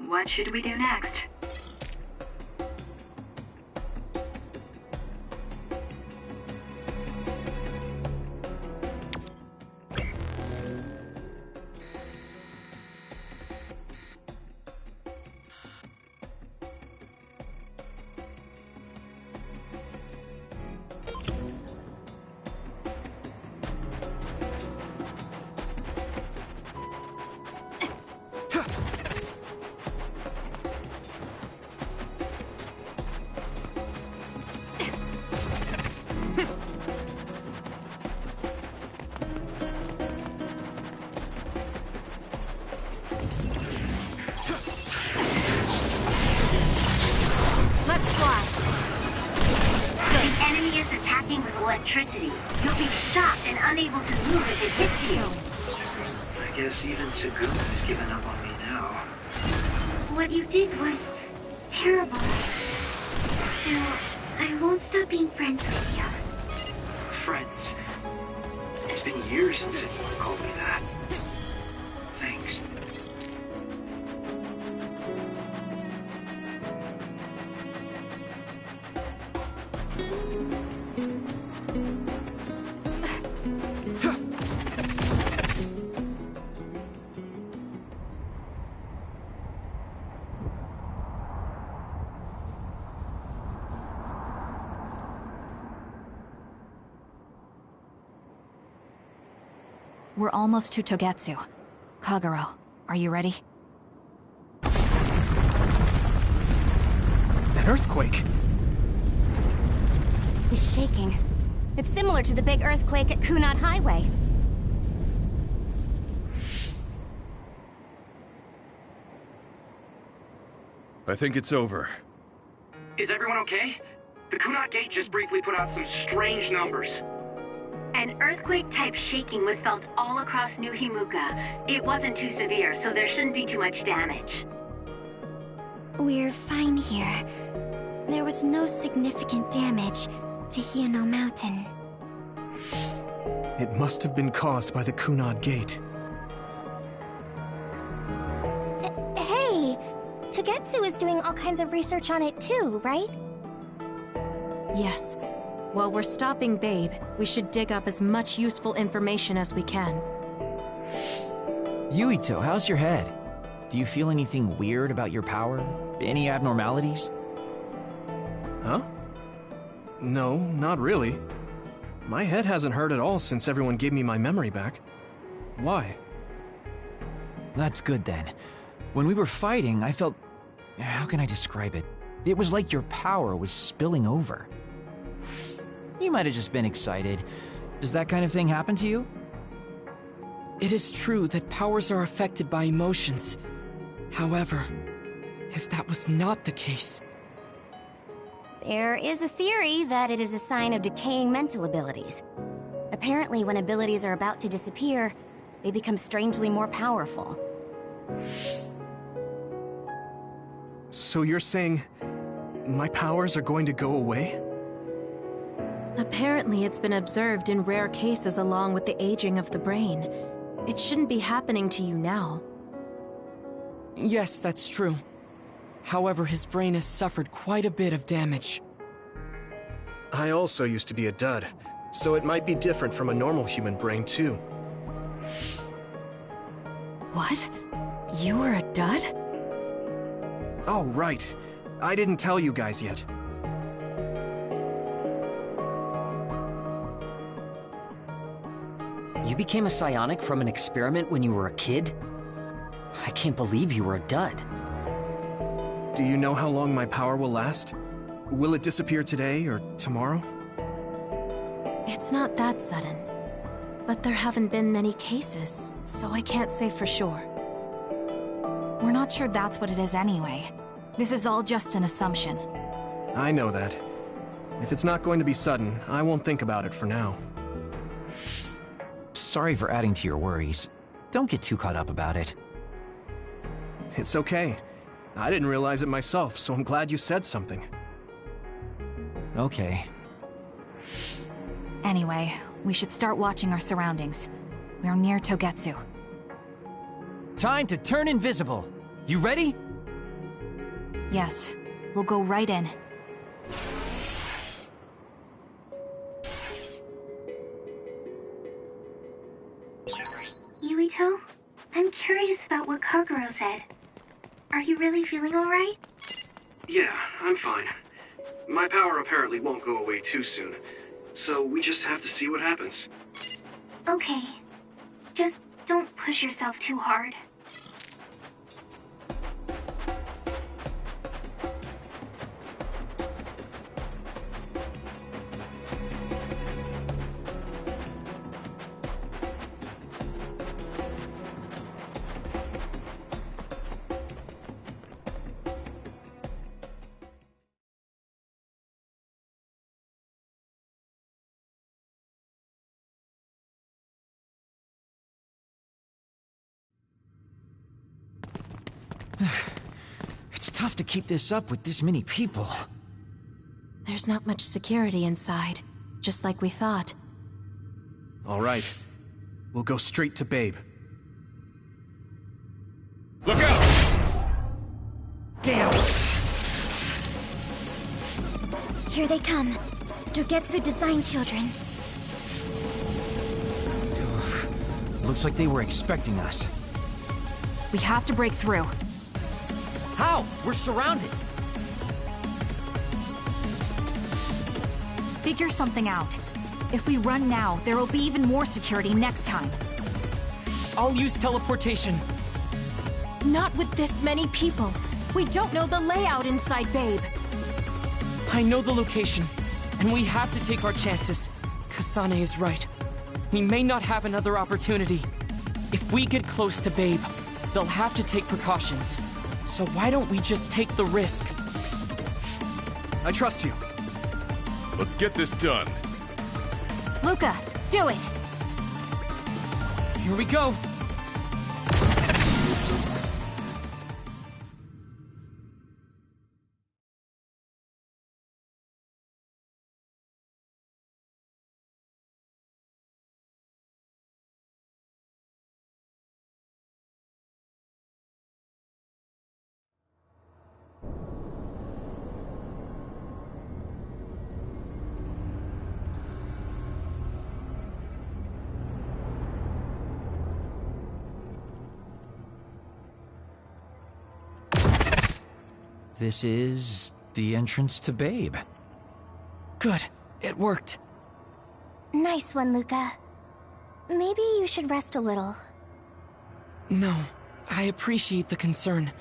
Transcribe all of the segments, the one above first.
What should we do next? Electricity. You'll be shocked and unable to move if it hits you. I guess even Seguma's given up on me now. What you did was terrible. Still, I won't stop being friends with you. Friends? It's been years since anyone called me that. Thanks. We're almost to Togetsu. Kagero, are you ready? An earthquake! It's shaking. It's similar to the big earthquake at Kunad Highway. I think it's over. Is everyone okay? The Kunat Gate just briefly put out some strange numbers. An earthquake-type shaking was felt all across New Himuka. It wasn't too severe, so there shouldn't be too much damage. We're fine here. There was no significant damage to Hiono Mountain. It must have been caused by the Kunad Gate. Hey! Togetsu is doing all kinds of research on it too, right? Yes. While we're stopping Babe, we should dig up as much useful information as we can. Yuito, how's your head? Do you feel anything weird about your power? Any abnormalities? Huh? No, not really. My head hasn't hurt at all since everyone gave me my memory back. Why? That's good then. When we were fighting, I felt... How can I describe it? It was like your power was spilling over. You might have just been excited. Does that kind of thing happen to you? It is true that powers are affected by emotions. However, if that was not the case... There is a theory that it is a sign of decaying mental abilities. Apparently, when abilities are about to disappear, they become strangely more powerful. So you're saying... my powers are going to go away? Apparently it's been observed in rare cases along with the aging of the brain. It shouldn't be happening to you now. Yes, that's true. However, his brain has suffered quite a bit of damage. I also used to be a dud, so it might be different from a normal human brain too. What? You were a dud? Oh, right. I didn't tell you guys yet. You became a psionic from an experiment when you were a kid? I can't believe you were a dud. Do you know how long my power will last? Will it disappear today or tomorrow? It's not that sudden. But there haven't been many cases, so I can't say for sure. We're not sure that's what it is anyway. This is all just an assumption. I know that. If it's not going to be sudden, I won't think about it for now. Sorry for adding to your worries. Don't get too caught up about it. It's okay. I didn't realize it myself, so I'm glad you said something. Okay. Anyway, we should start watching our surroundings. We're near Togetsu. Time to turn invisible. You ready? Yes, we'll go right in. Yuito, I'm curious about what Kagero said. Are you really feeling alright? Yeah, I'm fine. My power apparently won't go away too soon, so we just have to see what happens. Okay. Just don't push yourself too hard. It's tough to keep this up with this many people. There's not much security inside, just like we thought. All right. We'll go straight to Babe. Look out! Damn! Here they come. The Togetsu design children. Looks like they were expecting us. We have to break through. How? We're surrounded. Figure something out. If we run now, there will be even more security next time. I'll use teleportation. Not with this many people. We don't know the layout inside Babe. I know the location, and we have to take our chances. Kasane is right. We may not have another opportunity. If we get close to Babe, they'll have to take precautions. So why don't we just take the risk? I trust you. Let's get this done. Luca, do it! Here we go. This is the entrance to Babe. Good. It worked. Nice one, Luca. Maybe you should rest a little. No, I appreciate the concern,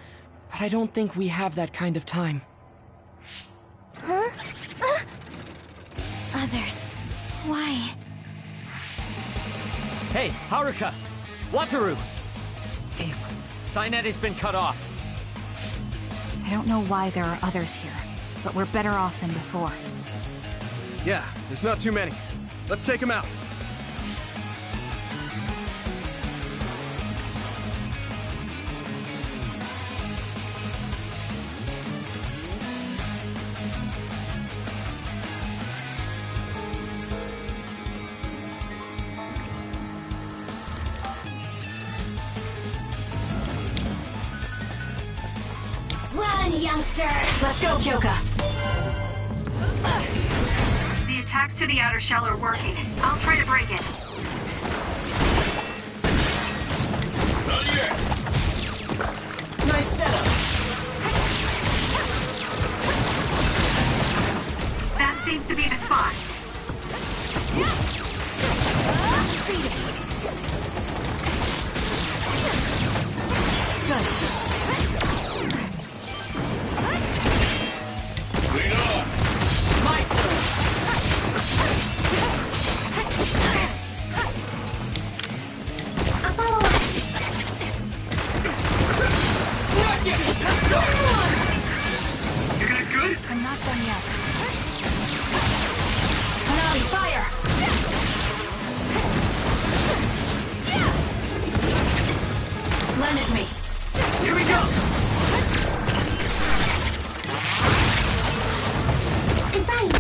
but I don't think we have that kind of time. Huh? Others. Why? Hey, Haruka! Wataru! Damn, Cynet has been cut off. I don't know why there are others here, but we're better off than before. Yeah, there's not too many. Let's take them out. Run, youngster! Let's go, Kyoka! The attacks to the outer shell are working. I'll try to break it. Not yet. Nice setup! That seems to be the spot. Lead on. My turn! A follow-up! You guys good? I'm not done yet. Hanabi, fire! Lend it to me. Here we go! I'm fine!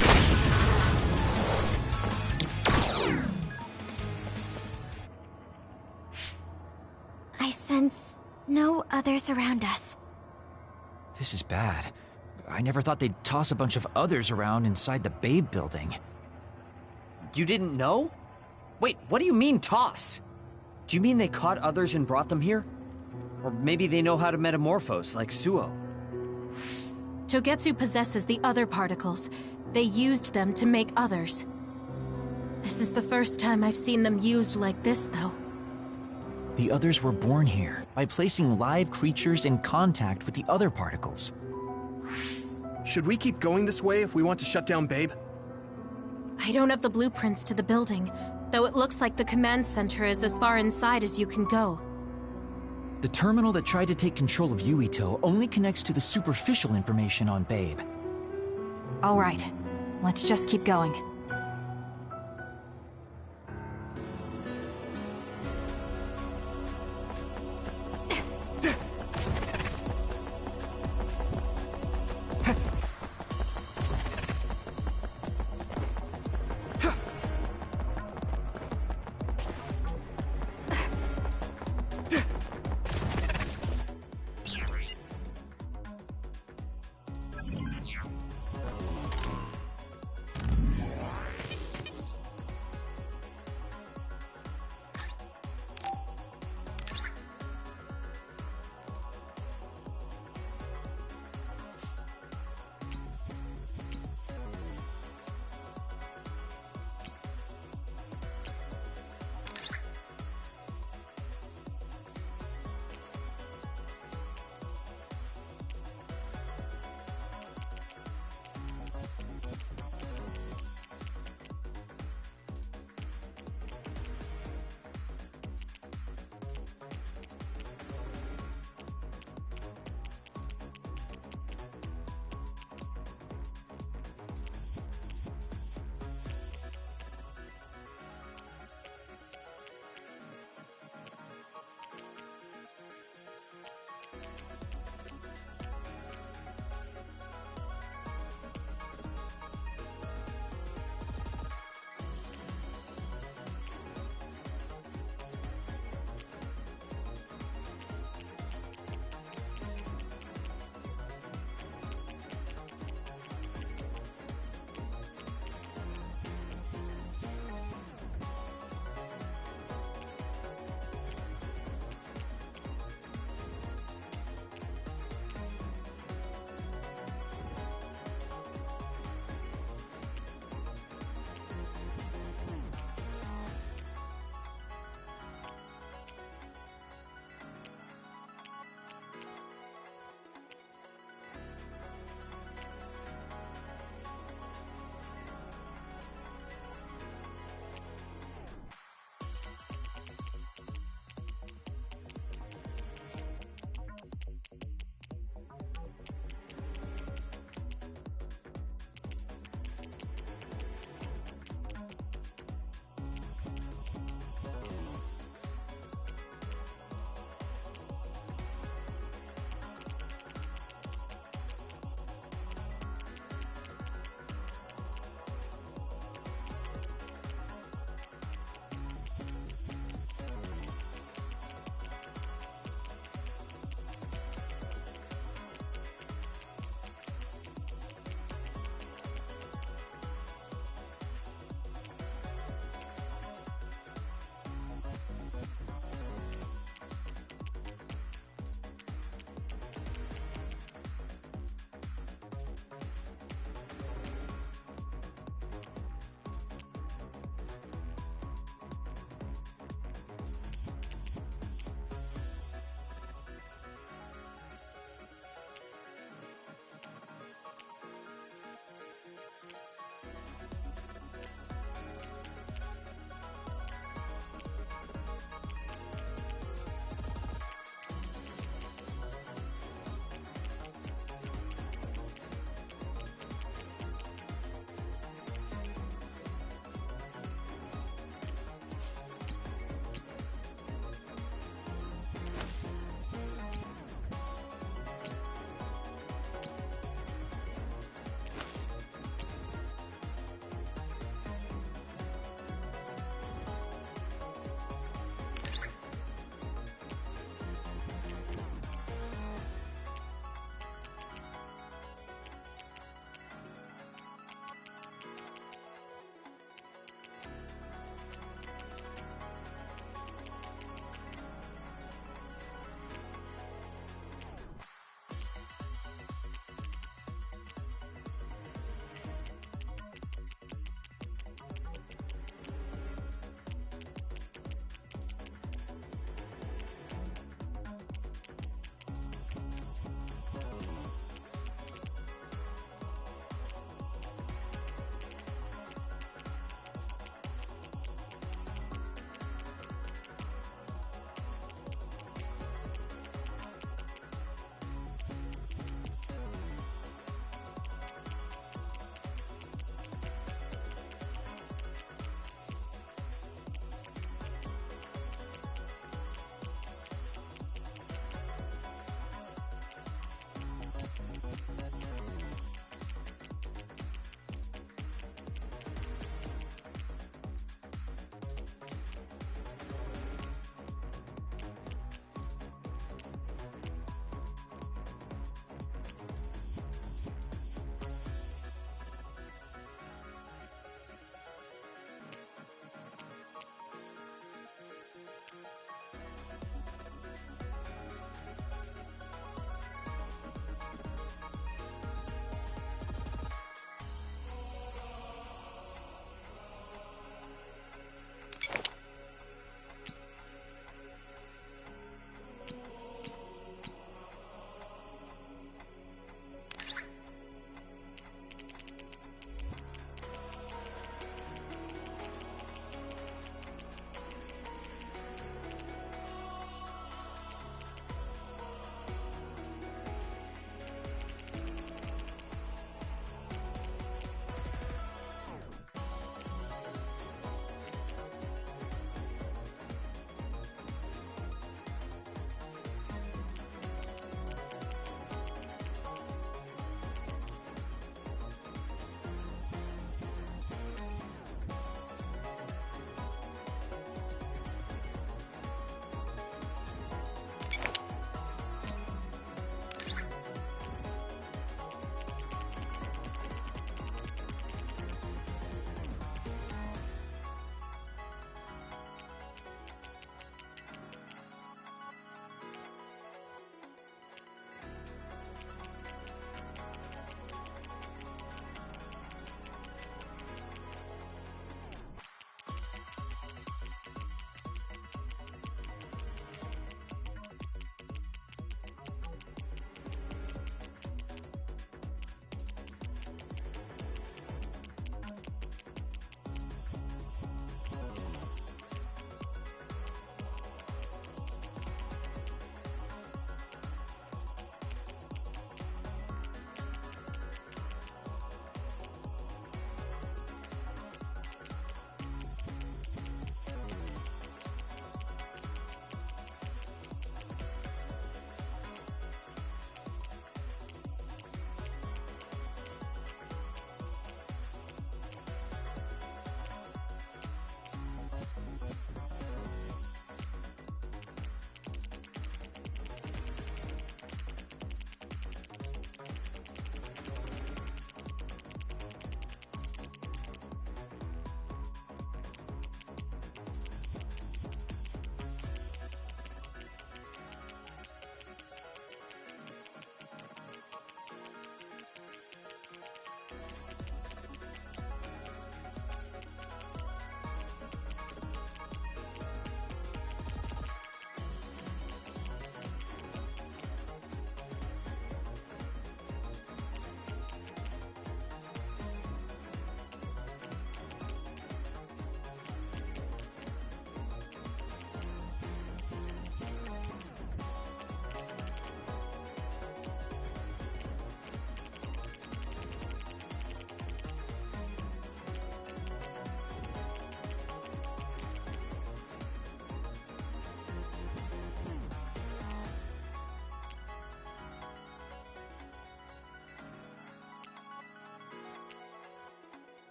I sense no others around us. This is bad. I never thought they'd toss a bunch of others around inside the Babe building. You didn't know? Wait, what do you mean, toss? Do you mean they caught others and brought them here? Or maybe they know how to metamorphose, like Suo? Togetsu possesses the other particles. They used them to make others. This is the first time I've seen them used like this, though. The others were born here by placing live creatures in contact with the other particles. Should we keep going this way if we want to shut down Babe? I don't have the blueprints to the building, though it looks like the command center is as far inside as you can go. The terminal that tried to take control of Yuito only connects to the superficial information on Babe. All right, let's just keep going.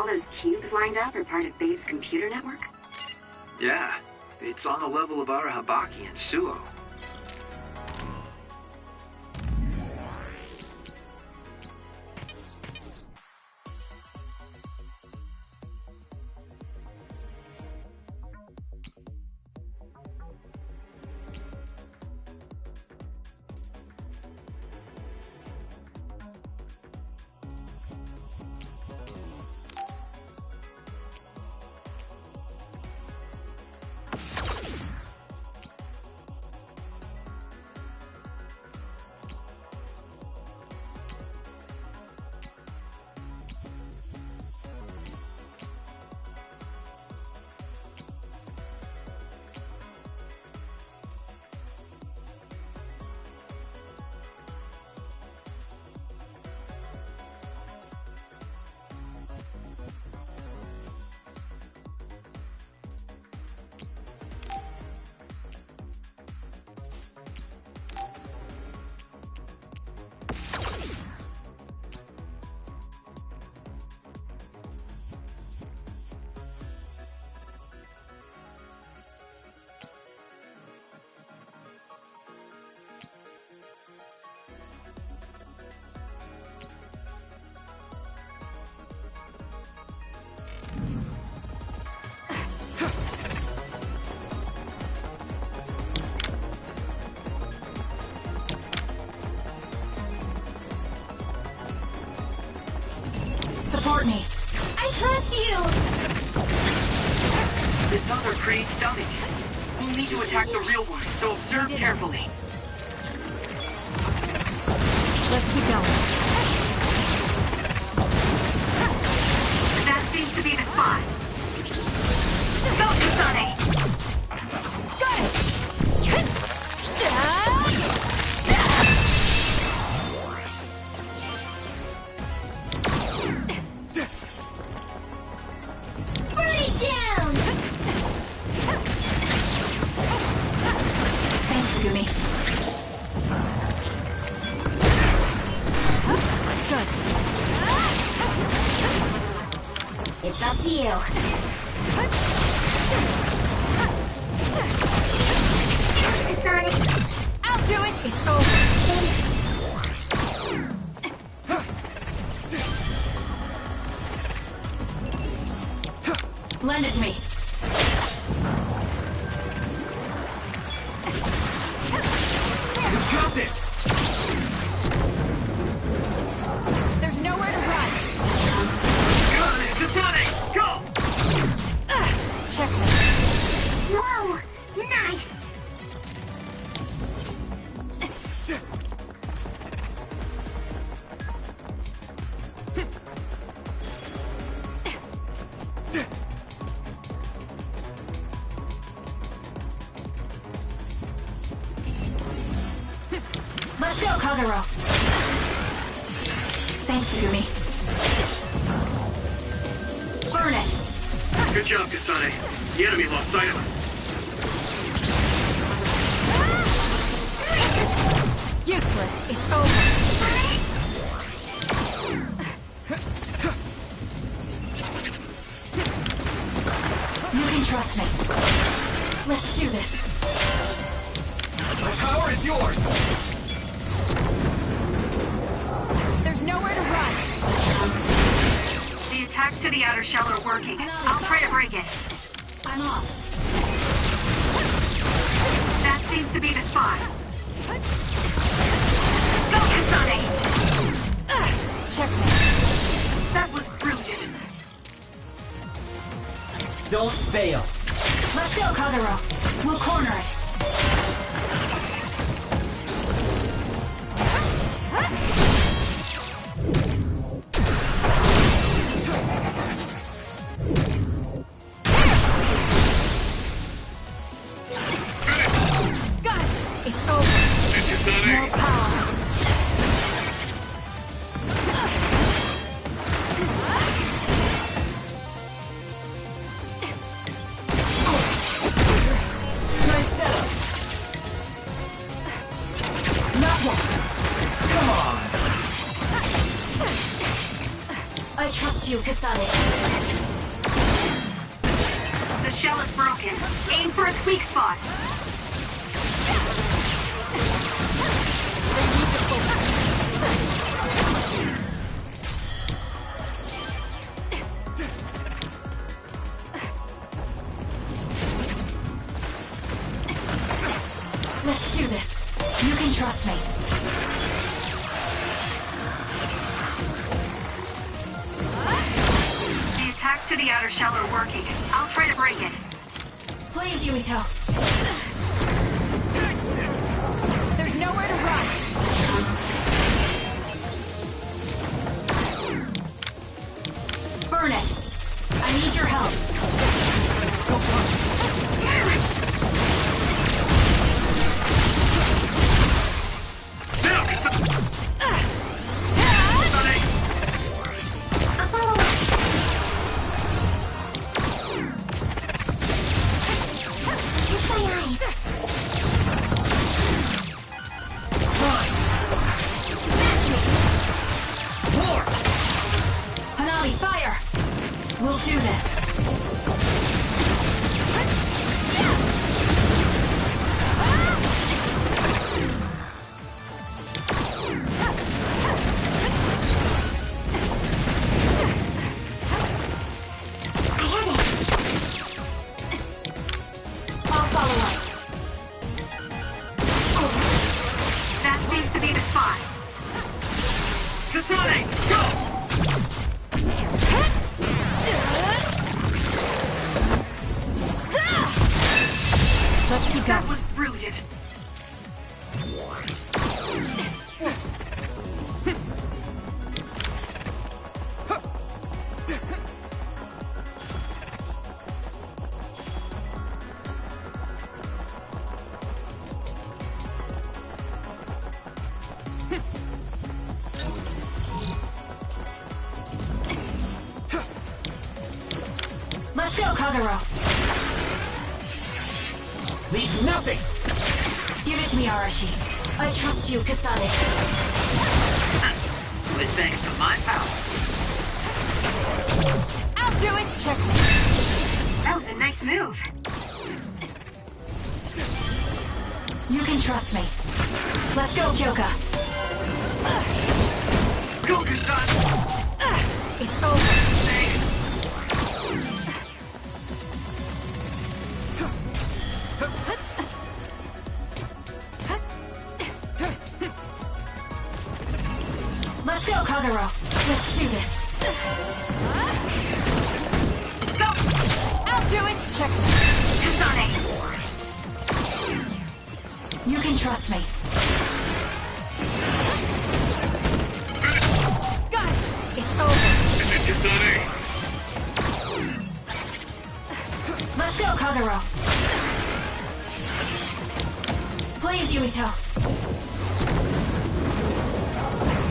those cubes lined up are part of Babe's computer network? Yeah, it's on the level of Arahabaki and Suo. Support me. I trust you! The Zother creates dummies. We'll need to attack the real ones, so observe carefully. Let's keep going. That seems to be the spot. Go, Kasane! Got it! Burn it down! Thanks, Gumi. Good. It's up to you. Kasane! I'll do it! It's over. Lend it to me. You got this! There's nowhere to run. Kasane, go! Checkmate. Whoa! Nice! Let's go, Kagero. Thanks, Gumi. Burn it. Good job, Kasane. The enemy lost sight of us. Useless. It's over. You can trust me. Let's do this. My power is yours! There's nowhere to run. The attacks to the outer shell are working. I'll try to break it. I'm off. That seems to be the spot. Go, Kasane! Checkmate. That was brilliant. Don't fail. Let's go, Kagero. We'll corner it. Got it. It's over. More power. Nice setup. Not yet. Come on! I trust you, Kasane. weak spot. Let's do this. You can trust me. The attacks to the outer shell are working. I'll try to break it. Please, Yumito. There's nowhere to run. Burn it. I need your help. It's still fun. Hanami, fire! We'll do this. I'll follow up. That seems to be the spot. Kasane, go! Let's keep That going. was brilliant. Let's go, Kagero. Leave nothing! Give it to me, Arashi. I trust you, Kasane. It was thanks to my power. I'll do it! Check me. That was a nice move. You can trust me. Let's go, Kyoka. Go, Kasane! It's over. Let's go, Kagero. Let's do this. Go! I'll do it! Check me. Kasane! You can trust me. Got it! It's over. Kasane! Let's go, Kagero. Please, Yumito.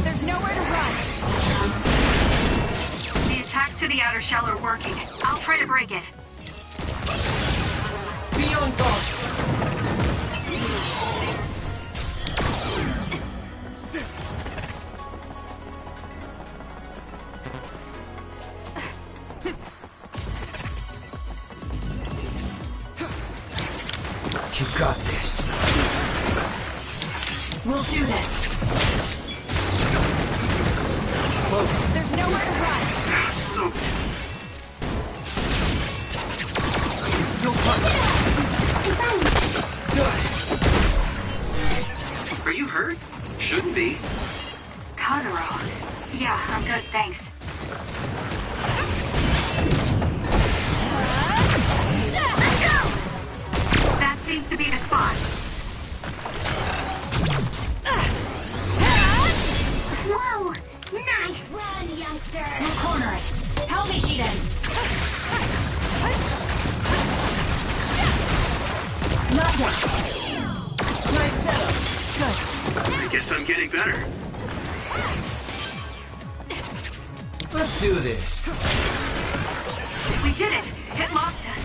There's nowhere to run. The attacks to the outer shell are working. I'll try to break it. Be on guard! You got this. We'll do this. It's close. There's nowhere to run. So It's still fun. are you hurt? Shouldn't be. Kagero. Yeah, I'm good, thanks. Let's go! That seems to be the spot. Whoa! Nice! Run, youngster! We'll corner it. Help me, Shiden. Not yet. Nice setup. Good. I guess I'm getting better. Let's do this. We did it! It lost us.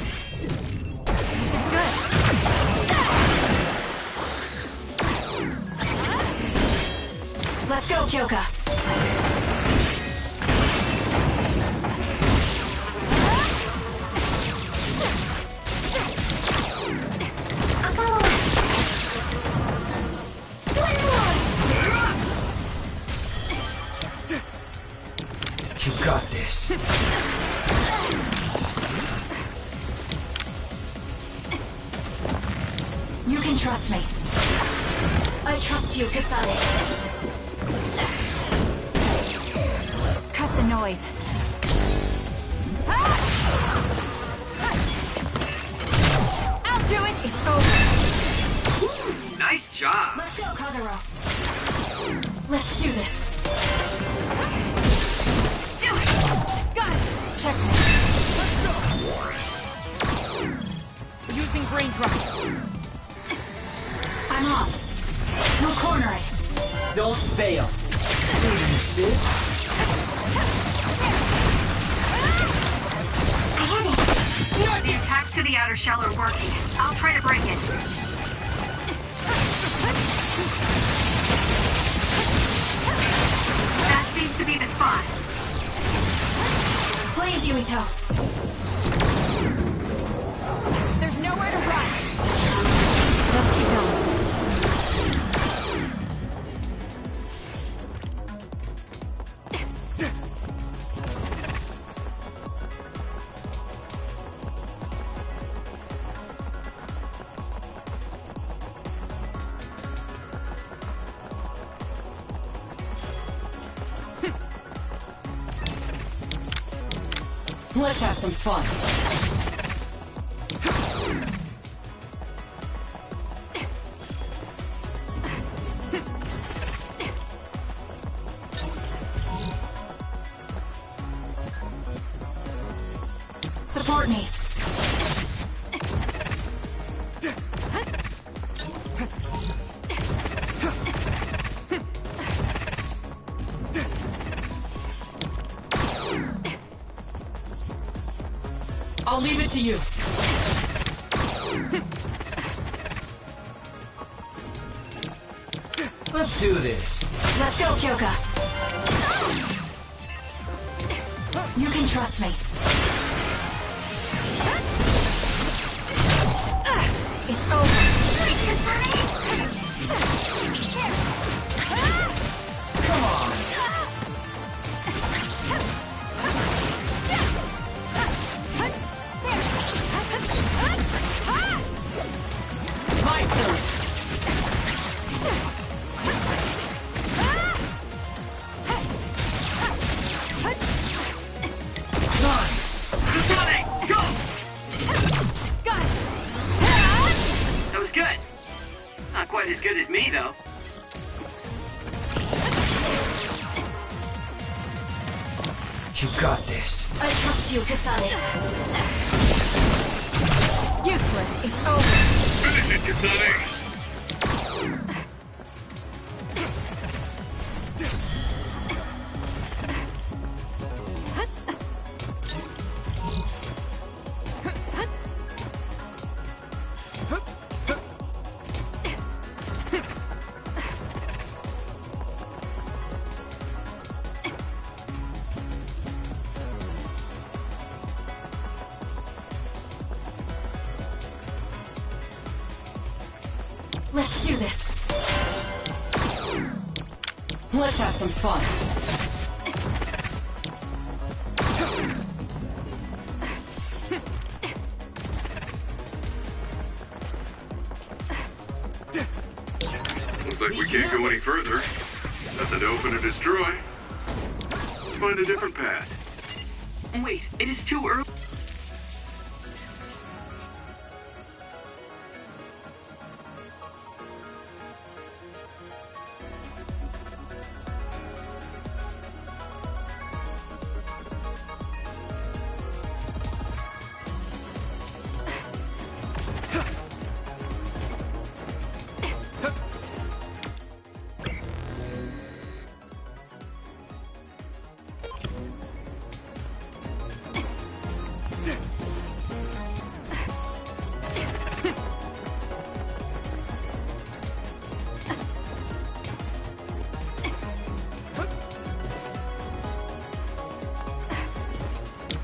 This is good. Let's go, Kyoka. can trust me. I trust you, Kasane. Cut the noise. I'll do it! It's over. Nice job. Let's go, Kagero. Let's do this. Do it! Got it! Checkmate. Using brain drop. I'm off. We'll corner it. Don't fail. Sis. I have it. The attacks to the outer shell are working. I'll try to break it. That seems to be the spot. Please, Yumito. There's nowhere to run. Let's keep going. Let's have some fun. Support me. I'll leave it to you. Let's do this. Let's go, Kyoka. You can trust me. It's over. Come on. My turn. Kasane, go! Got it. That was good. Not quite as good as me, though. You got this. I trust you, Kasane. Useless. It's over. Finish it, Kasane! Let's do this. Let's have some fun. Looks like we can't go any further. Nothing to open or destroy. Let's find a different path. Wait, it is too early.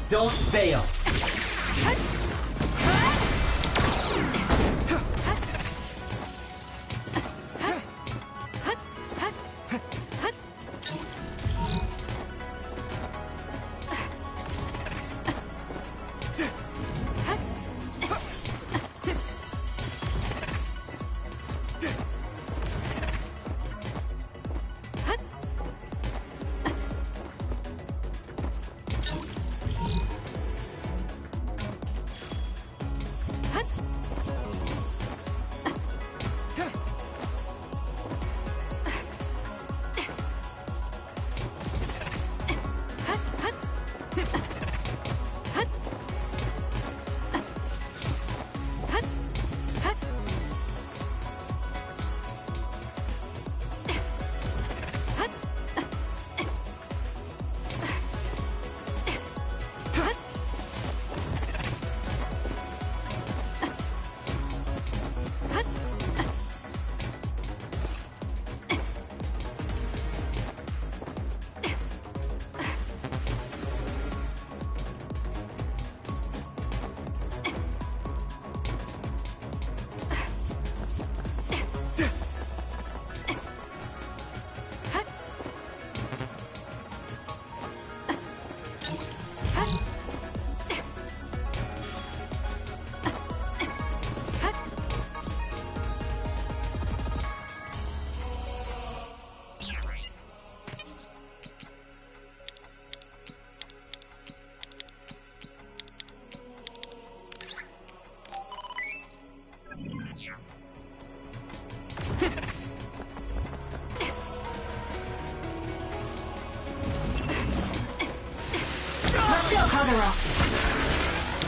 Don't fail.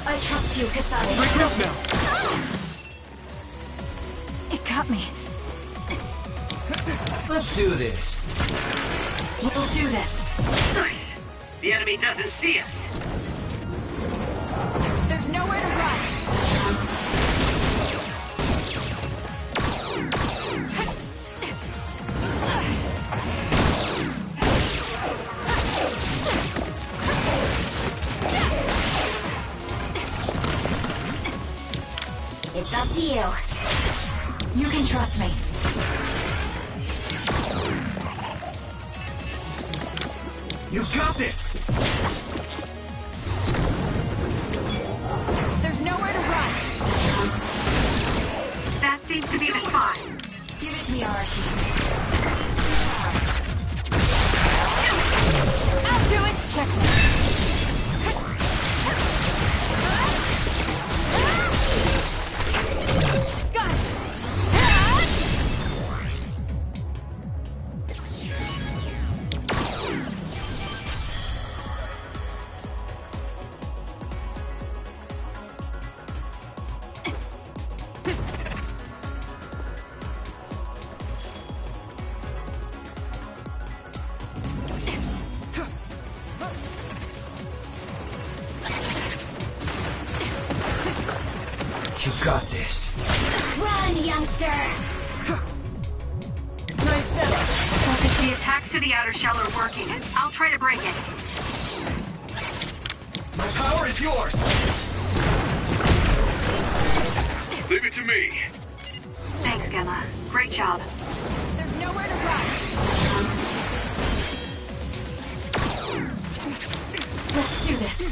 I trust you, Kasane. Regroup now! It got me. Let's do this. We'll do this. Nice. The enemy doesn't see us. There's nowhere to run. It's up to you. You can trust me. You got this! There's nowhere to run. That seems to be the spot. Give it to me, Arashi. I'll do it. Check me. Got it. You got this. Run, youngster! Nice setup. Focus. The attacks to the outer shell are working. I'll try to break it. My power is yours! Leave it to me. Thanks, Gemma. Great job. There's nowhere to run. Let's do this.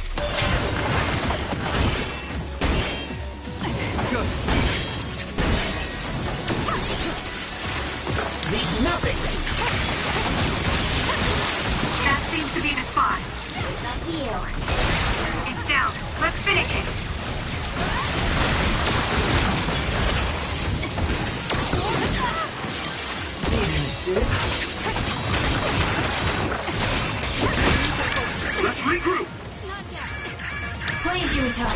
Needs nothing! That seems to be the spot. It's up to you. It's down. Let's finish it. Need an assist? Let's regroup. Please, Yuta.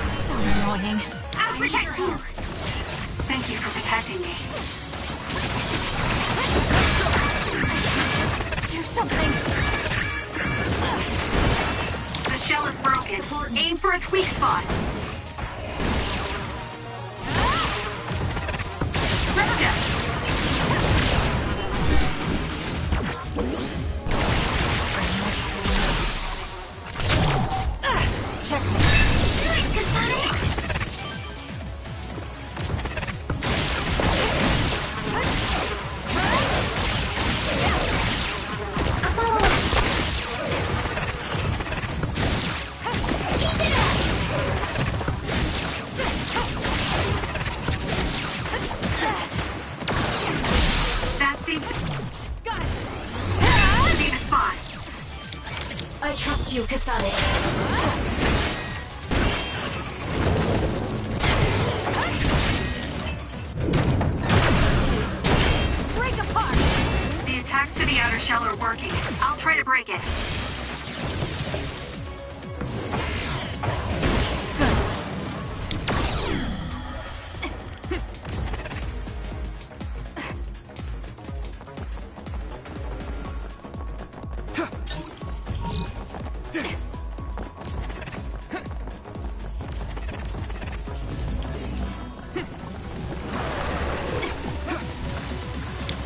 So annoying. I'll protect you. Thank you for protecting me. Do something. The shell is broken. Aim for its weak spot. Let's go. Check me. That seems Got it. to be the spot. I trust you, Kasane. Break apart. The attacks to the outer shell are working. I'll try to break it.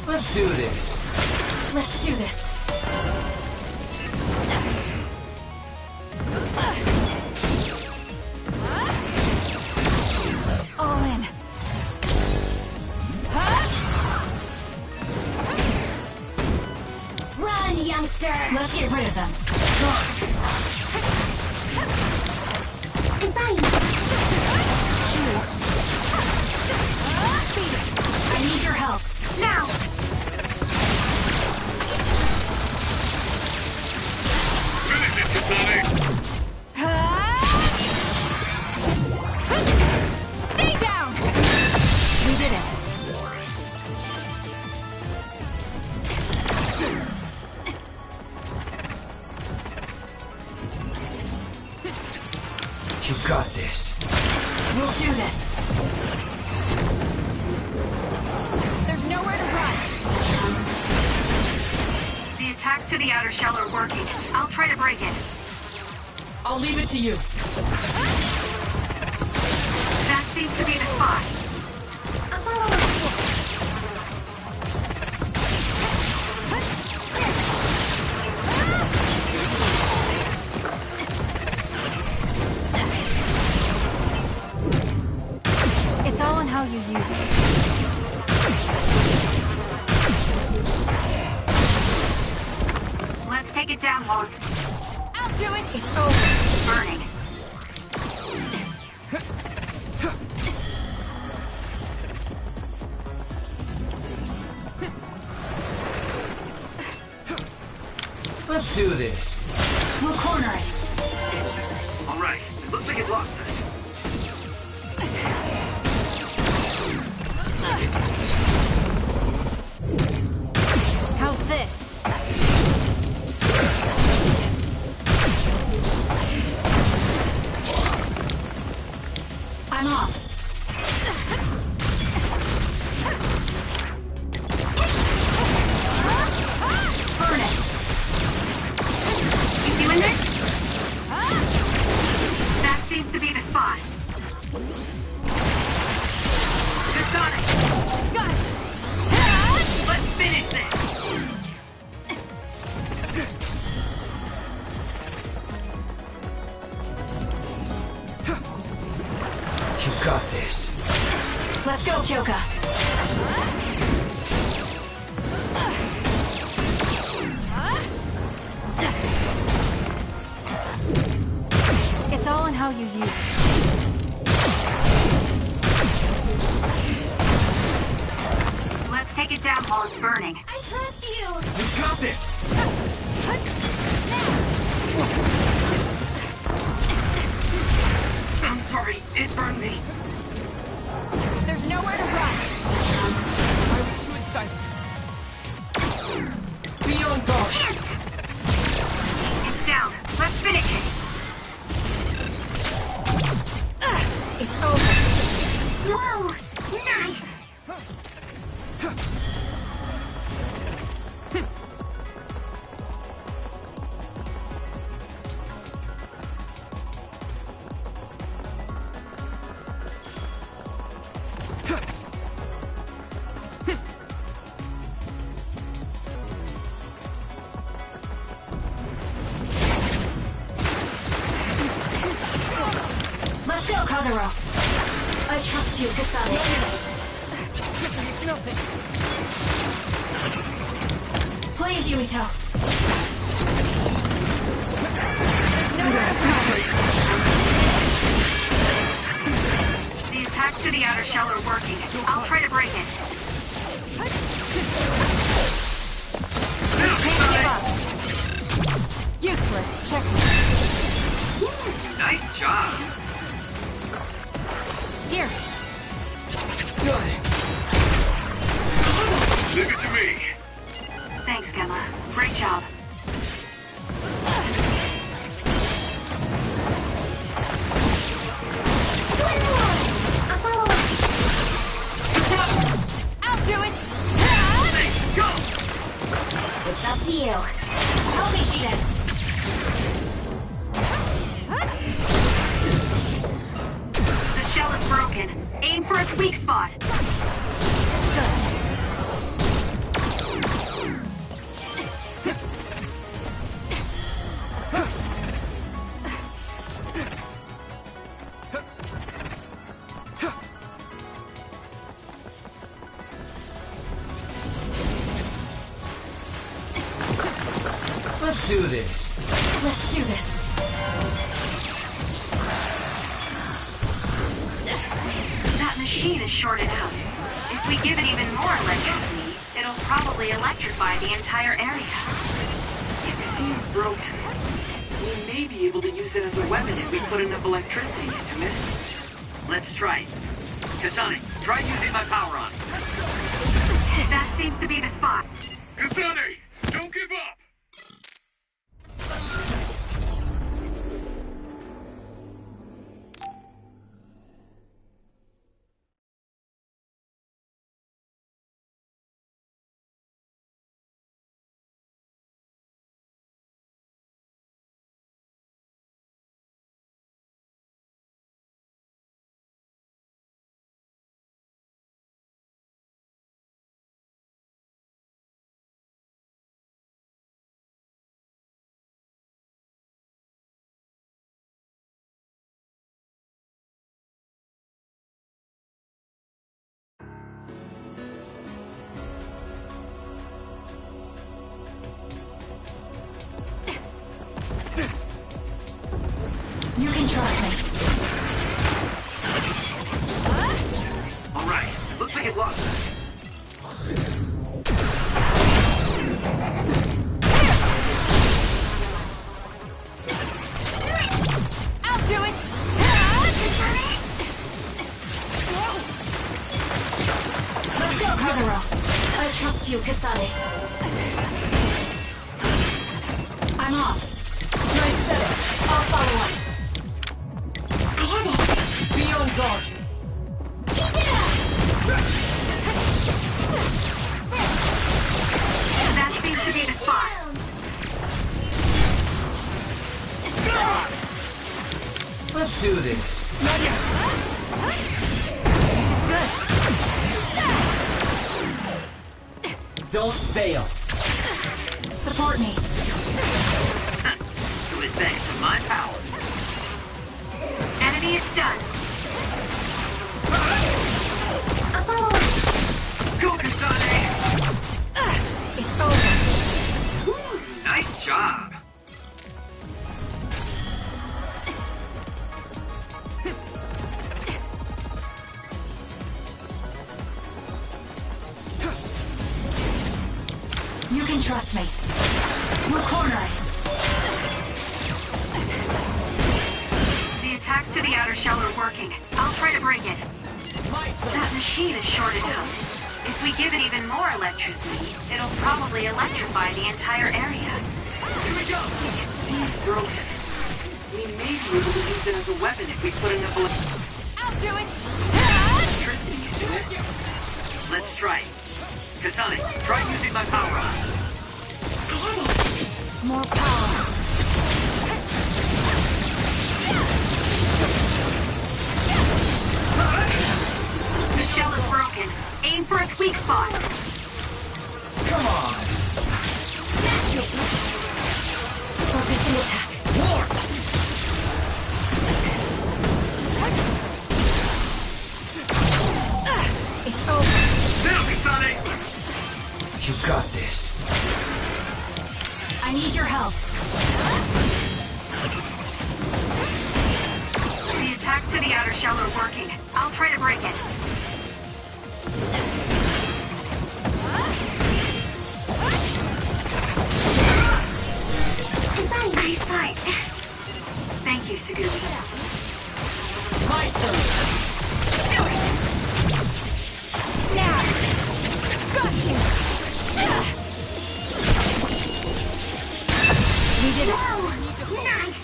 Let's do this. Let's do this. All in. Run, youngster! Let's get rid of them. I'm fine. I need your help. Now! You got this. We'll do this. There's nowhere to run. The attacks to the outer shell are working. I'll try to break it. I'll leave it to you. That seems to be the spot. It's all in how you use it. Let's take it down while it's I'll do it! It's over. burning. Let's do this. We'll corner it. All right, it looks like it lost us. How's this? I'm off. Burn it. You doing this? That seems to be the spot. Kasane, Got it. let's finish this. You got this. Let's go, Kyoka. It's all in how you use it. Let's take it down while it's burning. I trust you! You got this! I'm sorry, it burned me. There's nowhere to run. I was too excited. Be on guard. It's down. Let's finish it. It's over. Whoa! Nice! Let's go, Kagero. I trust you, Kasane. It's nothing. Please, Yumito. The attacks to the outer shell are working. I'll try to break it. Can't give up. Useless. Checkmate. Nice job. Here. Good. Leave it to me. Thanks, Gemma. Great job. I'll do it. Thanks, go! It's up to you. Help me, Shiden. The shell is broken. Aim for its weak spot. Let's do this. Let's do this. That machine is shorted out. If we give it even more electricity, it'll probably electrify the entire area. It seems broken. We may be able to use it as a weapon if we put enough electricity into it. Let's try it. Kasane, try using my power on. That seems to be the spot. Kasane, don't give up! You can trust me. Alright, looks like it lost us. I'll do it! Let's go, Kagero. I trust you, Kasane. I'm off. Nice setup. I'll follow up. I have it. Be on guard. Keep it up! That seems to be the spot. Let's do this. Don't fail. Support me. It was thanks to my power. Enemy is stunned. A follow-up. Go, Kasane! It's over. Nice job. You can trust me. We'll corner it. The attacks to the outer shell are working. I'll try to break it. That machine is shorted out. If we give it even more electricity, it'll probably electrify the entire area. Here we go. It seems broken. We may be able to use it as a weapon if we put enough I'll do it! electricity into it. Let's try it. Kasane, try using my power-up. I have it. More power. The shell is broken. Aim for its weak spot. Come on. Focusing attack. It's over. Now, Kasane! You got this. I need your help. The attacks to the outer shell are working. I'll try to break it. Nice fight. Thank you, Sugumi. My turn. Do it! Now! Got you! We did it! Whoa! Nice!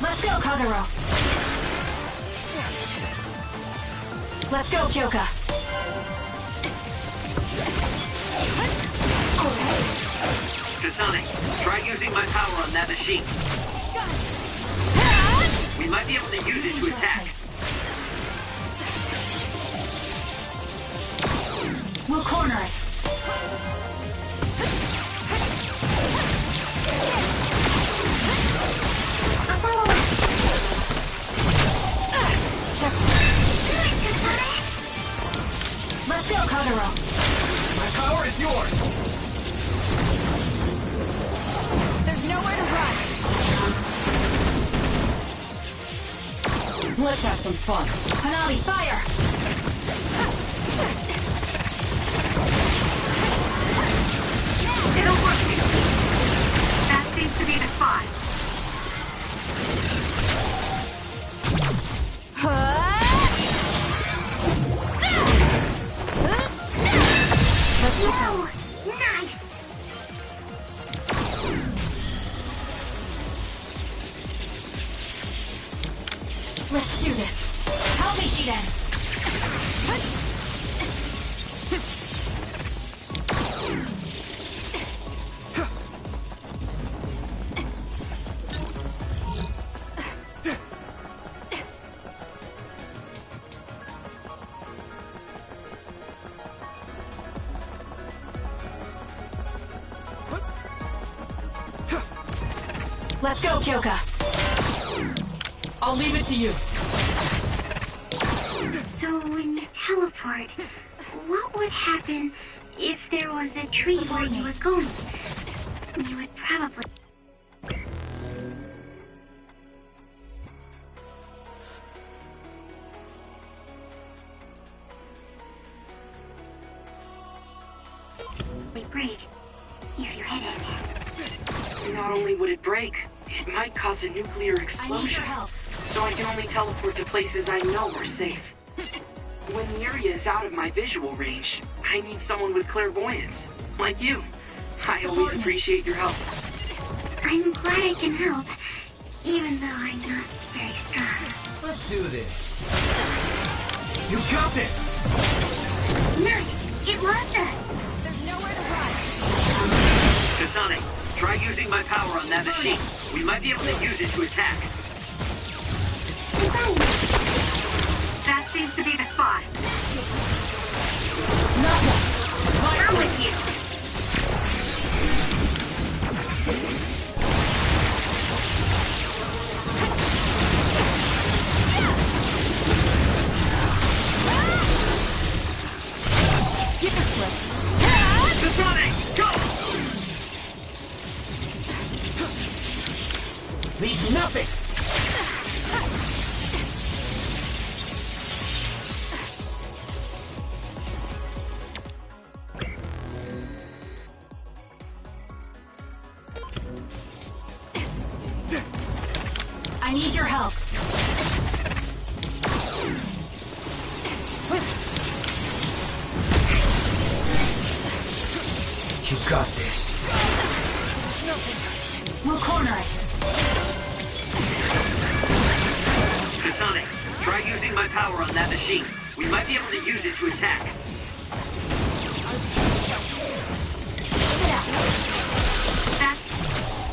Let's go, Kagero! Let's go, Kyoka! Kasane, try using my power on that machine. Got it! We might be able to use it to attack. We'll corner it. A follow-up. Check. Let's go, Kagero! My power is yours. There's nowhere to run! Let's have some fun. Hanabi, fire! It'll work. That seems to be the spot. Whoa! Nice! Let's do this. Help me, Shiden! Let's go, Kyoka! I'll leave it to you. So when you teleport, what would happen if there was a tree where you were going? You would probably... break if you hit it. Not only would it break, it might cause a nuclear explosion. I need your help. So I can only teleport to places I know are safe. When the area is out of my visual range, I need someone with clairvoyance, like you. I always appreciate your help. I'm glad I can help, even though I'm not very strong. Let's do this. You got this! Nice! It lost us! There's nowhere to run. Kasane, try using my power on that machine. We might be able to use it to attack. That seems to be the spot. I'm with you! Give us this. Kasane, go! Leave nothing! I need your help. You got this. We'll corner it. Kasane, try using my power on that machine. We might be able to use it to attack.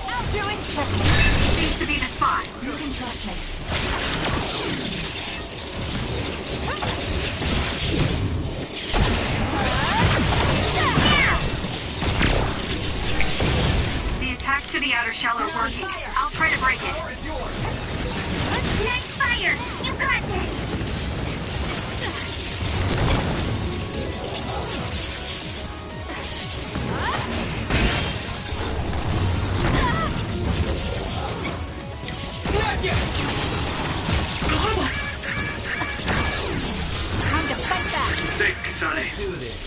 I'll do it. Check me. Seems to be the spot. You can trust me. The attacks to the outer shell are working. I'll try to break it. Nice fire! You got this! Time to fight back. Thanks, Kasane. Do this.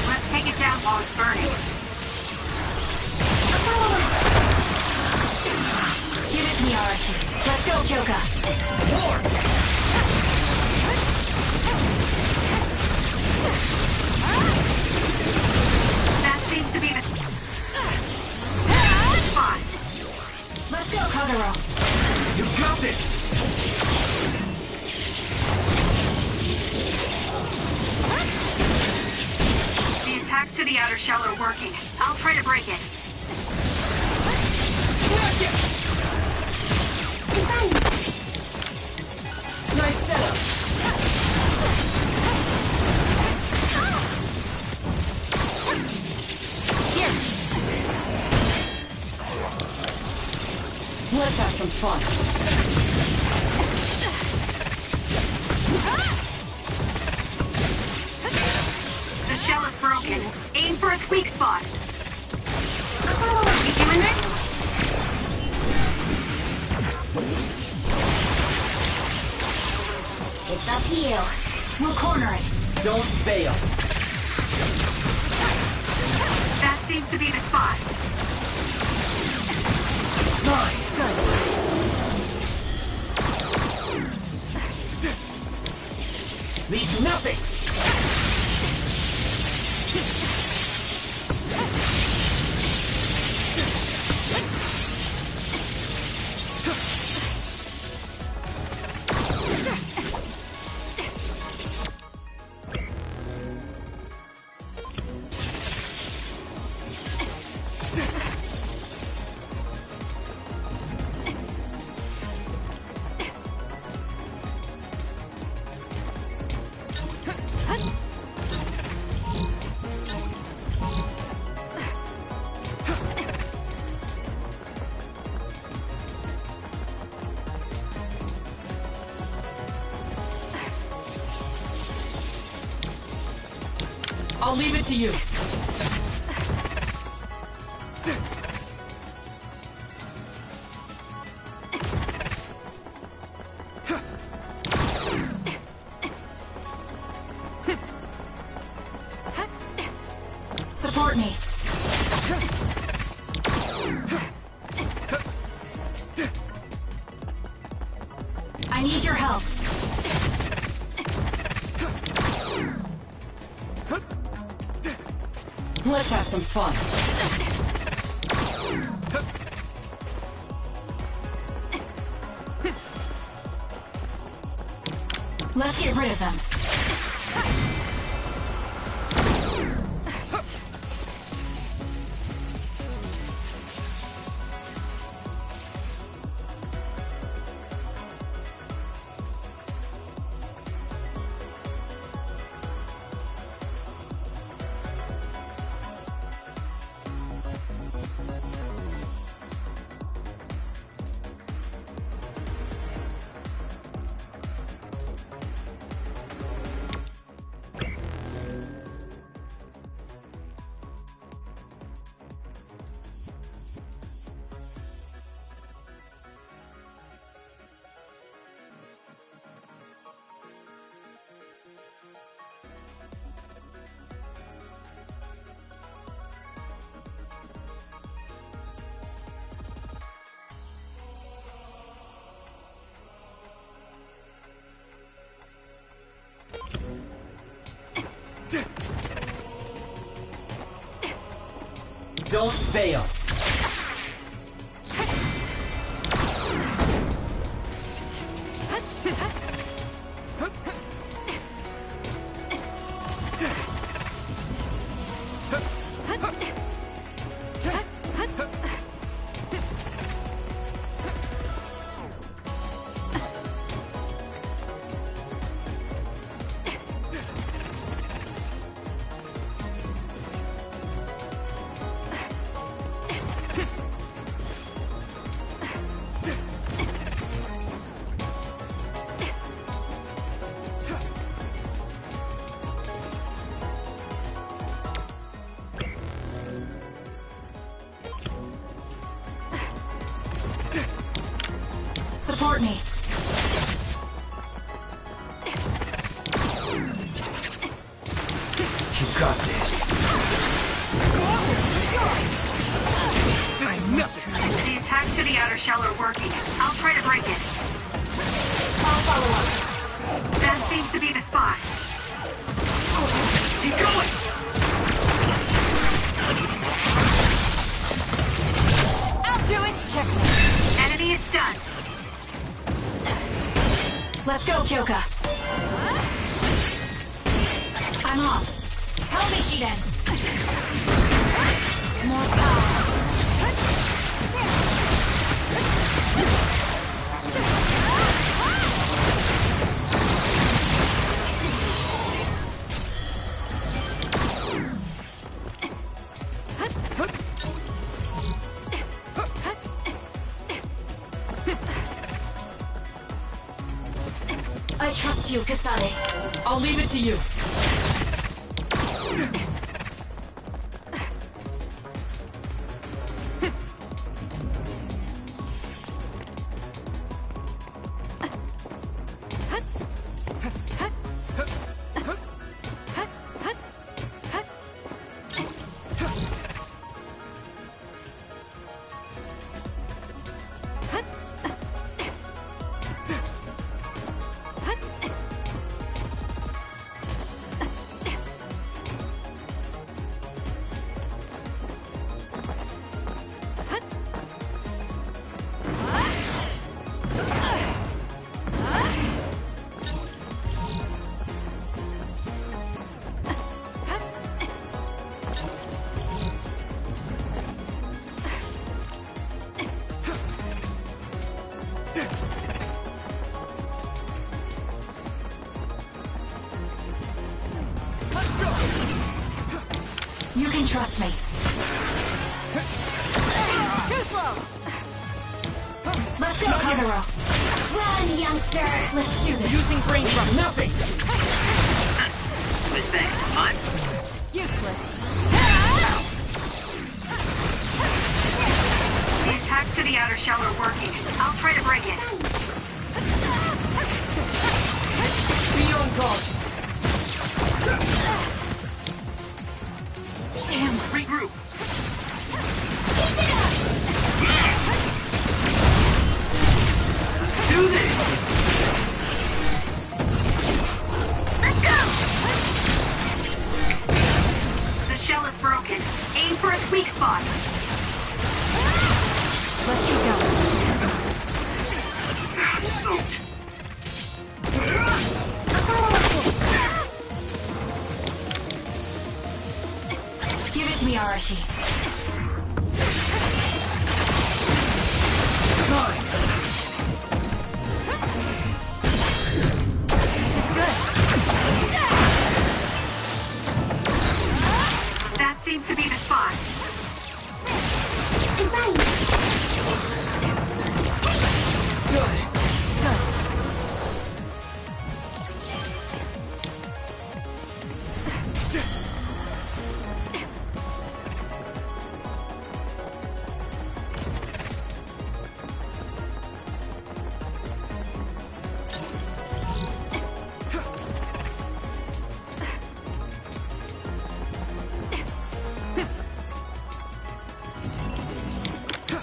Let's take it down while it's burning. Give it to me, Arashi. Let's go, Joka. That seems to be the spot. Let's go, Kagero. You got this! The attacks to the outer shell are working. I'll try to break it. Nice setup. Here. Let's have some fun. The shell is broken. Aim for its weak spot. You doing this? It's up to you. We'll corner it. Don't fail. That seems to be the spot. Leave nothing! I'll leave it to you. Support me. I need your help. Let's have some fun. Let's get rid of them. Don't fail. Support me. You got this. This is nothing. The attacks to the outer shell are working. I'll try to break it. I'll follow up. That seems to be the spot. Keep going! I'll do it! Check. Enemy is done. Let's go, Kyoka. I'm off. Help me, Shiden. More power. I trust you, Kasane. I'll leave it to you. You can trust me. Too slow! Let's go, Kagero. Run, youngster. Let's do this. Using brain from nothing. This thing, mine. Useless. The attacks to the outer shell are working. I'll try to break it. Be on guard. Damn. Regroup. Do this! Let's go! The shell is broken. Aim for its weak spot. Let's keep going. I'm soaked. Give it to me, Arashi. This is good. That seems to be the spot. Good.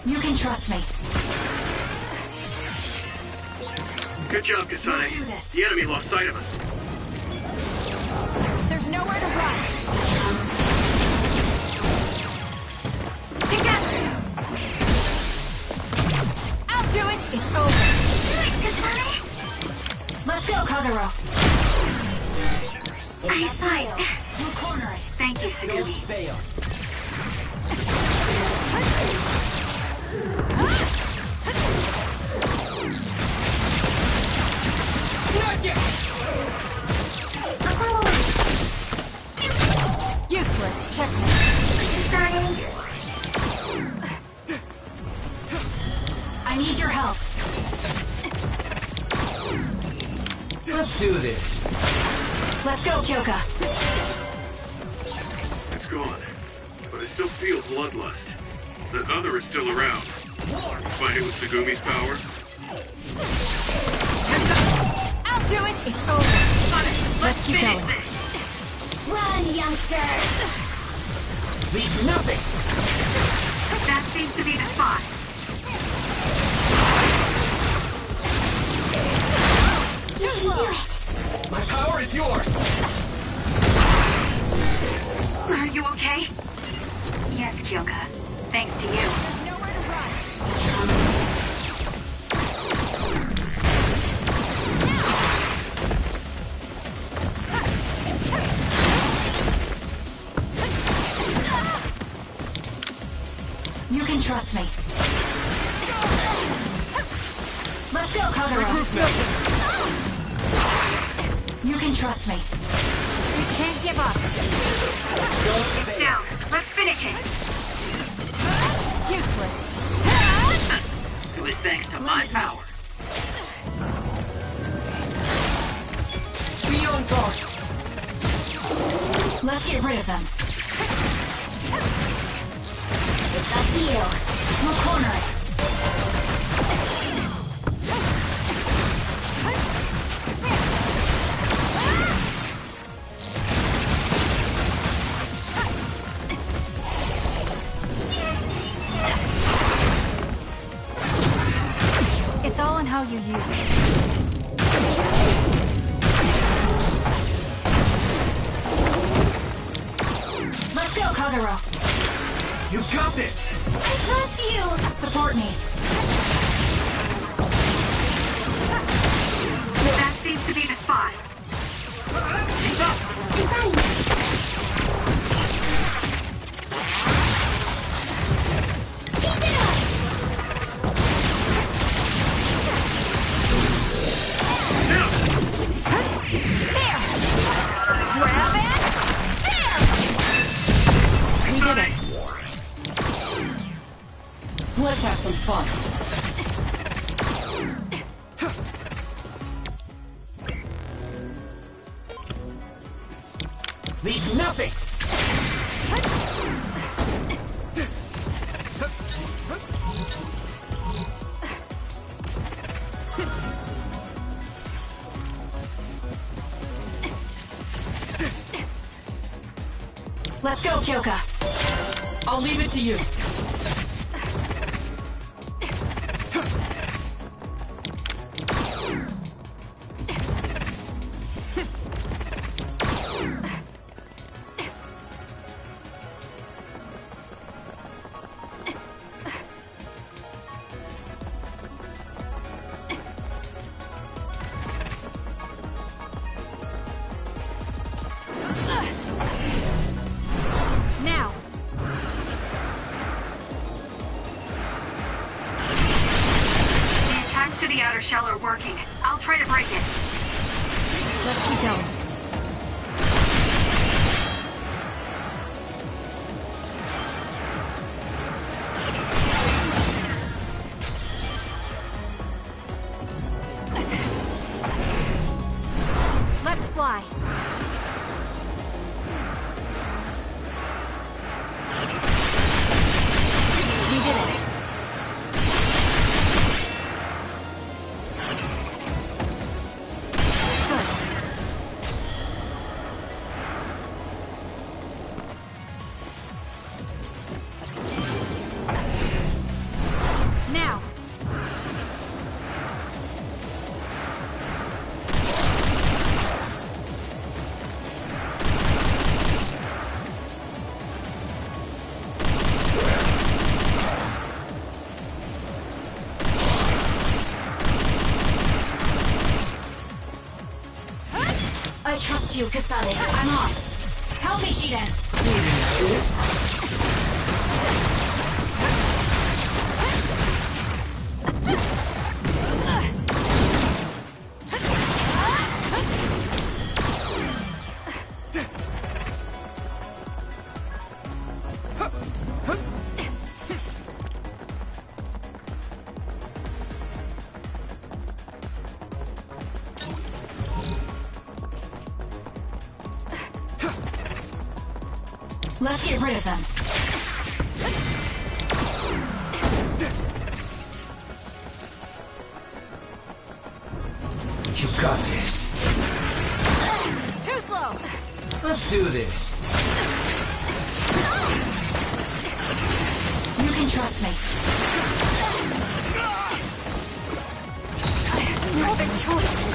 You can trust me. Good job, Kasane. Let's do this. The enemy lost sight of us. There's nowhere to run. Together! I'll do it. It's over. Let's go, Kagero. I saw it. We'll corner it. Thank you, Sugumi. Fail. Useless. Check. I need your help. Let's do this. Let's go, Kyoka. It's gone. But I still feel bloodlust. That other is still around. Fighting with Sugumi's power? I'll do it. It's over. Let's keep going. Run, youngster! Leave nothing. That seems to be the spot. You can do it! My power is yours. Are you okay? Yes, Kyoka. Thanks to you. There's nowhere to run. You can trust me. Let's go, Kagero. You can trust me. We can't give up. It's down. Let's finish it. Useless. It was thanks to my power. Be on guard. Let's get rid of them. It's up to you. We'll corner it. It's all in how you use it. Let's go, Kagero. You got this. I trust you! Support me. That seems to be the spot. Keep up! I'm fine. Keep it up! There! Grab it! There! We did it. Let's have some fun. Leave nothing. Let's go, Kyoka. I'll leave it to you. Now! The attacks to the outer shell are working. I'll try to break it. Let's keep going. Let's fly. We did it. Now! I trust you, Kasane. I'm off. Help me, Shiden. Let's get rid of them. You got this. Too slow! Let's do this. You can trust me. I have no other choice.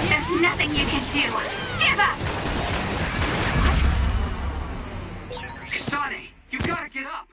There's nothing you can do. Give up! Kasane, you gotta get up!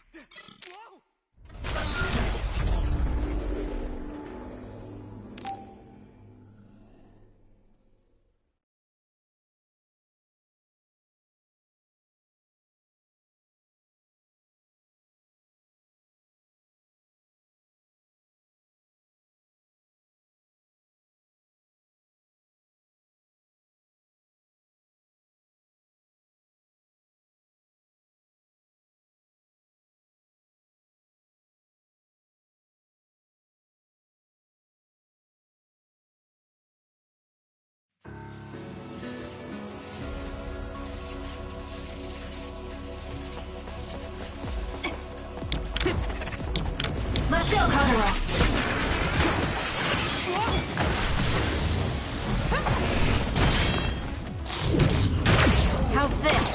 Let's go, Kagura. How's this?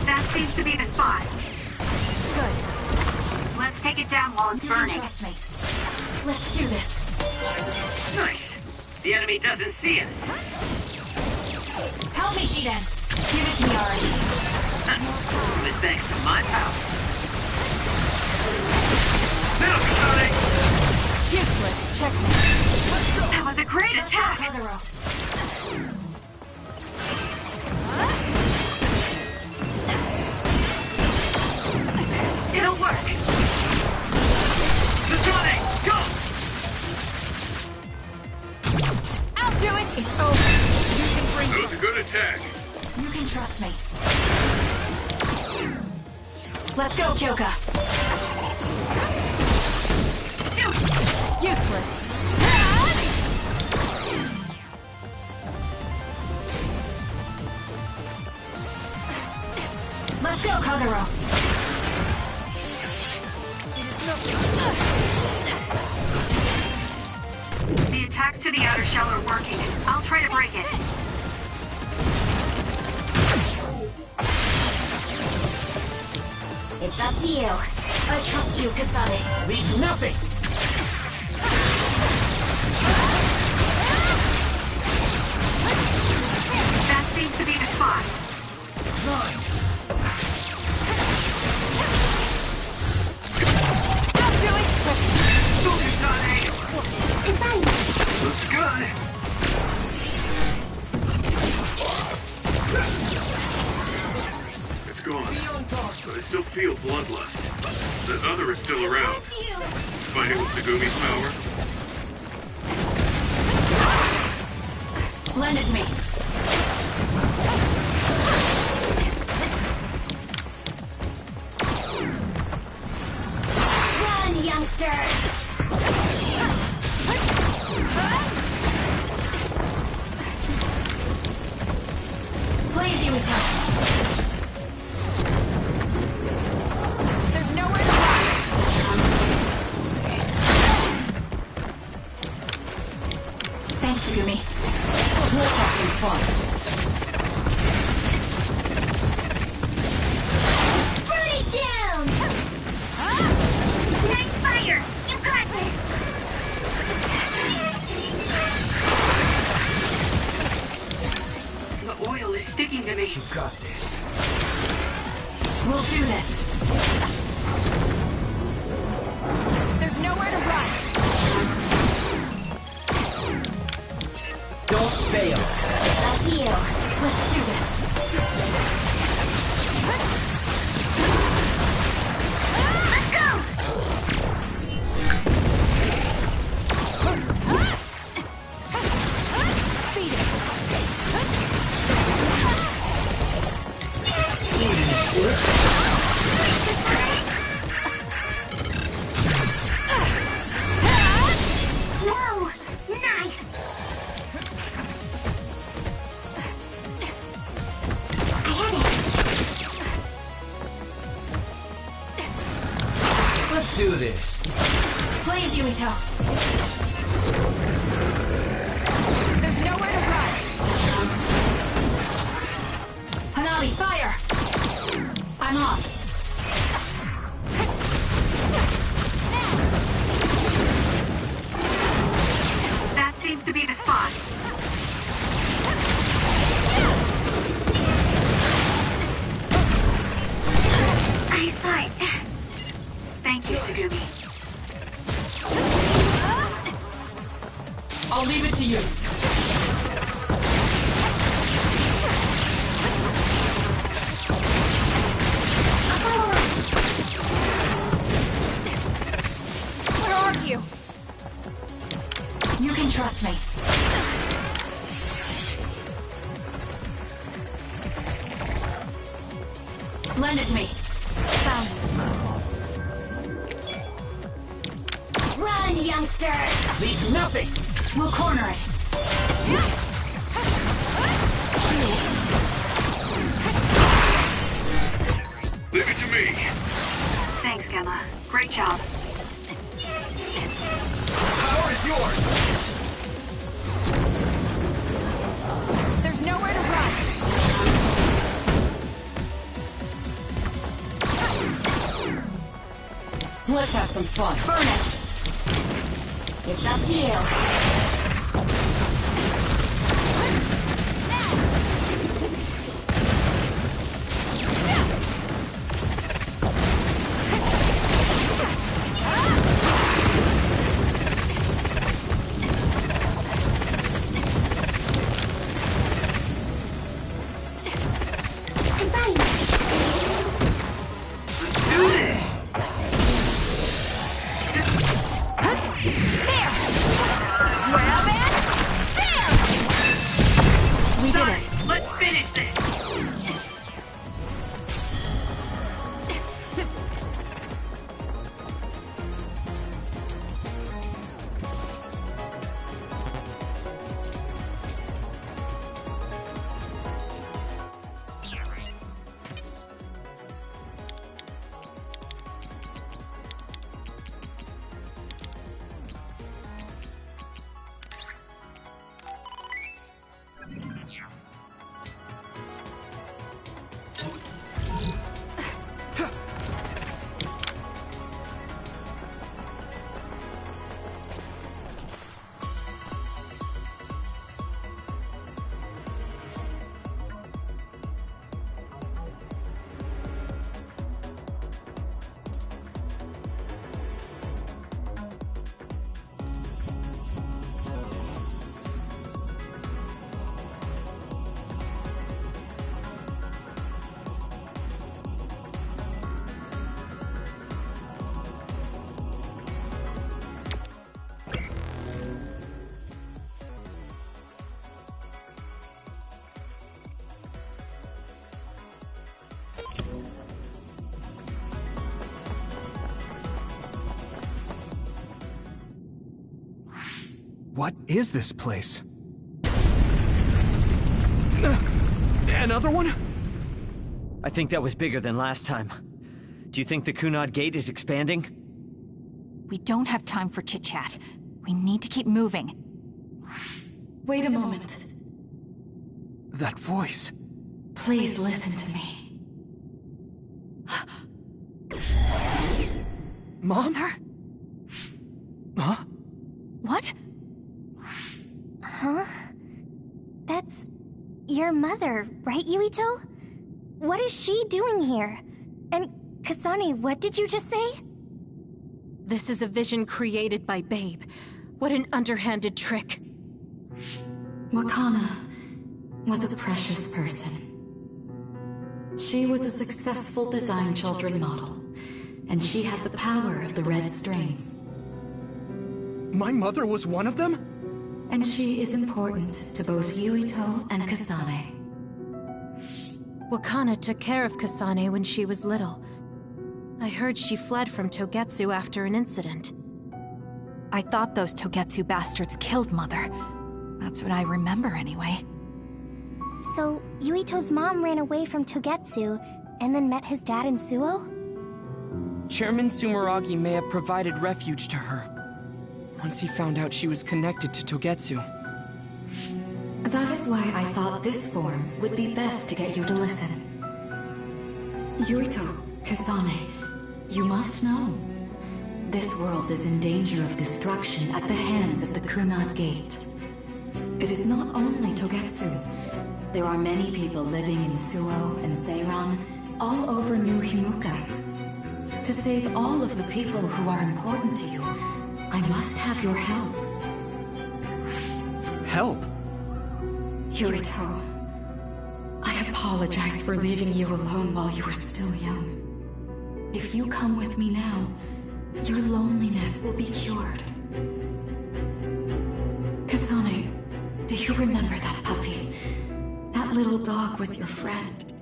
That seems to be the spot. Good. Let's take it down while it's You can burning. trust me. Let's do this. Nice. The enemy doesn't see us. Help me, Shiden. Give it to me, Arashi. It was thanks to my power. Now, Kasane! Useless. Checkmate. That was a great Let's go, attack! Kagura. It'll work! Kasane, go! I'll do it! It's over. You can bring That was a good attack. You can trust me. Let's go, Kyoka. Useless. Let's go, Kagura. attacks to the outer shell are working. I'll try to break it. It's up to you. I trust you, Kasane. Leave nothing! That seems to be the spot. Fine. Don't do it! Looks good. It's gone, but I still feel bloodlust. The other is still around. Fighting with Segumi's power? Lend it to me. Run, youngster! Please, Yumito. There's nowhere to run. Thanks, Segumi. Let's have some fun. Burn it down! Nice fire! You got this! The oil is sticking to me. You got this. We'll do this. There's nowhere to run. Don't fail. It's up to you. Let's do this. Let's go! Beat it. Whoa! Nice! I had it! Let's do this. Please, Yumito. There's nowhere to run. Hanabi, fire! I'm off. That seems to be the spot. Eyesight. Thank you, Segumi. I'll leave it to you. Where are you? You can trust me. Lend it to me. Found it. Run, youngster! Leave nothing! We'll corner it. Leave it to me. Thanks, Gemma. Great job. Power is yours! There's nowhere to run. Let's have some fun. Burn it. It's up to you. Grab What is this place? Another one? I think that was bigger than last time. Do you think the Kunad Gate is expanding? We don't have time for chit-chat. We need to keep moving. Wait a moment. That voice. Please listen to me. Mom? Mother? Huh? What? Huh? That's your mother, right, Yuito? What is she doing here? And Kasane, what did you just say? This is a vision created by Babe. What an underhanded trick. Wakana was a precious person. She was a successful design children model, and she had the power of the red strings. My mother was one of them? And she is important to both Yuito and Kasane. Wakana took care of Kasane when she was little. I heard she fled from Togetsu after an incident. I thought those Togetsu bastards killed Mother. That's what I remember anyway. So, Yuito's mom ran away from Togetsu, and then met his dad in Suo? Chairman Sumeragi may have provided refuge to her, once he found out she was connected to Togetsu. That is why I thought this form would be best to get you to listen. Yuito, Kasane, you must know. This world is in danger of destruction at the hands of the Kunad Gate. It is not only Togetsu. There are many people living in Suo and Seiran, all over New Himuka. To save all of the people who are important to you, I must have your help. Help? Yuito, I apologize for leaving you alone while you were still young. If you come with me now, your loneliness will be cured. Kasane, do you remember that puppy? That little dog was your friend.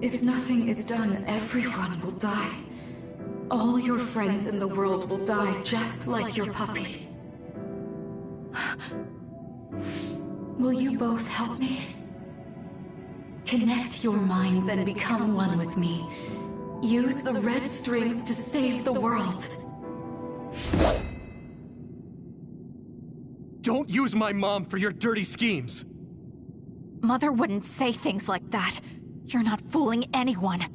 If nothing is done, everyone will die. All your friends in the world will die just like your puppy. Will you both help me? Connect your minds and become one with me. Use the red strings to save the world. Don't use my mom for your dirty schemes! Mother wouldn't say things like that. You're not fooling anyone.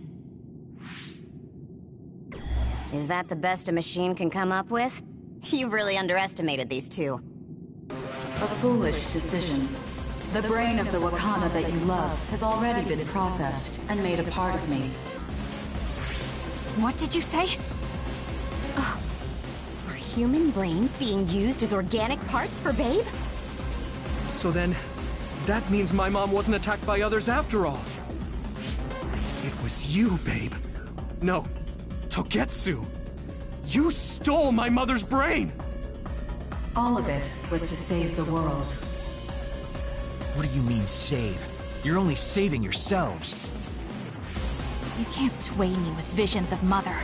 Is that the best a machine can come up with? You've really underestimated these two. A foolish decision. The brain of the Wakana that you love has already been processed and made a part of me. What did you say? Are human brains being used as organic parts for Babe? So then, that means my mom wasn't attacked by others after all. It was you, Babe. No, Togetsu. You stole my mother's brain! All of it was to save the world. What do you mean, save? You're only saving yourselves. You can't sway me with visions of Mother.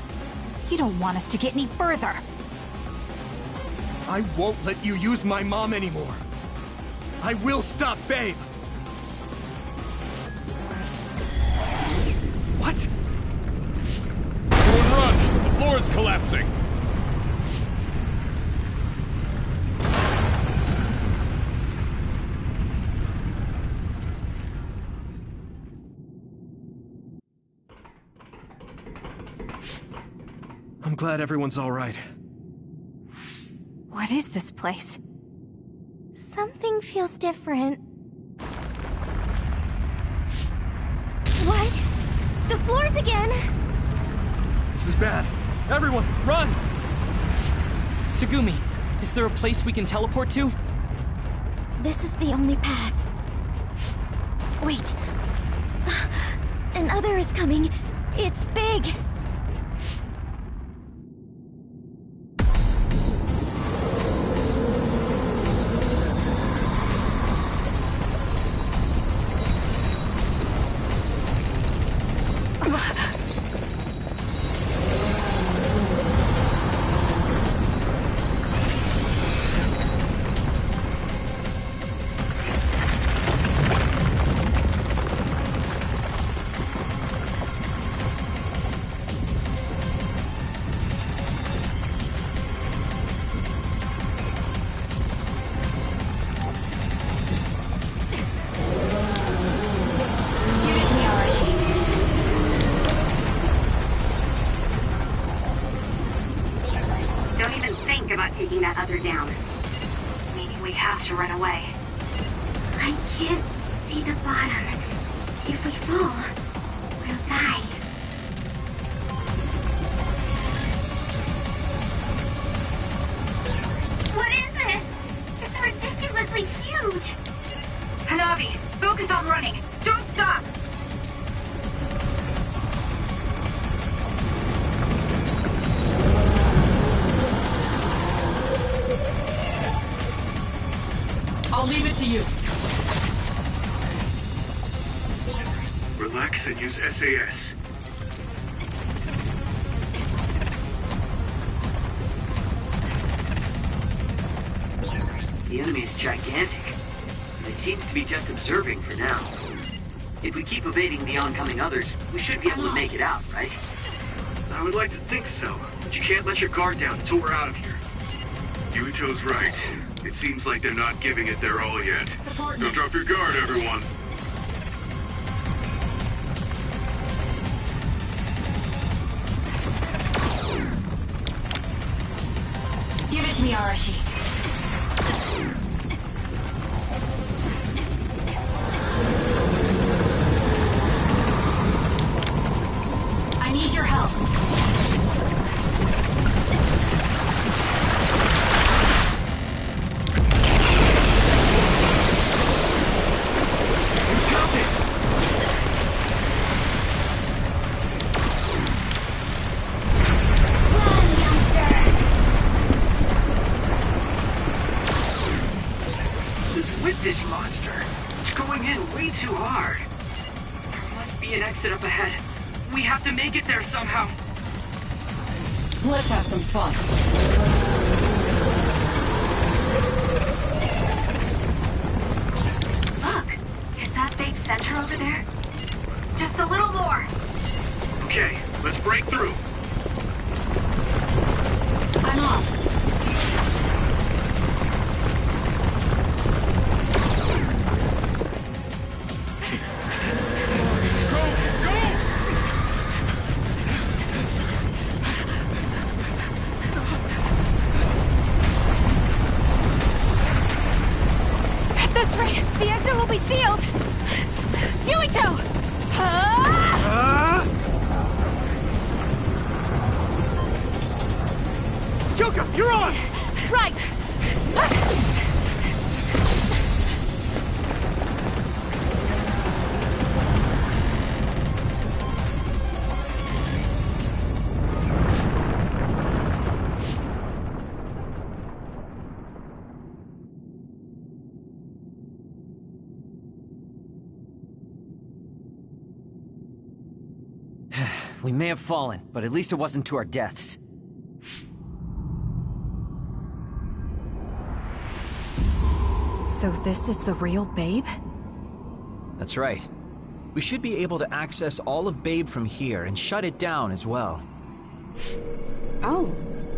You don't want us to get any further. I won't let you use my mom anymore. I will stop Babe! What? Everyone run! The floor is collapsing! I'm glad everyone's all right. What is this place? Something feels different. What? The floors again! This is bad. Everyone, run! Tsugumi, is there a place we can teleport to? This is the only path. Wait. Another is coming. It's big. down. Meaning we have to run away. I can't see the bottom. If we fall, we'll die. What is this? It's ridiculously huge! Hanabi, focus on running. Don't stop! I'll leave it to you. Relax and use SAS. The enemy is gigantic. And it seems to be just observing for now. If we keep evading the oncoming others, we should be able to make it out, right? I would like to think so, but you can't let your guard down until we're out of here. Yuito's right. It seems like they're not giving it their all yet. Don't drop your guard, everyone. Give it to me, Arashi. I need your help. This monster. It's going in way too hard. There must be an exit up ahead. We have to make it there somehow. Let's have some fun. Look, is that big center over there? Just a little more. Okay, let's break through. I'm off. The exit will be sealed! Yuito! Yuka, you're on! Right! We may have fallen, but at least it wasn't to our deaths. So this is the real Babe? That's right. We should be able to access all of Babe from here and shut it down as well. Oh,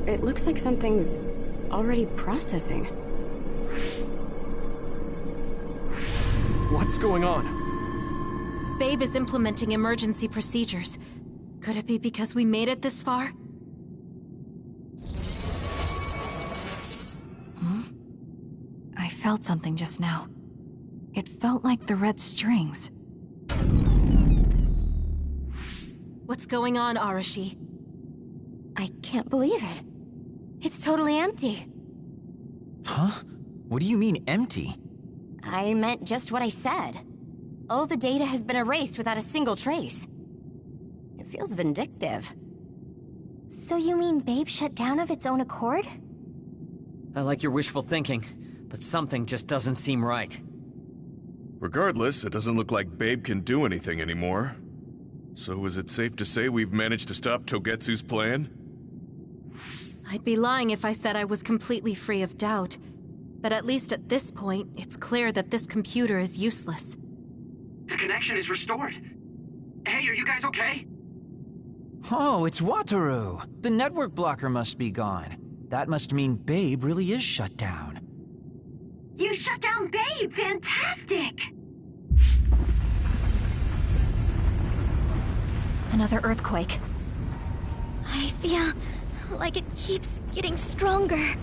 it looks like something's already processing. What's going on? Babe is implementing emergency procedures. Could it be because we made it this far? I felt something just now. It felt like the red strings. What's going on, Arashi? I can't believe it. It's totally empty. Huh? What do you mean, empty? I meant just what I said. All the data has been erased without a single trace. It feels vindictive. So you mean Babe shut down of its own accord? I like your wishful thinking, but something just doesn't seem right. Regardless, it doesn't look like Babe can do anything anymore. So is it safe to say we've managed to stop Togetsu's plan? I'd be lying if I said I was completely free of doubt. But at least at this point, it's clear that this computer is useless. The connection is restored. Hey, are you guys okay? Oh, it's Wataru! The network blocker must be gone. That must mean Babe really is shut down. You shut down Babe! Fantastic! Another earthquake. I feel like it keeps getting stronger.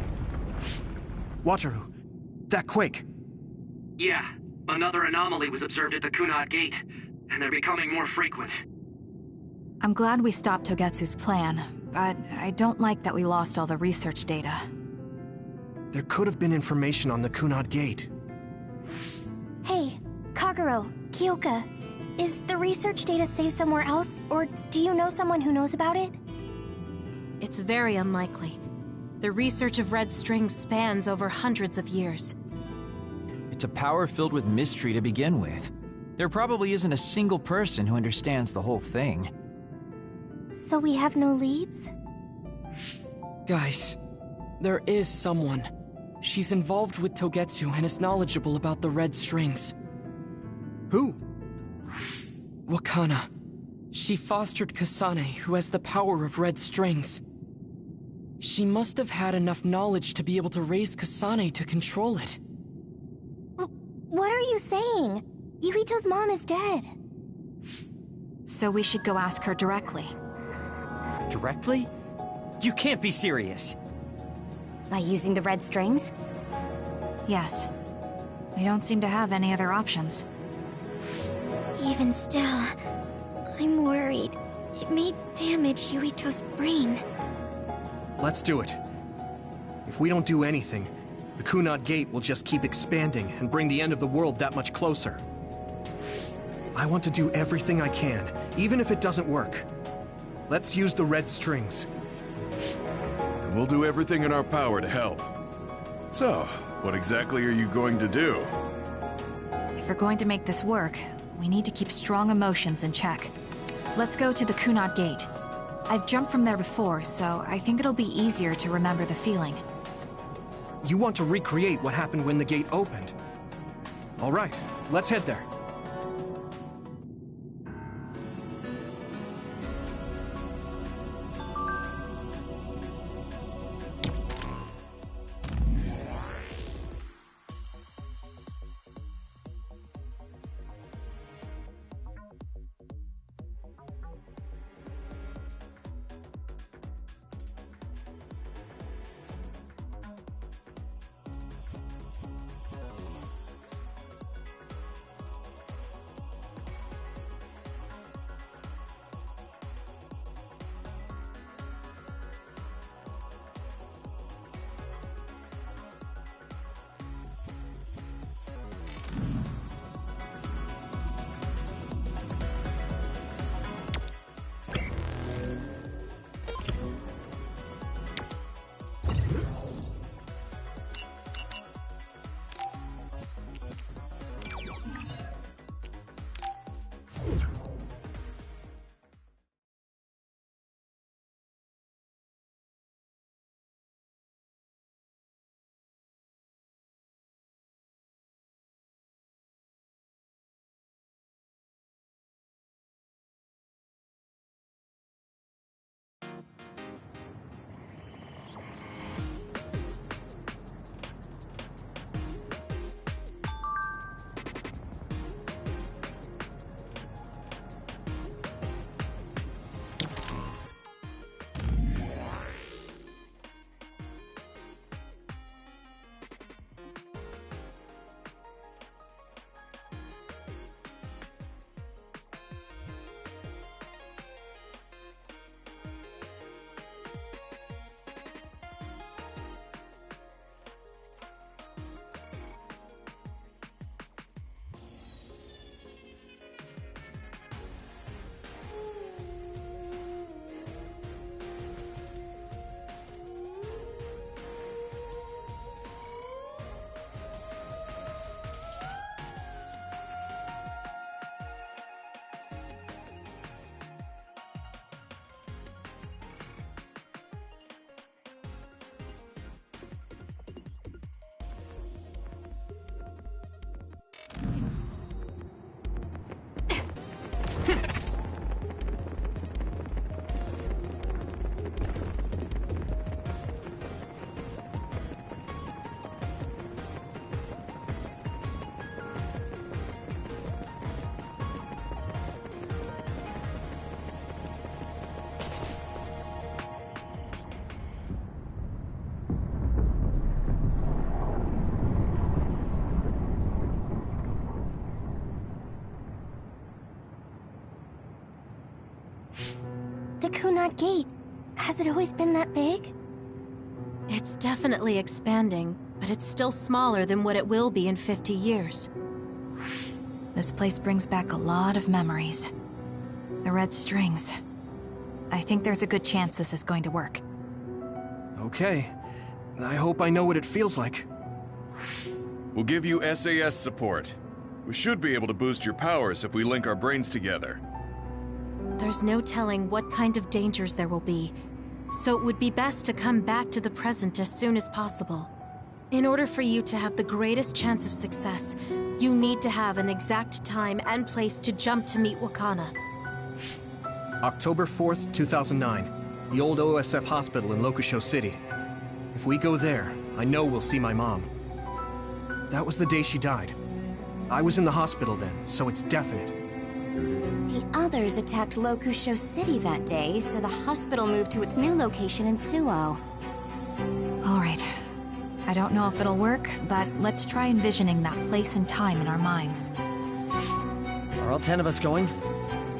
Wataru, that quake. Yeah, another anomaly was observed at the Kunad Gate, and they're becoming more frequent. I'm glad we stopped Togetsu's plan, but I don't like that we lost all the research data. There could have been information on the Kunad Gate. Hey, Kagero, Kyoka, is the research data saved somewhere else, or do you know someone who knows about it? It's very unlikely. The research of red strings spans over hundreds of years. It's a power filled with mystery to begin with. There probably isn't a single person who understands the whole thing. So we have no leads? Guys, there is someone. She's involved with Togetsu and is knowledgeable about the red strings. Who? Wakana. She fostered Kasane, who has the power of red strings. She must have had enough knowledge to be able to raise Kasane to control it. What are you saying? Yuito's mom is dead. So we should go ask her directly. Directly? You can't be serious. By using the red strings? Yes. We don't seem to have any other options. Even still, I'm worried. It may damage Yuito's brain. Let's do it. If we don't do anything, the Kunad Gate will just keep expanding and bring the end of the world that much closer. I want to do everything I can, even if it doesn't work. Let's use the red strings. And we'll do everything in our power to help. So, what exactly are you going to do? If we're going to make this work, we need to keep strong emotions in check. Let's go to the Kunad Gate. I've jumped from there before, so I think it'll be easier to remember the feeling. You want to recreate what happened when the gate opened? All right, let's head there. Kunad Gate? Has it always been that big? It's definitely expanding, but it's still smaller than what it will be in 50 years. This place brings back a lot of memories. The red strings. I think there's a good chance this is going to work. Okay. I hope I know what it feels like. We'll give you SAS support. We should be able to boost your powers if we link our brains together. There's no telling what kind of dangers there will be, so it would be best to come back to the present as soon as possible. In order for you to have the greatest chance of success, you need to have an exact time and place to jump to meet Wakana. October 4th, 2009. The old OSF hospital in Lokusho City. If we go there, I know we'll see my mom. That was the day she died. I was in the hospital then, so it's definite. The others attacked Lokusho City that day, so the hospital moved to its new location in Suo. Alright. I don't know if it'll work, but let's try envisioning that place and time in our minds. Are all 10 of us going?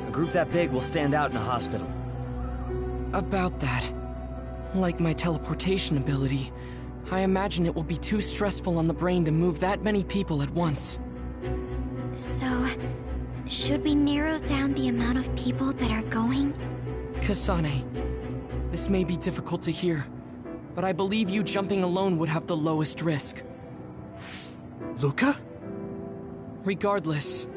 A group that big will stand out in a hospital. About that. Like my teleportation ability, I imagine it will be too stressful on the brain to move that many people at once. So, should we narrow down the amount of people that are going? Kasane, this may be difficult to hear, but I believe you jumping alone would have the lowest risk. Luca? Regardless,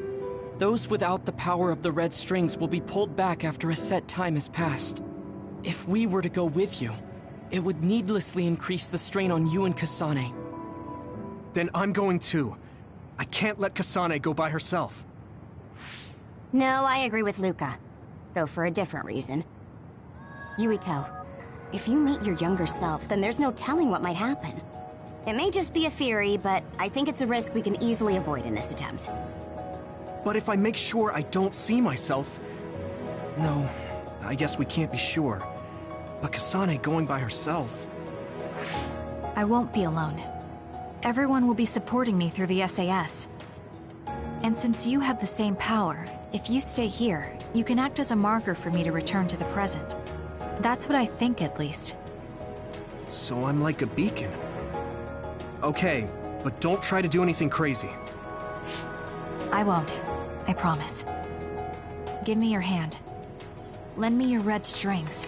those without the power of the red strings will be pulled back after a set time has passed. If we were to go with you, it would needlessly increase the strain on you and Kasane. Then I'm going too. I can't let Kasane go by herself. No, I agree with Luca. Though for a different reason. Yuito, if you meet your younger self, then there's no telling what might happen. It may just be a theory, but I think it's a risk we can easily avoid in this attempt. But if I make sure I don't see myself... No, I guess we can't be sure. But Kasane going by herself... I won't be alone. Everyone will be supporting me through the SAS. And since you have the same power, if you stay here, you can act as a marker for me to return to the present. That's what I think, at least. So I'm like a beacon. Okay, but don't try to do anything crazy. I won't. I promise. Give me your hand. Lend me your red strings.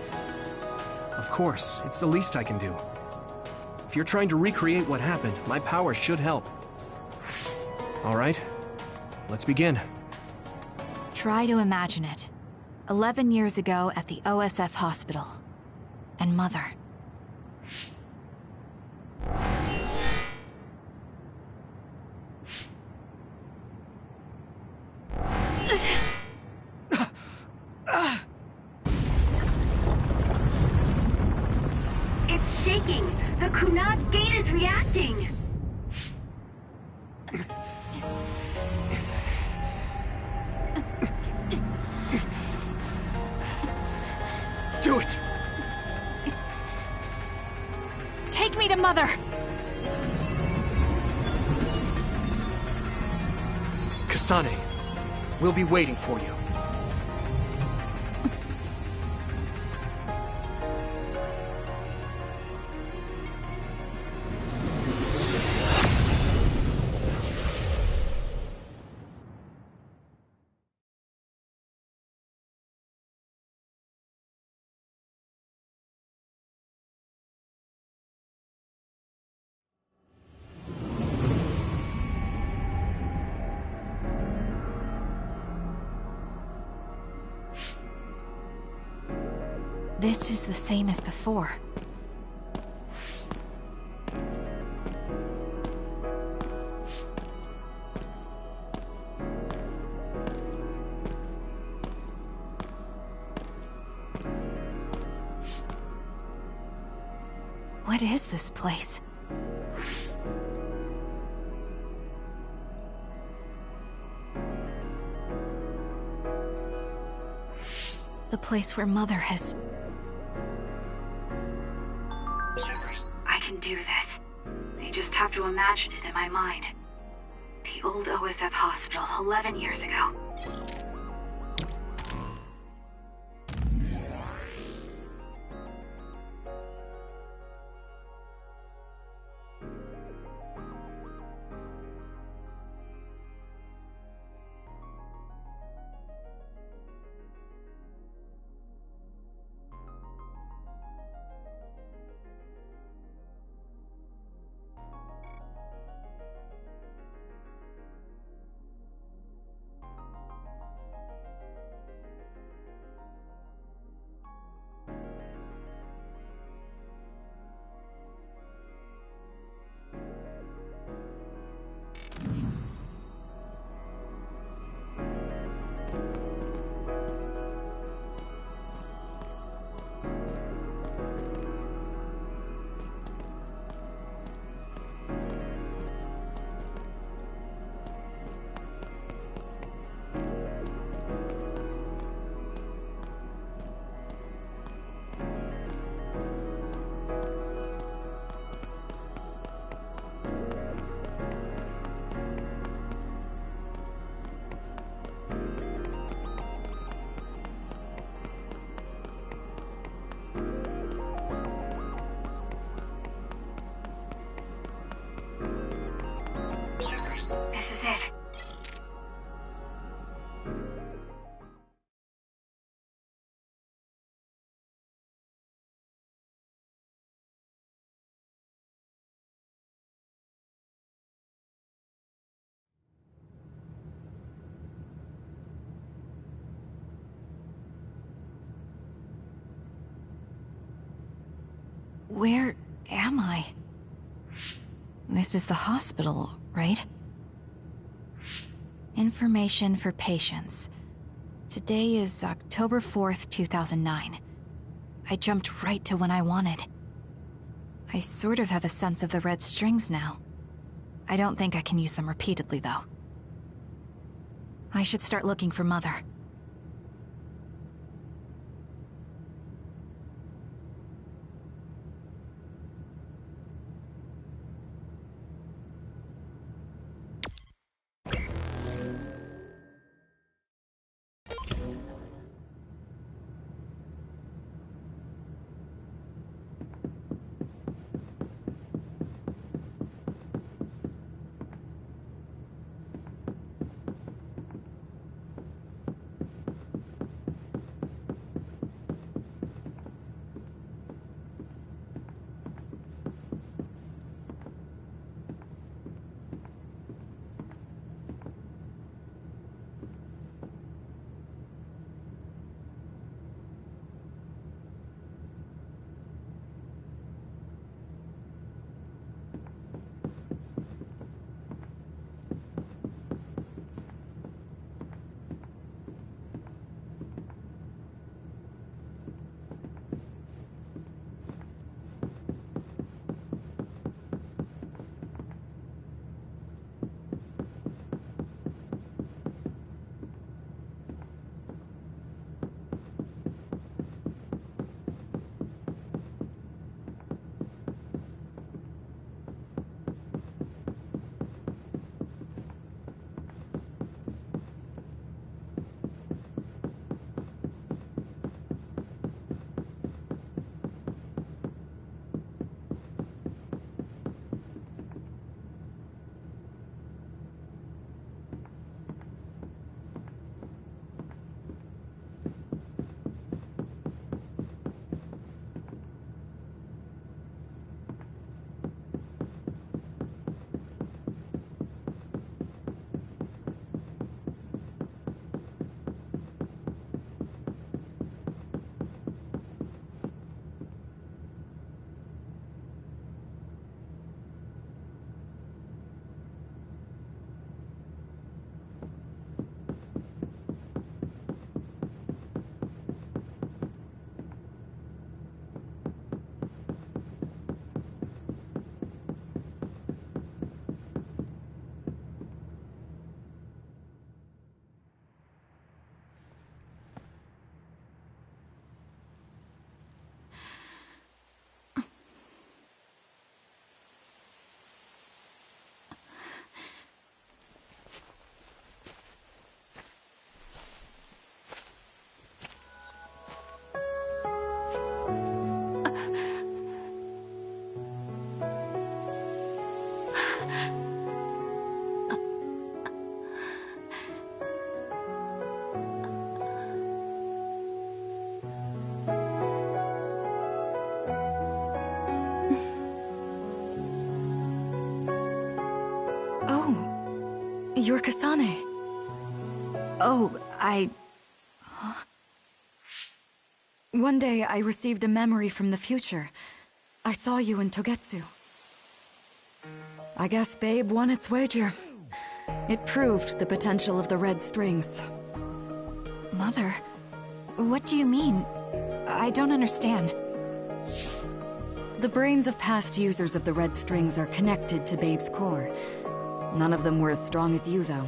Of course, it's the least I can do. If you're trying to recreate what happened, my power should help. All right, let's begin. Try to imagine it. 11 years ago at the OSF hospital. And Mother. It's shaking! The Kunad Gate is reacting! Do it! Take me to Mother! Kasane, we'll be waiting for you. This is the same as before. What is this place? The place where Mother has... I can do this. I just have to imagine it in my mind. The old OSF hospital 11 years ago. it. Where am I? This is the hospital, right? Information for patients. Today is October 4th, 2009. I jumped right to when I wanted. I sort of have a sense of the red strings now. I don't think I can use them repeatedly, though. I should start looking for Mother. You're Kasane. Oh, Huh? One day I received a memory from the future. I saw you in Togetsu. I guess Babe won its wager. It proved the potential of the red strings. Mother? What do you mean? I don't understand. The brains of past users of the red strings are connected to Babe's core. None of them were as strong as you, though.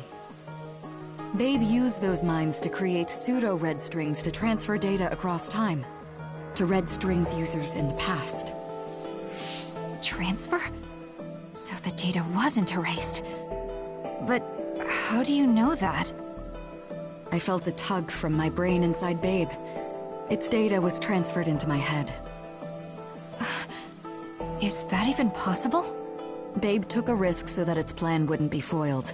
Babe used those minds to create pseudo-red strings to transfer data across time to red strings users in the past. Transfer? So the data wasn't erased. But how do you know that? I felt a tug from my brain inside Babe. Its data was transferred into my head. Is that even possible? Babe took a risk so that its plan wouldn't be foiled.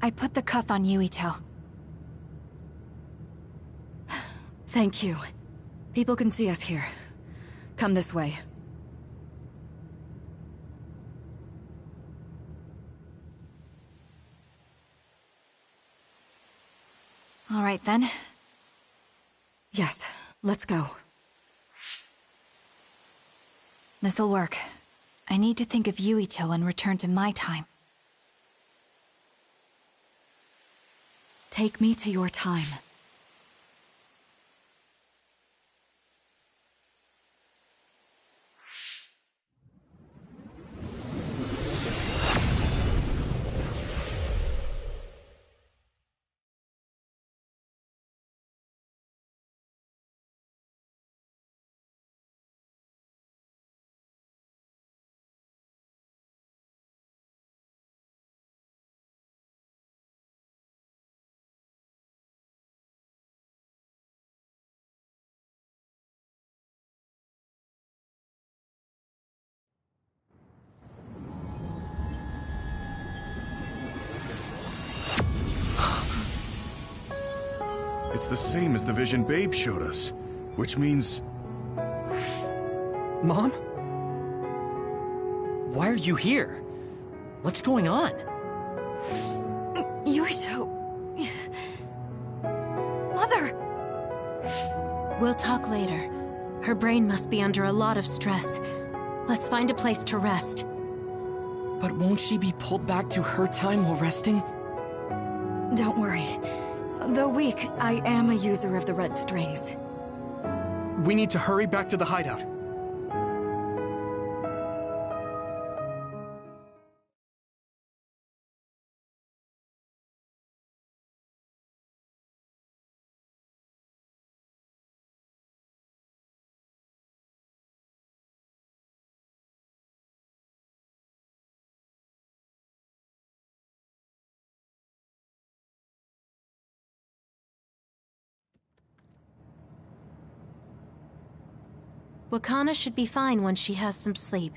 I put the cuff on Yuito. Thank you. People can see us here. Come this way. All right, then. Yes, let's go. This'll work. I need to think of Yuito and return to my time. Take me to your time. It's the same as the vision Babe showed us, which means... Mom? Why are you here? What's going on? Yuito... Mother! We'll talk later. Her brain must be under a lot of stress. Let's find a place to rest. But won't she be pulled back to her time while resting? Don't worry. Though weak, I am a user of the red strings. We need to hurry back to the hideout. Wakana should be fine once she has some sleep.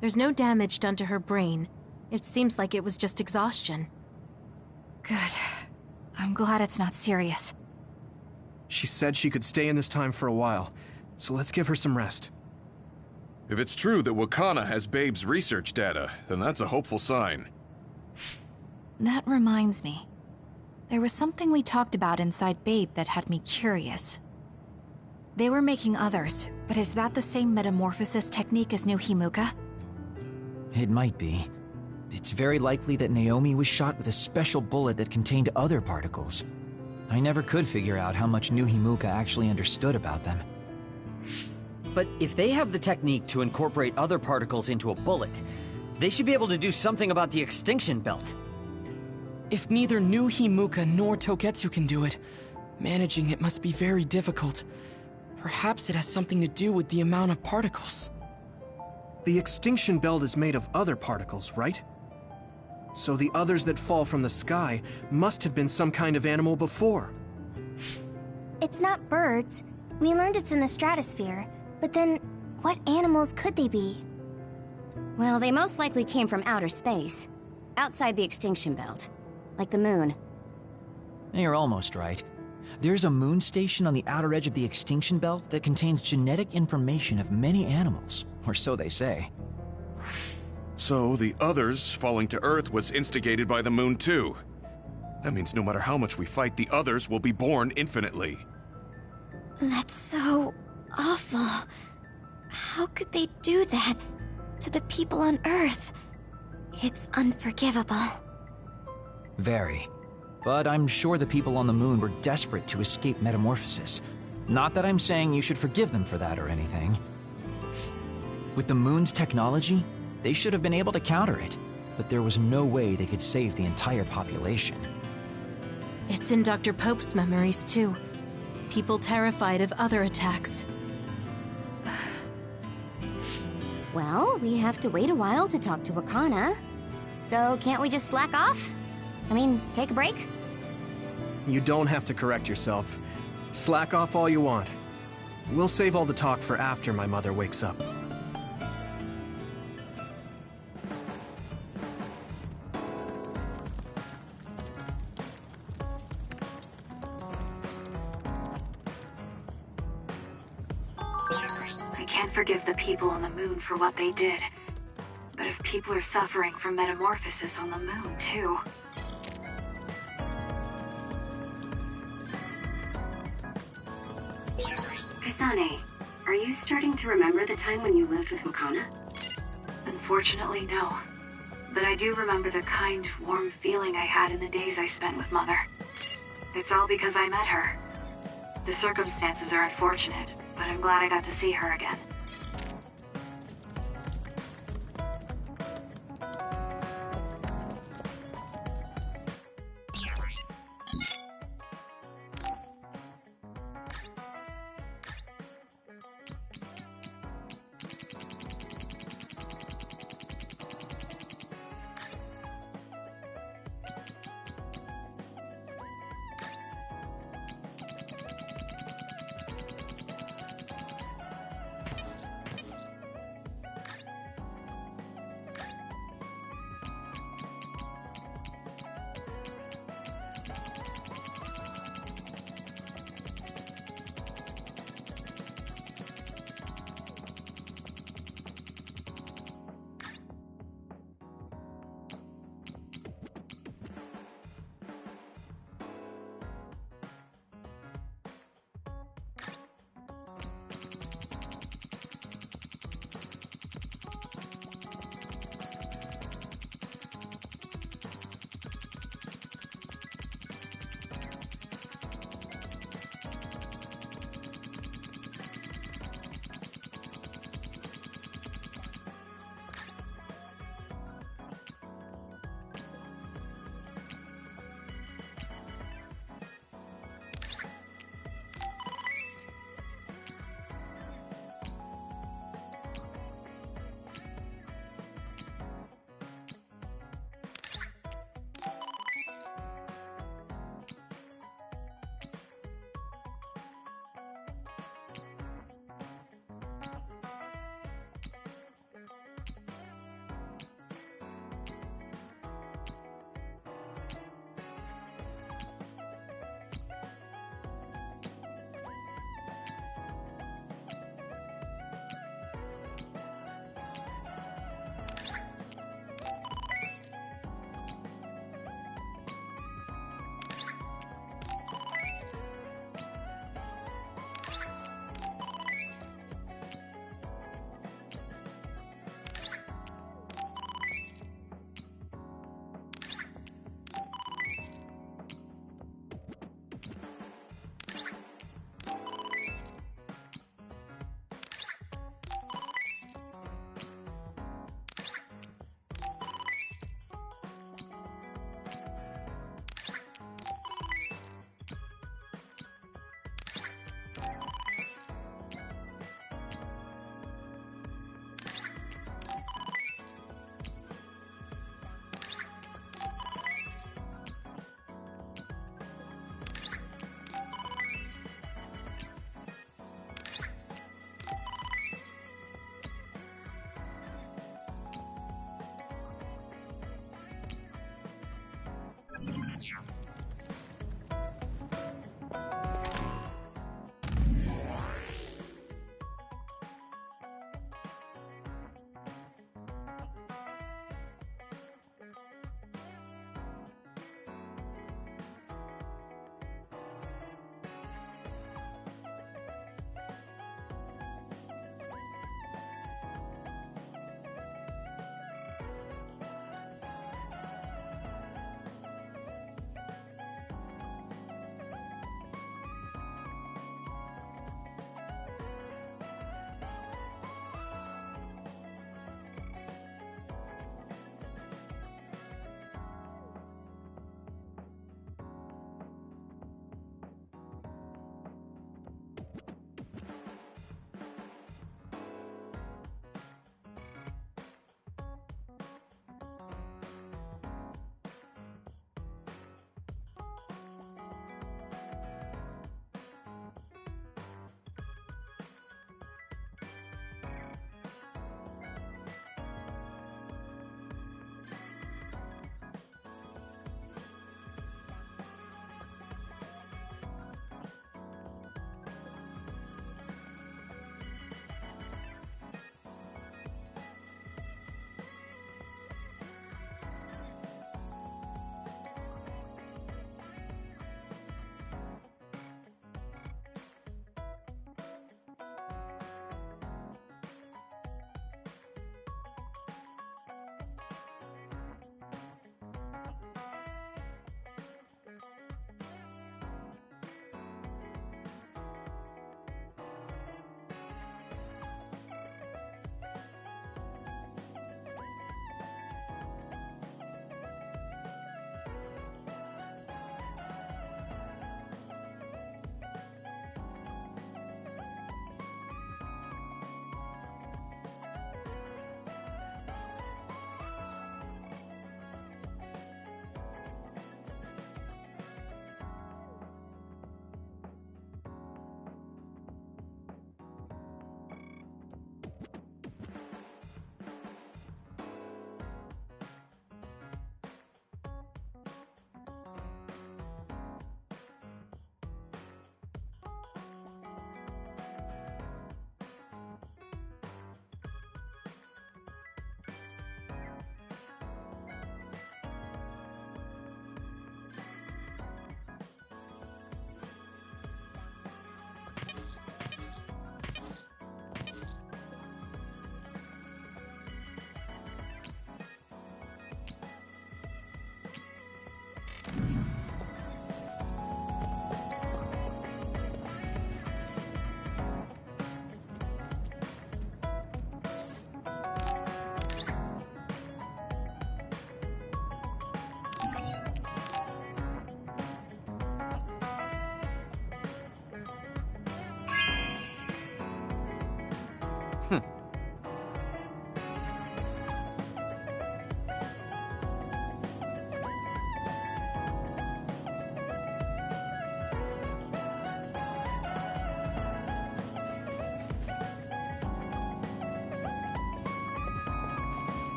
There's no damage done to her brain. It seems like it was just exhaustion. Good. I'm glad it's not serious. She said she could stay in this time for a while, so let's give her some rest. If it's true that Wakana has Babe's research data, then that's a hopeful sign. That reminds me. There was something we talked about inside Babe that had me curious. They were making others, but is that the same metamorphosis technique as New Himuka? It might be. It's very likely that Naomi was shot with a special bullet that contained other particles. I never could figure out how much New Himuka actually understood about them. But if they have the technique to incorporate other particles into a bullet, they should be able to do something about the extinction belt. If neither New Himuka nor Togetsu can do it, managing it must be very difficult. Perhaps it has something to do with the amount of particles. The extinction belt is made of other particles, right? So the others that fall from the sky must have been some kind of animal before. It's not birds. We learned it's in the stratosphere. But then, what animals could they be? Well, they most likely came from outer space. Outside the extinction belt. Like the moon. You're almost right. There's a moon station on the outer edge of the extinction belt that contains genetic information of many animals, or so they say. So the others falling to Earth was instigated by the moon too. That means no matter how much we fight, the others will be born infinitely. That's so awful. How could they do that to the people on Earth? It's unforgivable. Very. But I'm sure the people on the moon were desperate to escape metamorphosis. Not that I'm saying you should forgive them for that or anything. With the moon's technology, they should have been able to counter it, but there was no way they could save the entire population. It's in Dr. Pope's memories, too. People terrified of other attacks. Well, we have to wait a while to talk to Wakana. So can't we just slack off? I mean, take a break? You don't have to correct yourself. Slack off all you want. We'll save all the talk for after my mother wakes up. I can't forgive the people on the moon for what they did. But if people are suffering from metamorphosis on the moon, too... Kasane, are you starting to remember the time when you lived with Wakana? Unfortunately, no. But I do remember the kind, warm feeling I had in the days I spent with Mother. It's all because I met her. The circumstances are unfortunate, but I'm glad I got to see her again.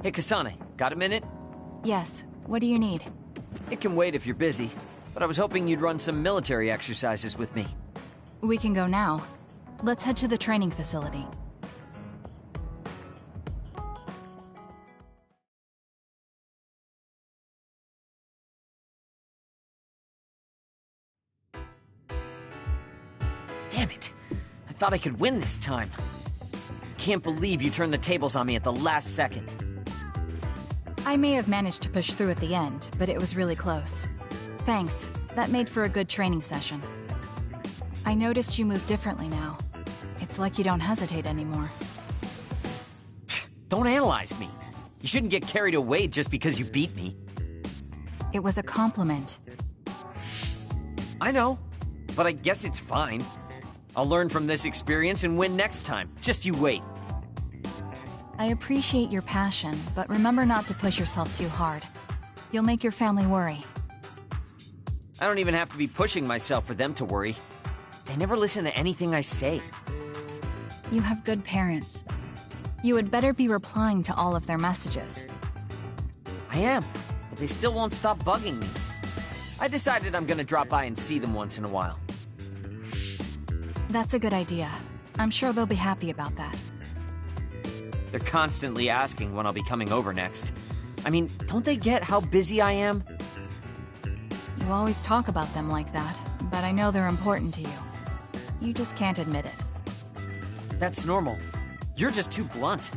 Hey, Kasane, got a minute? Yes, what do you need? It can wait if you're busy, but I was hoping you'd run some military exercises with me. We can go now. Let's head to the training facility. Damn it! I thought I could win this time. Can't believe you turned the tables on me at the last second. I may have managed to push through at the end, but it was really close. Thanks. That made for a good training session. I noticed you move differently now. It's like you don't hesitate anymore. Don't analyze me. You shouldn't get carried away just because you beat me. It was a compliment. I know, but I guess it's fine. I'll learn from this experience and win next time. Just you wait. I appreciate your passion, but remember not to push yourself too hard. You'll make your family worry. I don't even have to be pushing myself for them to worry. They never listen to anything I say. You have good parents. You had better be replying to all of their messages. I am, but they still won't stop bugging me. I decided I'm gonna drop by and see them once in a while. That's a good idea. I'm sure they'll be happy about that. They're constantly asking when I'll be coming over next. I mean, don't they get how busy I am? You always talk about them like that, but I know they're important to you. You just can't admit it. That's normal. You're just too blunt.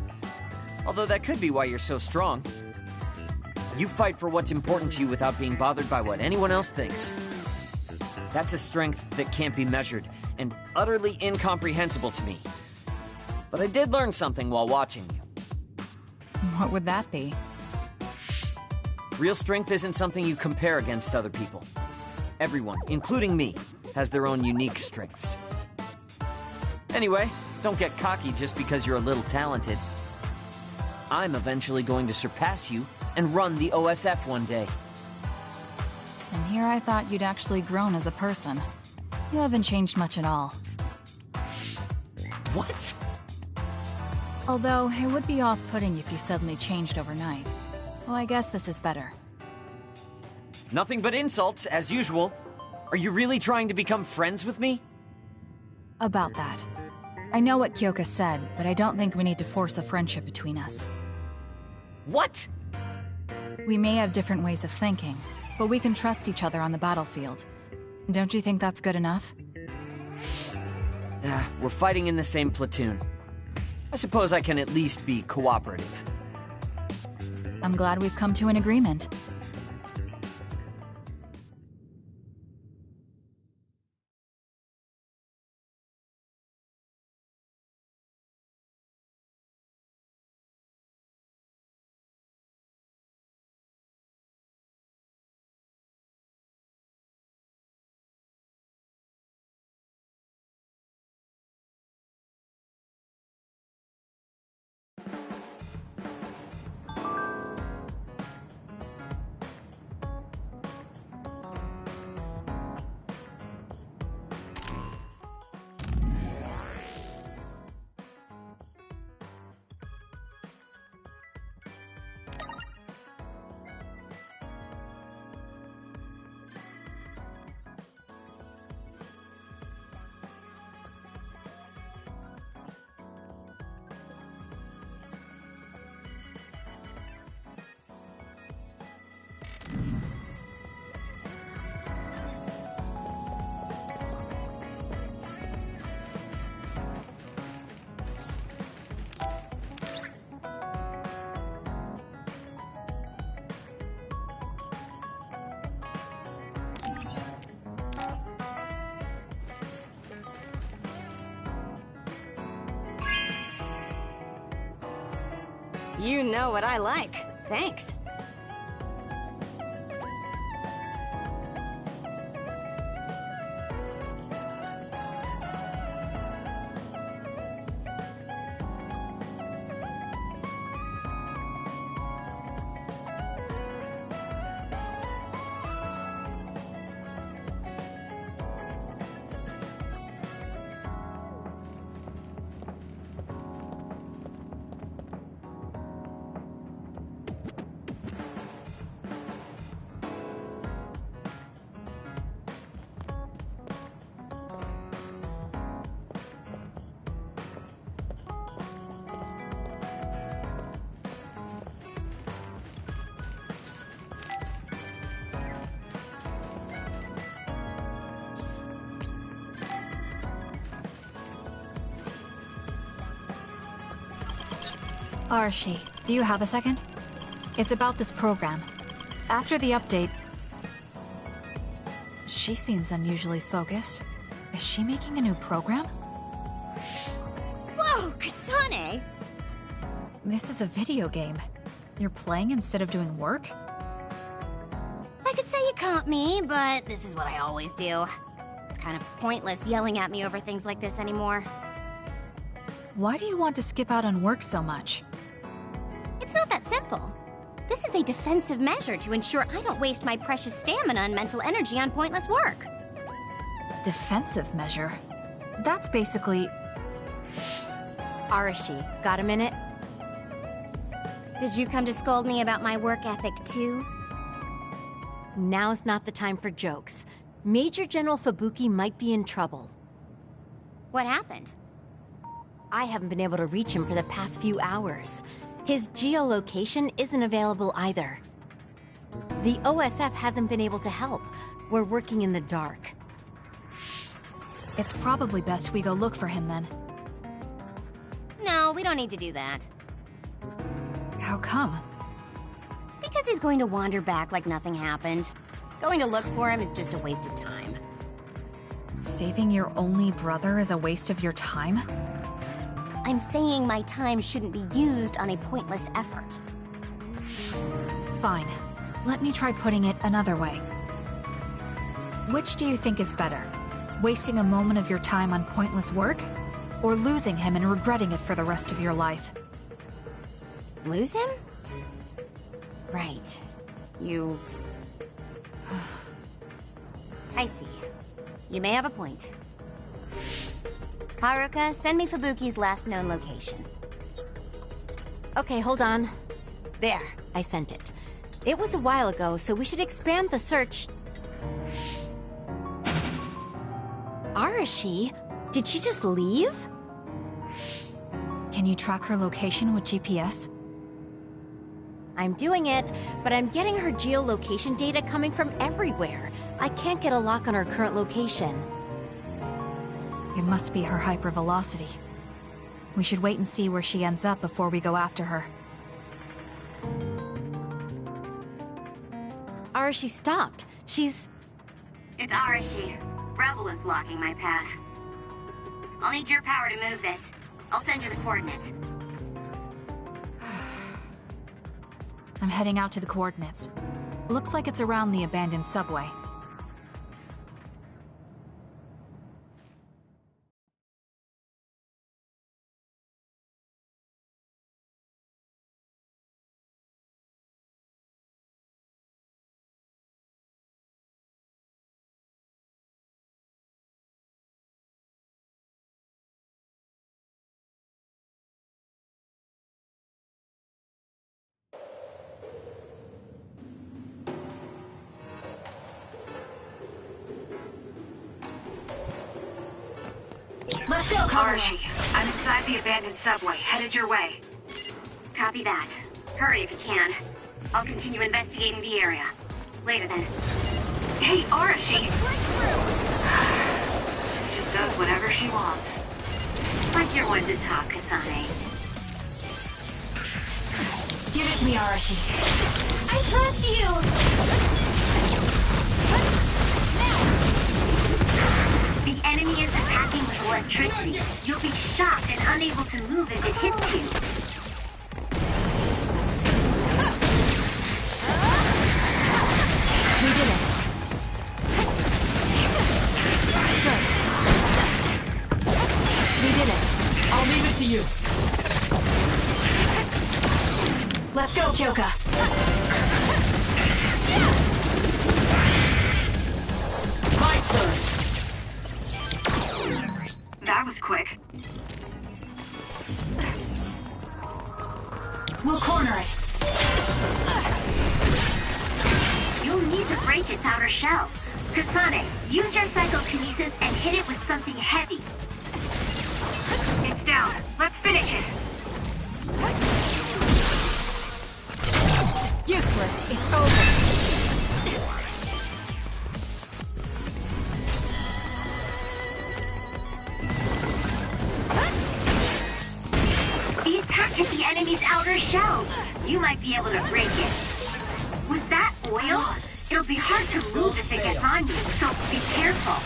Although that could be why you're so strong. You fight for what's important to you without being bothered by what anyone else thinks. That's a strength that can't be measured, and utterly incomprehensible to me. But I did learn something while watching you. What would that be? Real strength isn't something you compare against other people. Everyone, including me, has their own unique strengths. Anyway, don't get cocky just because you're a little talented. I'm eventually going to surpass you and run the OSF one day. And here I thought you'd actually grown as a person. You haven't changed much at all. What? Although, it would be off-putting if you suddenly changed overnight. So I guess this is better. Nothing but insults, as usual. Are you really trying to become friends with me? About that. I know what Kyoka said, but I don't think we need to force a friendship between us. What? We may have different ways of thinking, but we can trust each other on the battlefield. Don't you think that's good enough? We're fighting in the same platoon. I suppose I can at least be cooperative. I'm glad we've come to an agreement. You know what I like. Thanks. Arashi, do you have a second? It's about this program. After the update... She seems unusually focused. Is she making a new program? Whoa, Kasane! This is a video game. You're playing instead of doing work? I could say you caught me, but this is what I always do. It's kind of pointless yelling at me over things like this anymore. Why do you want to skip out on work so much? It's not that simple. This is a defensive measure to ensure I don't waste my precious stamina and mental energy on pointless work. Defensive measure? That's basically... Arashi, got a minute? Did you come to scold me about my work ethic too? Now's not the time for jokes. Major General Fubuki might be in trouble. What happened? I haven't been able to reach him for the past few hours. His geolocation isn't available either. The OSF hasn't been able to help. We're working in the dark. It's probably best we go look for him then. No, we don't need to do that. How come? Because he's going to wander back like nothing happened. Going to look for him is just a waste of time. Saving your only brother is a waste of your time? I'm saying my time shouldn't be used on a pointless effort. Fine. Let me try putting it another way. Which do you think is better? Wasting a moment of your time on pointless work? Or losing him and regretting it for the rest of your life? Lose him? Right. You... I see. You may have a point. Haruka, send me Fubuki's last known location. Okay, hold on. There, I sent it. It was a while ago, so we should expand the search. Arashi? Did she just leave? Can you track her location with GPS? I'm doing it, but I'm getting her geolocation data coming from everywhere. I can't get a lock on her current location. It must be her hypervelocity. We should wait and see where she ends up before we go after her. Arashi stopped. She's... It's Arashi. Rebel is blocking my path. I'll need your power to move this. I'll send you the coordinates. I'm heading out to the coordinates. Looks like it's around the abandoned subway. Let's go, Arashi. I'm inside the abandoned subway, headed your way. Copy that. Hurry if you can. I'll continue investigating the area. Later then. Hey, Arashi! She just does whatever she wants. Like you're one to talk, Kasane. Give it to me, Arashi. I trust you! The enemy is attacking with electricity. You'll be shocked and unable to move if it hits you. Let's go, Kyoka! My turn! That was quick. We'll corner it. You'll need to break its outer shell. Kasane, use your psychokinesis and hit it with something heavy. It's down. Let's finish it. Useless. It's over. The attack hit the enemy's outer shell. You might be able to break it. Was that oil? It'll be hard to move if it gets on you, so be careful.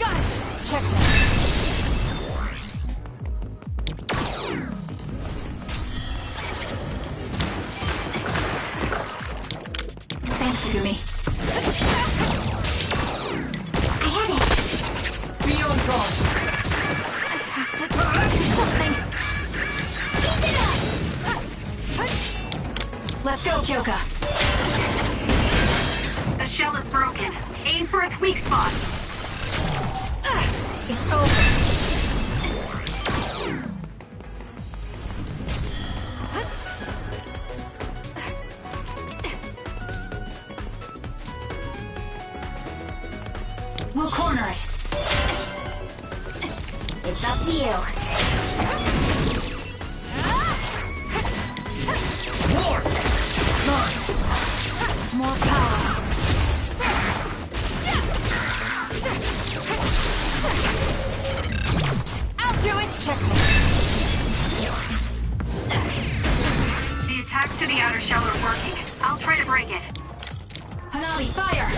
Got it! Check that. Thanks, Gumi. I have it. Be on guard! I have to do something. Keep it up! Let's go, Kyoka. The shell is broken. Aim for its weak spot. It's over. We'll corner it. It's up to you. More power. I'll do it. Check it. The attacks to the outer shell are working. I'll try to break it. Hanabi, fire!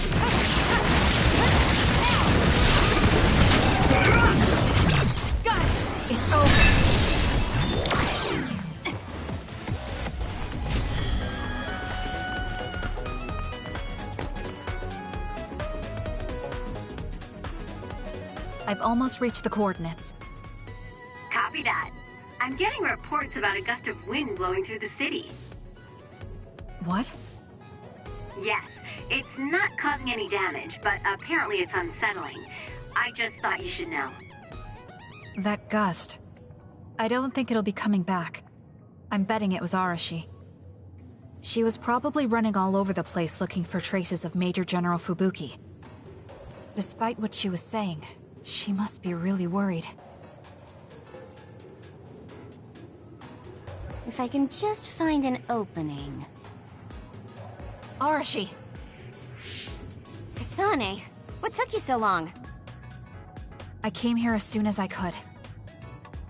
Got it! It's over. I've almost reached the coordinates. Copy that. I'm getting reports about a gust of wind blowing through the city. What? Yes, it's not causing any damage, but apparently it's unsettling. I just thought you should know. That gust. I don't think it'll be coming back. I'm betting it was Arashi. She was probably running all over the place looking for traces of Major General Fubuki. Despite what she was saying, she must be really worried. If I can just find an opening. Arashi! Kasane, what took you so long? I came here as soon as I could.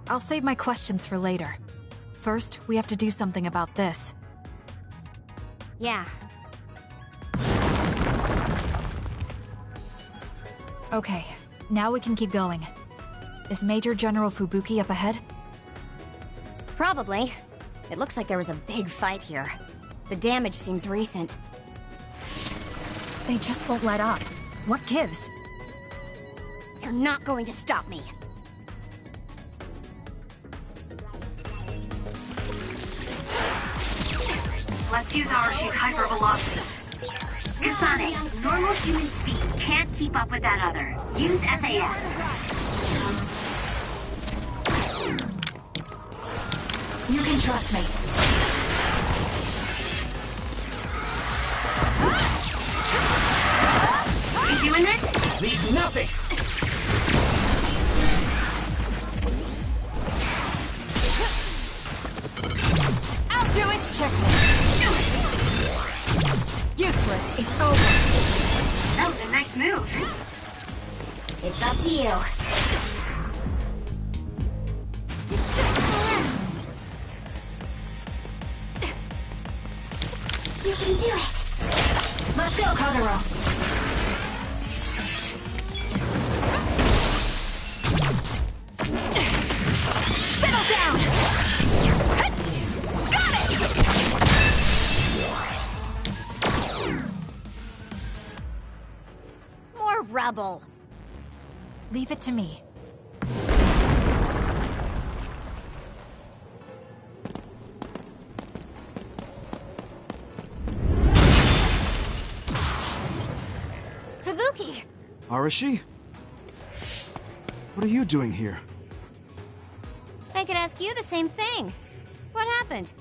I'll save my questions for later. First, we have to do something about this. Yeah. Okay, now we can keep going. Is Major General Fubuki up ahead? Probably. It looks like there was a big fight here. The damage seems recent. They just won't let up. What gives? You're not going to stop me. Let's use Arashi's hypervelocity. Kasane, normal human speed can't keep up with that other. Use SAS. You can trust me. You doing this? Leave nothing! I'll do it! Checkmate. Useless. It's over. That was a nice move. It's up to you. You can do it. Let's go, Kagero. Settle down! Got it! More rubble. Leave it to me. Arashi? What are you doing here? I could ask you the same thing. What happened?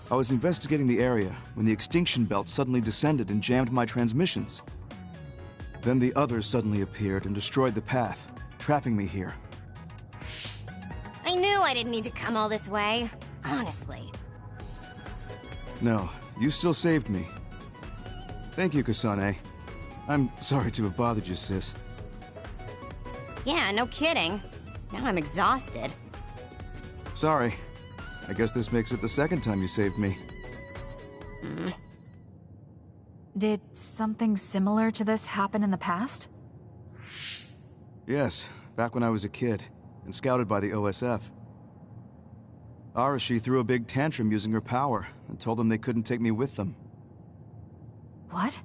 I was investigating the area when the extinction belt suddenly descended and jammed my transmissions. Then the others suddenly appeared and destroyed the path, trapping me here. I knew I didn't need to come all this way. Honestly. No, you still saved me. Thank you, Kasane. I'm sorry to have bothered you, sis. Yeah, no kidding. Now I'm exhausted. Sorry. I guess this makes it the second time you saved me. Did something similar to this happen in the past? Yes, back when I was a kid, and scouted by the OSF. Arashi threw a big tantrum using her power, and told them they couldn't take me with them. What?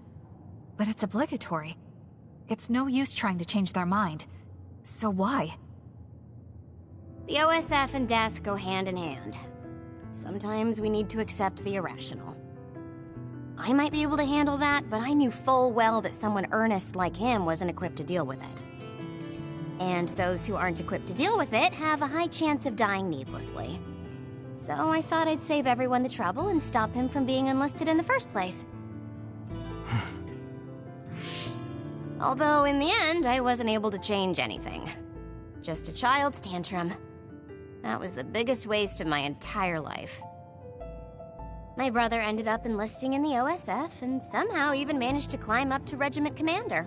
But it's obligatory. It's no use trying to change their mind. So why? The OSF and death go hand in hand. Sometimes we need to accept the irrational. I might be able to handle that, but I knew full well that someone earnest like him wasn't equipped to deal with it. And those who aren't equipped to deal with it have a high chance of dying needlessly. So I thought I'd save everyone the trouble and stop him from being enlisted in the first place. Although in the end, I wasn't able to change anything. Just a child's tantrum. That was the biggest waste of my entire life. My brother ended up enlisting in the OSF and somehow even managed to climb up to regiment commander.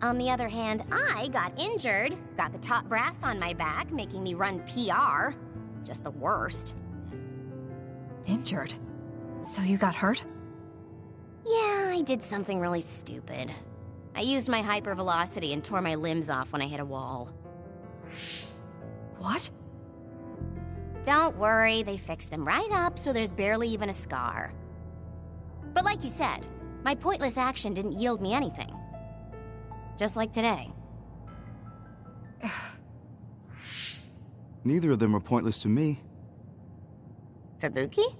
On the other hand, I got injured, got the top brass on my back, making me run PR. Just the worst. Injured? So you got hurt? Yeah, I did something really stupid. I used my hypervelocity and tore my limbs off when I hit a wall. What? Don't worry, they fixed them right up so there's barely even a scar. But like you said, my pointless action didn't yield me anything. Just like today. Neither of them were pointless to me. Fubuki?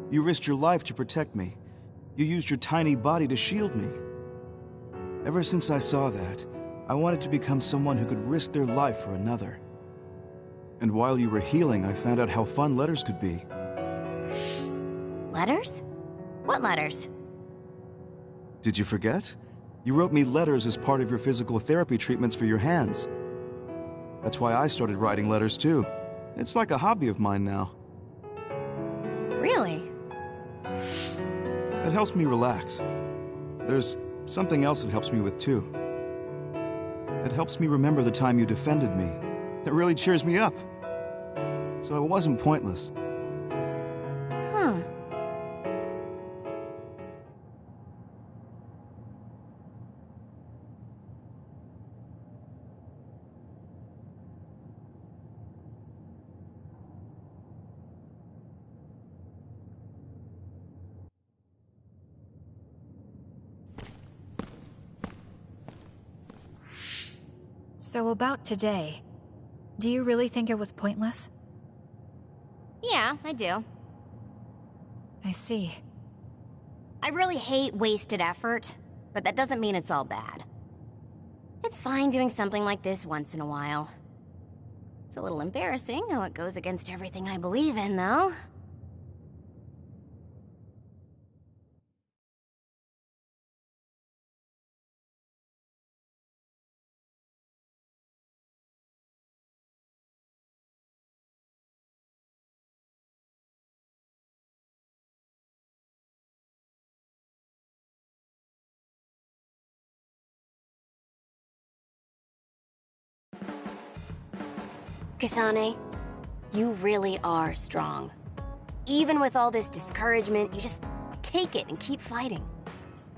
You risked your life to protect me. You used your tiny body to shield me. Ever since I saw that, I wanted to become someone who could risk their life for another. And while you were healing, I found out how fun letters could be. Letters? What letters? Did you forget? You wrote me letters as part of your physical therapy treatments for your hands. That's why I started writing letters too. It's like a hobby of mine now. Really? It helps me relax. There's something else it helps me with too. It helps me remember the time you defended me. It really cheers me up. So it wasn't pointless. Huh. So about today, do you really think it was pointless? Yeah, I do. I see. I really hate wasted effort, but that doesn't mean it's all bad. It's fine doing something like this once in a while. It's a little embarrassing how it goes against everything I believe in, though. Kasane, you really are strong. Even with all this discouragement, you just take it and keep fighting.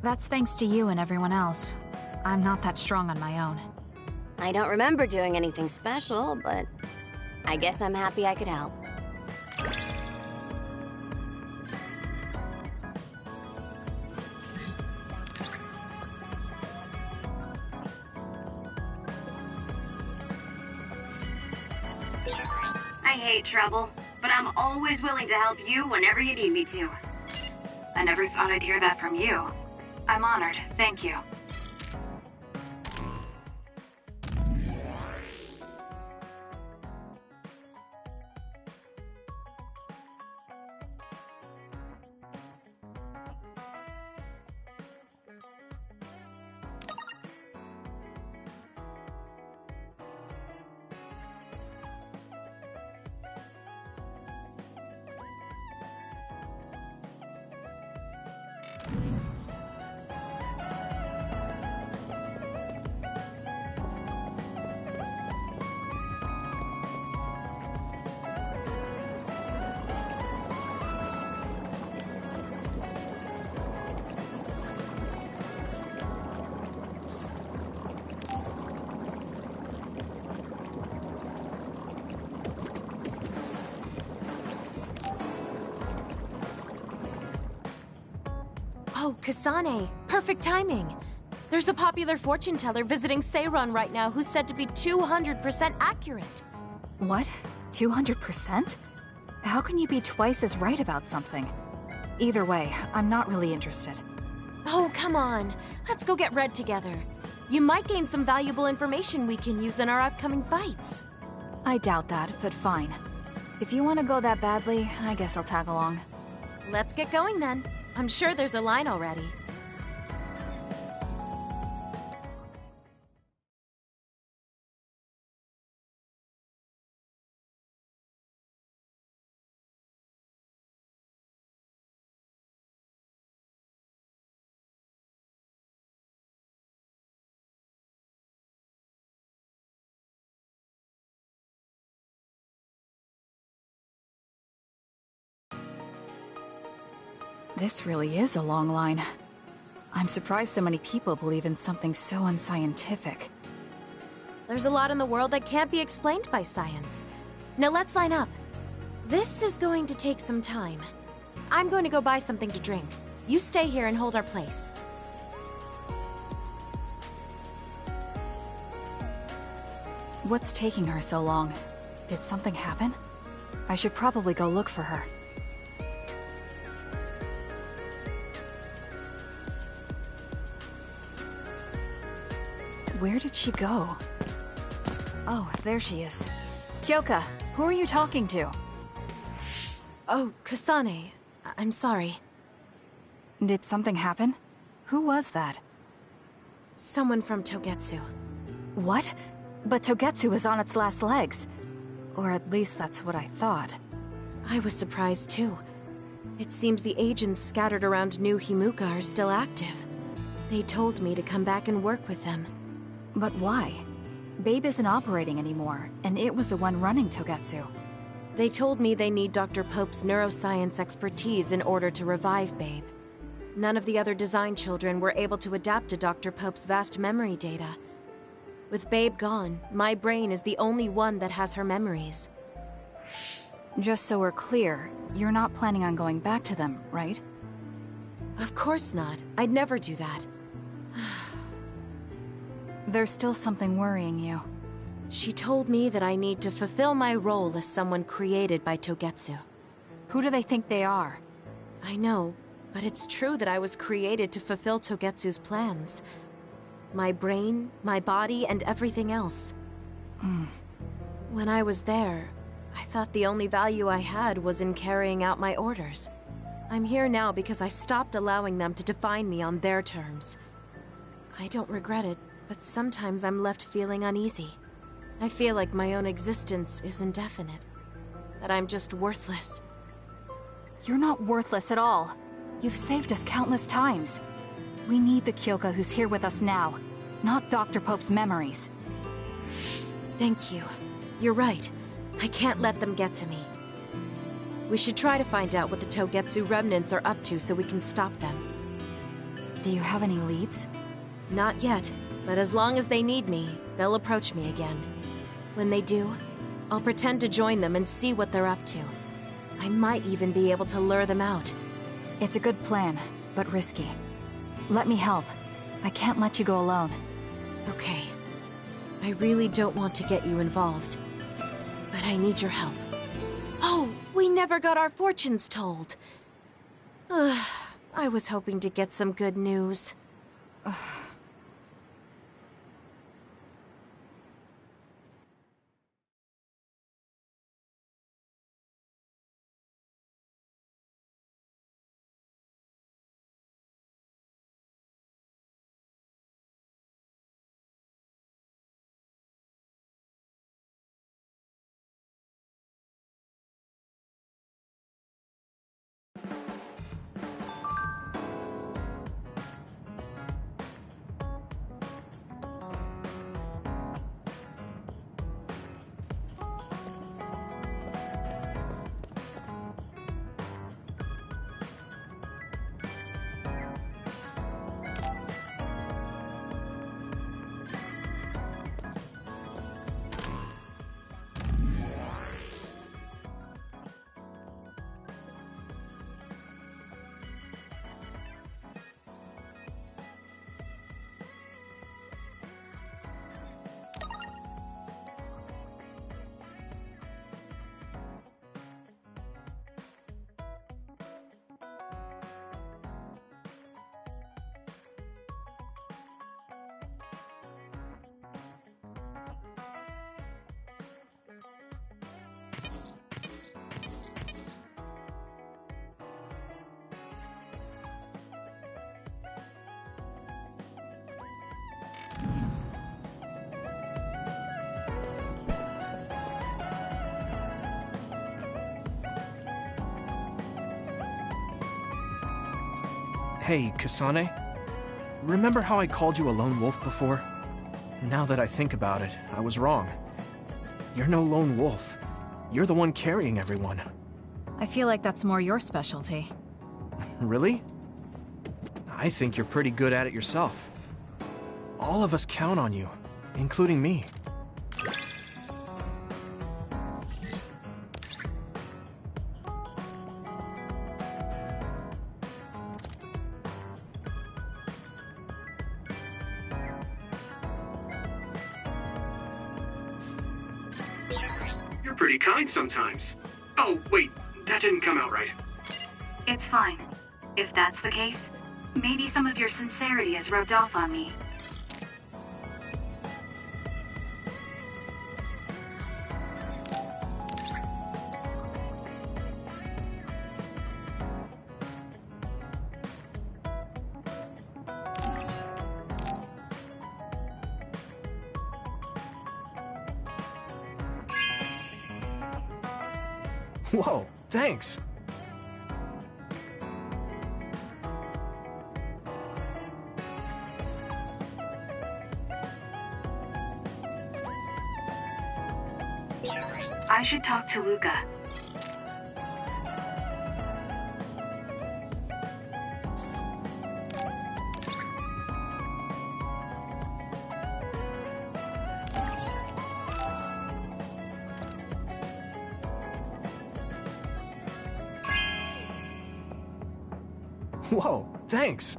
That's thanks to you and everyone else. I'm not that strong on my own. I don't remember doing anything special, but I guess I'm happy I could help. I hate trouble, but I'm always willing to help you whenever you need me to. I never thought I'd hear that from you. I'm honored, thank you. Oh, Kasane. Perfect timing. There's a popular fortune teller visiting Seiron right now who's said to be 200% accurate. What? 200%? How can you be twice as right about something? Either way, I'm not really interested. Oh, come on. Let's go get Red together. You might gain some valuable information we can use in our upcoming fights. I doubt that, but fine. If you want to go that badly, I guess I'll tag along. Let's get going then. I'm sure there's a line already. This really is a long line. I'm surprised so many people believe in something so unscientific. There's a lot in the world that can't be explained by science. Now let's line up. This is going to take some time. I'm going to go buy something to drink. You stay here and hold our place. What's taking her so long? Did something happen? I should probably go look for her. Where did she go? Oh, there she is. Kyoka, who are you talking to? Oh, Kasane. I'm sorry. Did something happen? Who was that? Someone from Togetsu. What? But Togetsu is on its last legs. Or at least that's what I thought. I was surprised too. It seems the agents scattered around New Himuka are still active. They told me to come back and work with them. But why? Babe isn't operating anymore, and it was the one running Togetsu. They told me they need Dr. Pope's neuroscience expertise in order to revive Babe. None of the other design children were able to adapt to Dr. Pope's vast memory data. With Babe gone, my brain is the only one that has her memories. Just so we're clear, you're not planning on going back to them, right? Of course not. I'd never do that. There's still something worrying you. She told me that I need to fulfill my role as someone created by Togetsu. Who do they think they are? I know, but it's true that I was created to fulfill Togetsu's plans. My brain, my body, and everything else. When I was there, I thought the only value I had was in carrying out my orders. I'm here now because I stopped allowing them to define me on their terms. I don't regret it, but sometimes I'm left feeling uneasy. I feel like my own existence is indefinite. That I'm just worthless. You're not worthless at all. You've saved us countless times. We need the Kyoka who's here with us now, not Dr. Pope's memories. Thank you. You're right. I can't let them get to me. We should try to find out what the Togetsu remnants are up to so we can stop them. Do you have any leads? Not yet, but as long as they need me, they'll approach me again. When they do, I'll pretend to join them and see what they're up to. I might even be able to lure them out. It's a good plan, but risky. Let me help. I can't let you go alone. Okay. I really don't want to get you involved, but I need your help. Oh, we never got our fortunes told. I was hoping to get some good news. Hey, Kasane. Remember how I called you a lone wolf before? Now that I think about it, I was wrong. You're no lone wolf. You're the one carrying everyone. I feel like that's more your specialty. Really? I think you're pretty good at it yourself. All of us count on you, including me. You're pretty kind sometimes. Oh, wait, that didn't come out right. It's fine. If that's the case, maybe some of your sincerity has rubbed off on me. Whoa, thanks! I should talk to Luca. Whoa, thanks!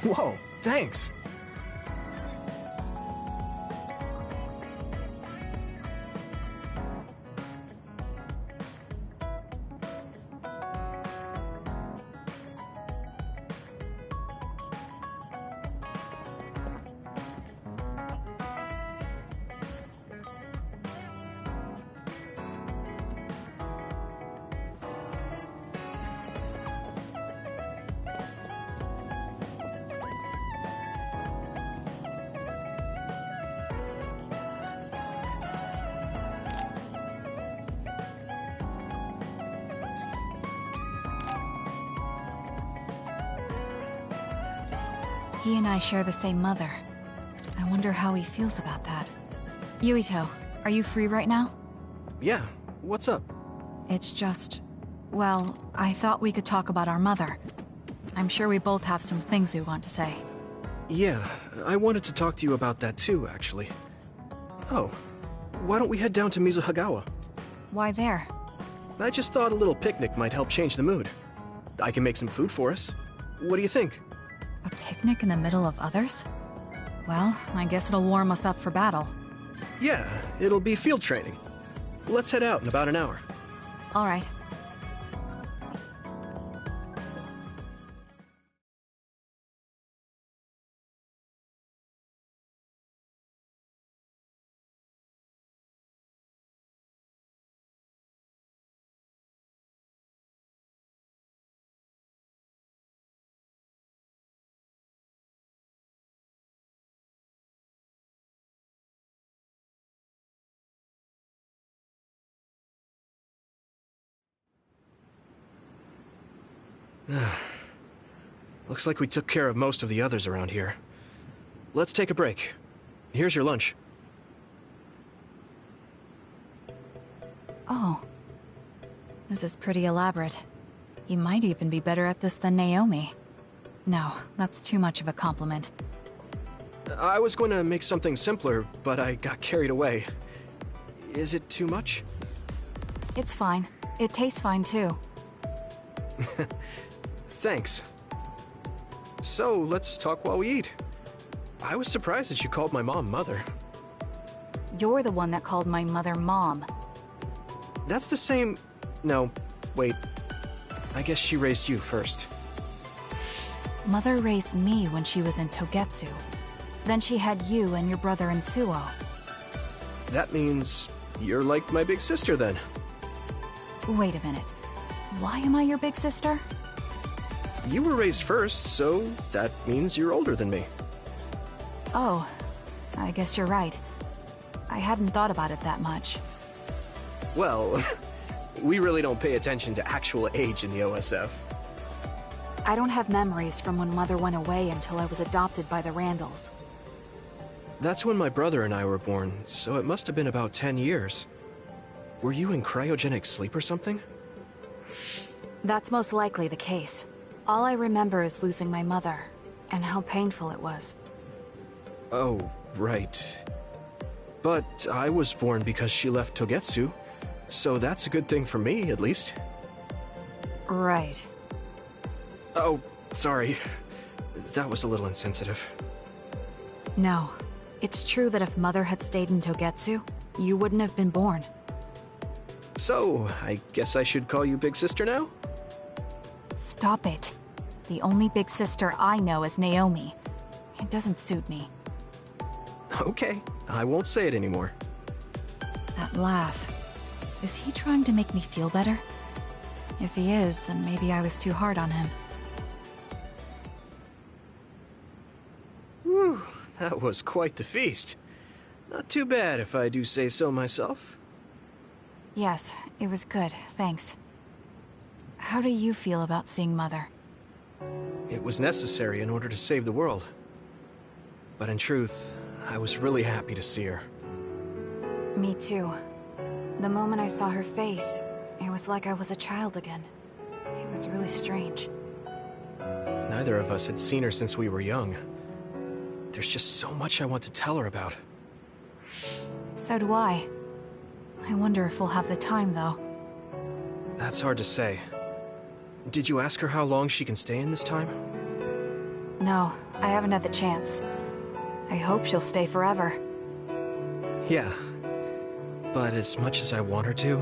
Whoa, thanks! He and I share the same mother. I wonder how he feels about that. Yuito, Are you free right now? Yeah, what's up? It's just... well, I thought we could talk about our mother. I'm sure we both have some things we want to say. Yeah, I wanted to talk to you about that too, actually. Oh, why don't we head down to Mizuhagawa? Why there? I just thought a little picnic might help change the mood. I can make some food for us. What do you think? A picnic in the middle of others? Well, I guess it'll warm us up for battle. Yeah, it'll be field training. Let's head out in about an hour. All right. Looks like we took care of most of the others around here. Let's take a break. Here's your lunch. Oh. This is pretty elaborate. You might even be better at this than Naomi. No, that's too much of a compliment. I was going to make something simpler, but I got carried away. Is it too much? It's fine. It tastes fine too. Thanks. So, let's talk while we eat. I was surprised that you called my mom Mother. You're the one that called my mother Mom. That's the same... No, wait. I guess she raised you first. Mother raised me when she was in Togetsu. Then she had you and your brother in Suo. That means you're like my big sister then. Wait a minute. Why am I your big sister? You were raised first, so that means you're older than me. Oh, I guess you're right. I hadn't thought about it that much. Well, we really don't pay attention to actual age in the OSF. I don't have memories from when Mother went away until I was adopted by the Randalls. That's when my brother and I were born, so it must have been about 10 years. Were you in cryogenic sleep or something? That's most likely the case. All I remember is losing my mother, and how painful it was. Oh, right. But I was born because she left Togetsu, so that's a good thing for me, at least. Right. Oh, sorry. That was a little insensitive. No. It's true that if Mother had stayed in Togetsu, you wouldn't have been born. So, I guess I should call you Big Sister now? Stop it. The only big sister I know is Naomi. It doesn't suit me. Okay, I won't say it anymore. That laugh. Is he trying to make me feel better? If he is, then maybe I was too hard on him. Whew, that was quite the feast. Not too bad if I do say so myself. Yes, it was good, thanks. How do you feel about seeing Mother? It was necessary in order to save the world. But in truth, I was really happy to see her. Me too. The moment I saw her face, it was like I was a child again. It was really strange. Neither of us had seen her since we were young. There's just so much I want to tell her about. So do I. I wonder if we'll have the time, though. That's hard to say. Did you ask her how long she can stay in this time? No, I haven't had the chance. I hope she'll stay forever. Yeah. But as much as I want her to,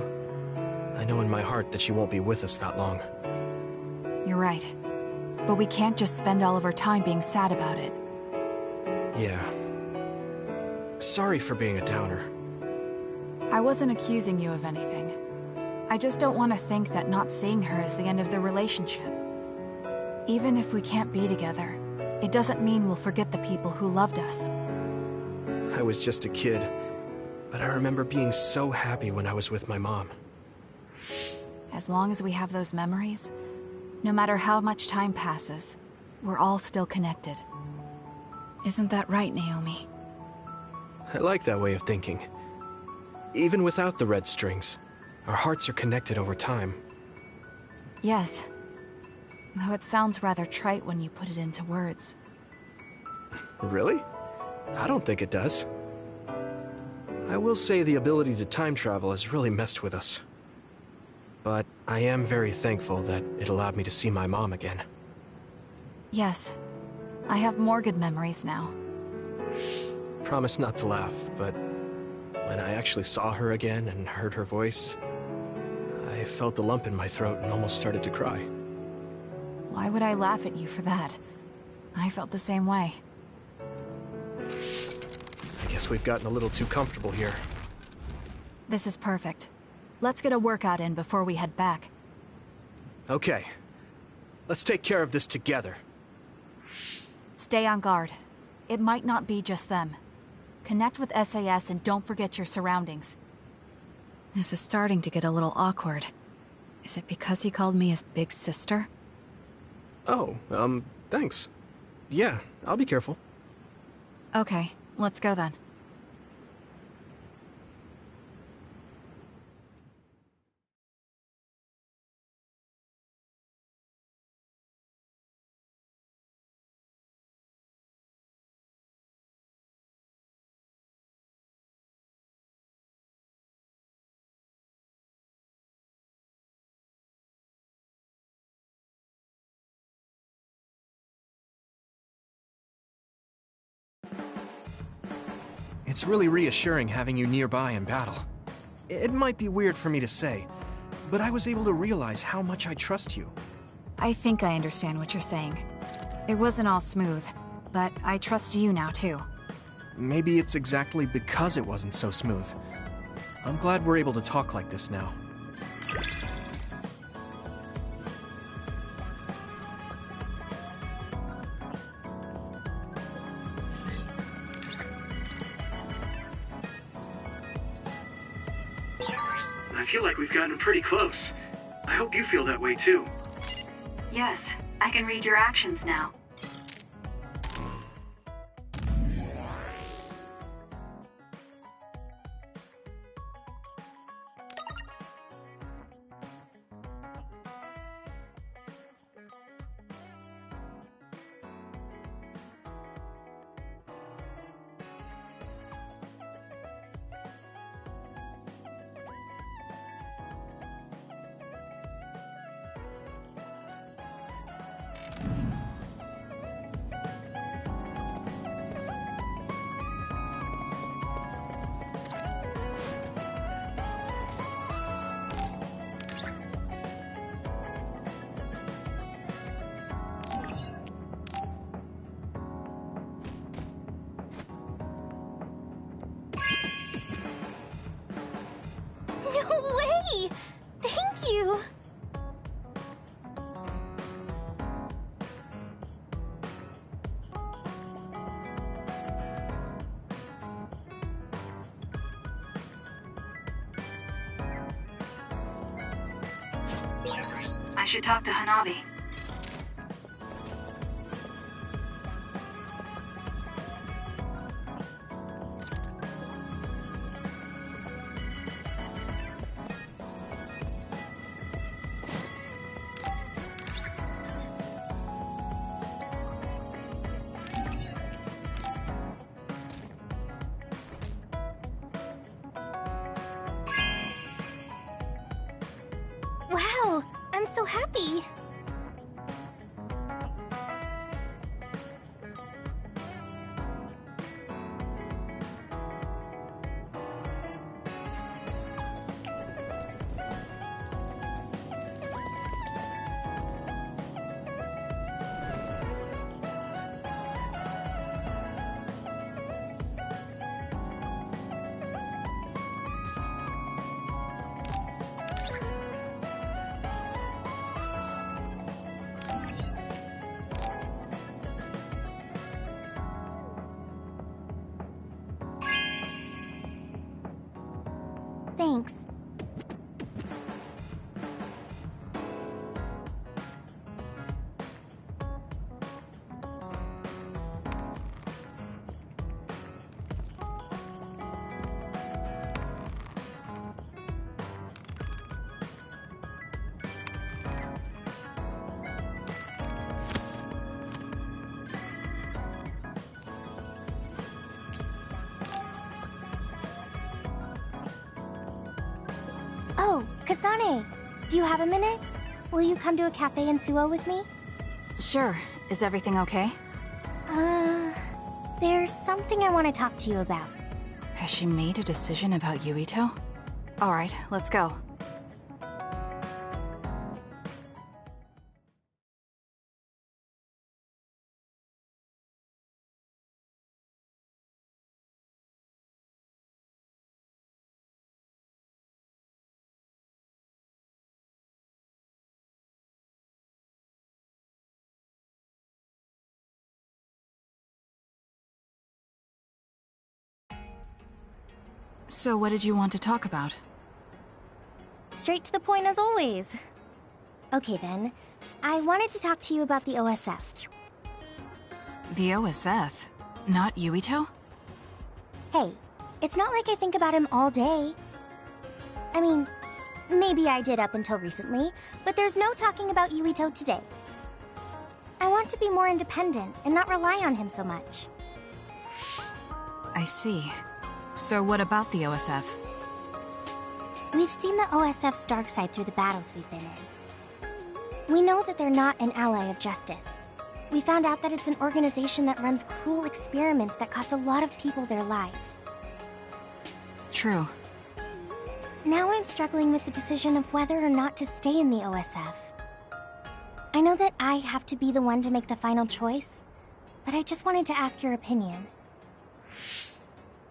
I know in my heart that she won't be with us that long. You're right. But we can't just spend all of our time being sad about it. Yeah. Sorry for being a downer. I wasn't accusing you of anything. I just don't want to think that not seeing her is the end of the relationship. Even if we can't be together, it doesn't mean we'll forget the people who loved us. I was just a kid, but I remember being so happy when I was with my mom. As long as we have those memories, no matter how much time passes, we're all still connected. Isn't that right, Naomi? I like that way of thinking. Even without the red strings, our hearts are connected over time. Yes. Though it sounds rather trite when you put it into words. Really? I don't think it does. I will say the ability to time travel has really messed with us. But I am very thankful that it allowed me to see my mom again. Yes. I have more good memories now. Promise not to laugh, but when I actually saw her again and heard her voice, I felt a lump in my throat and almost started to cry. Why would I laugh at you for that? I felt the same way. I guess we've gotten a little too comfortable here. This is perfect. Let's get a workout in before we head back. Okay. Let's take care of this together. Stay on guard. It might not be just them. Connect with SAS and don't forget your surroundings. This is starting to get a little awkward. Is it because he called me his big sister? Oh, thanks. Yeah, I'll be careful. Okay, let's go then. It's really reassuring having you nearby in battle. It might be weird for me to say, but I was able to realize how much I trust you. I think I understand what you're saying. It wasn't all smooth, but I trust you now too. Maybe it's exactly because it wasn't so smooth. I'm glad we're able to talk like this now. I feel like we've gotten pretty close. I hope you feel that way too. Yes, I can read your actions now. No way! Thank you! I should talk to Hanabi. Wow, I'm so happy. Thanks. Kasane, do you have a minute? Will you come to a cafe in Suo with me? Sure. Is everything okay? There's something I want to talk to you about. Has she made a decision about Yuito? Alright, let's go. So what did you want to talk about? Straight to the point as always. Okay then, I wanted to talk to you about the OSF. The OSF? Not Yuito? Hey, it's not like I think about him all day. I mean, maybe I did up until recently, but there's no talking about Yuito today. I want to be more independent and not rely on him so much. I see. So what about the OSF? We've seen the OSF's dark side through the battles we've been in. We know that they're not an ally of justice. We found out that it's an organization that runs cruel experiments that cost a lot of people their lives. True. Now I'm struggling with the decision of whether or not to stay in the OSF. I know that I have to be the one to make the final choice, but I just wanted to ask your opinion.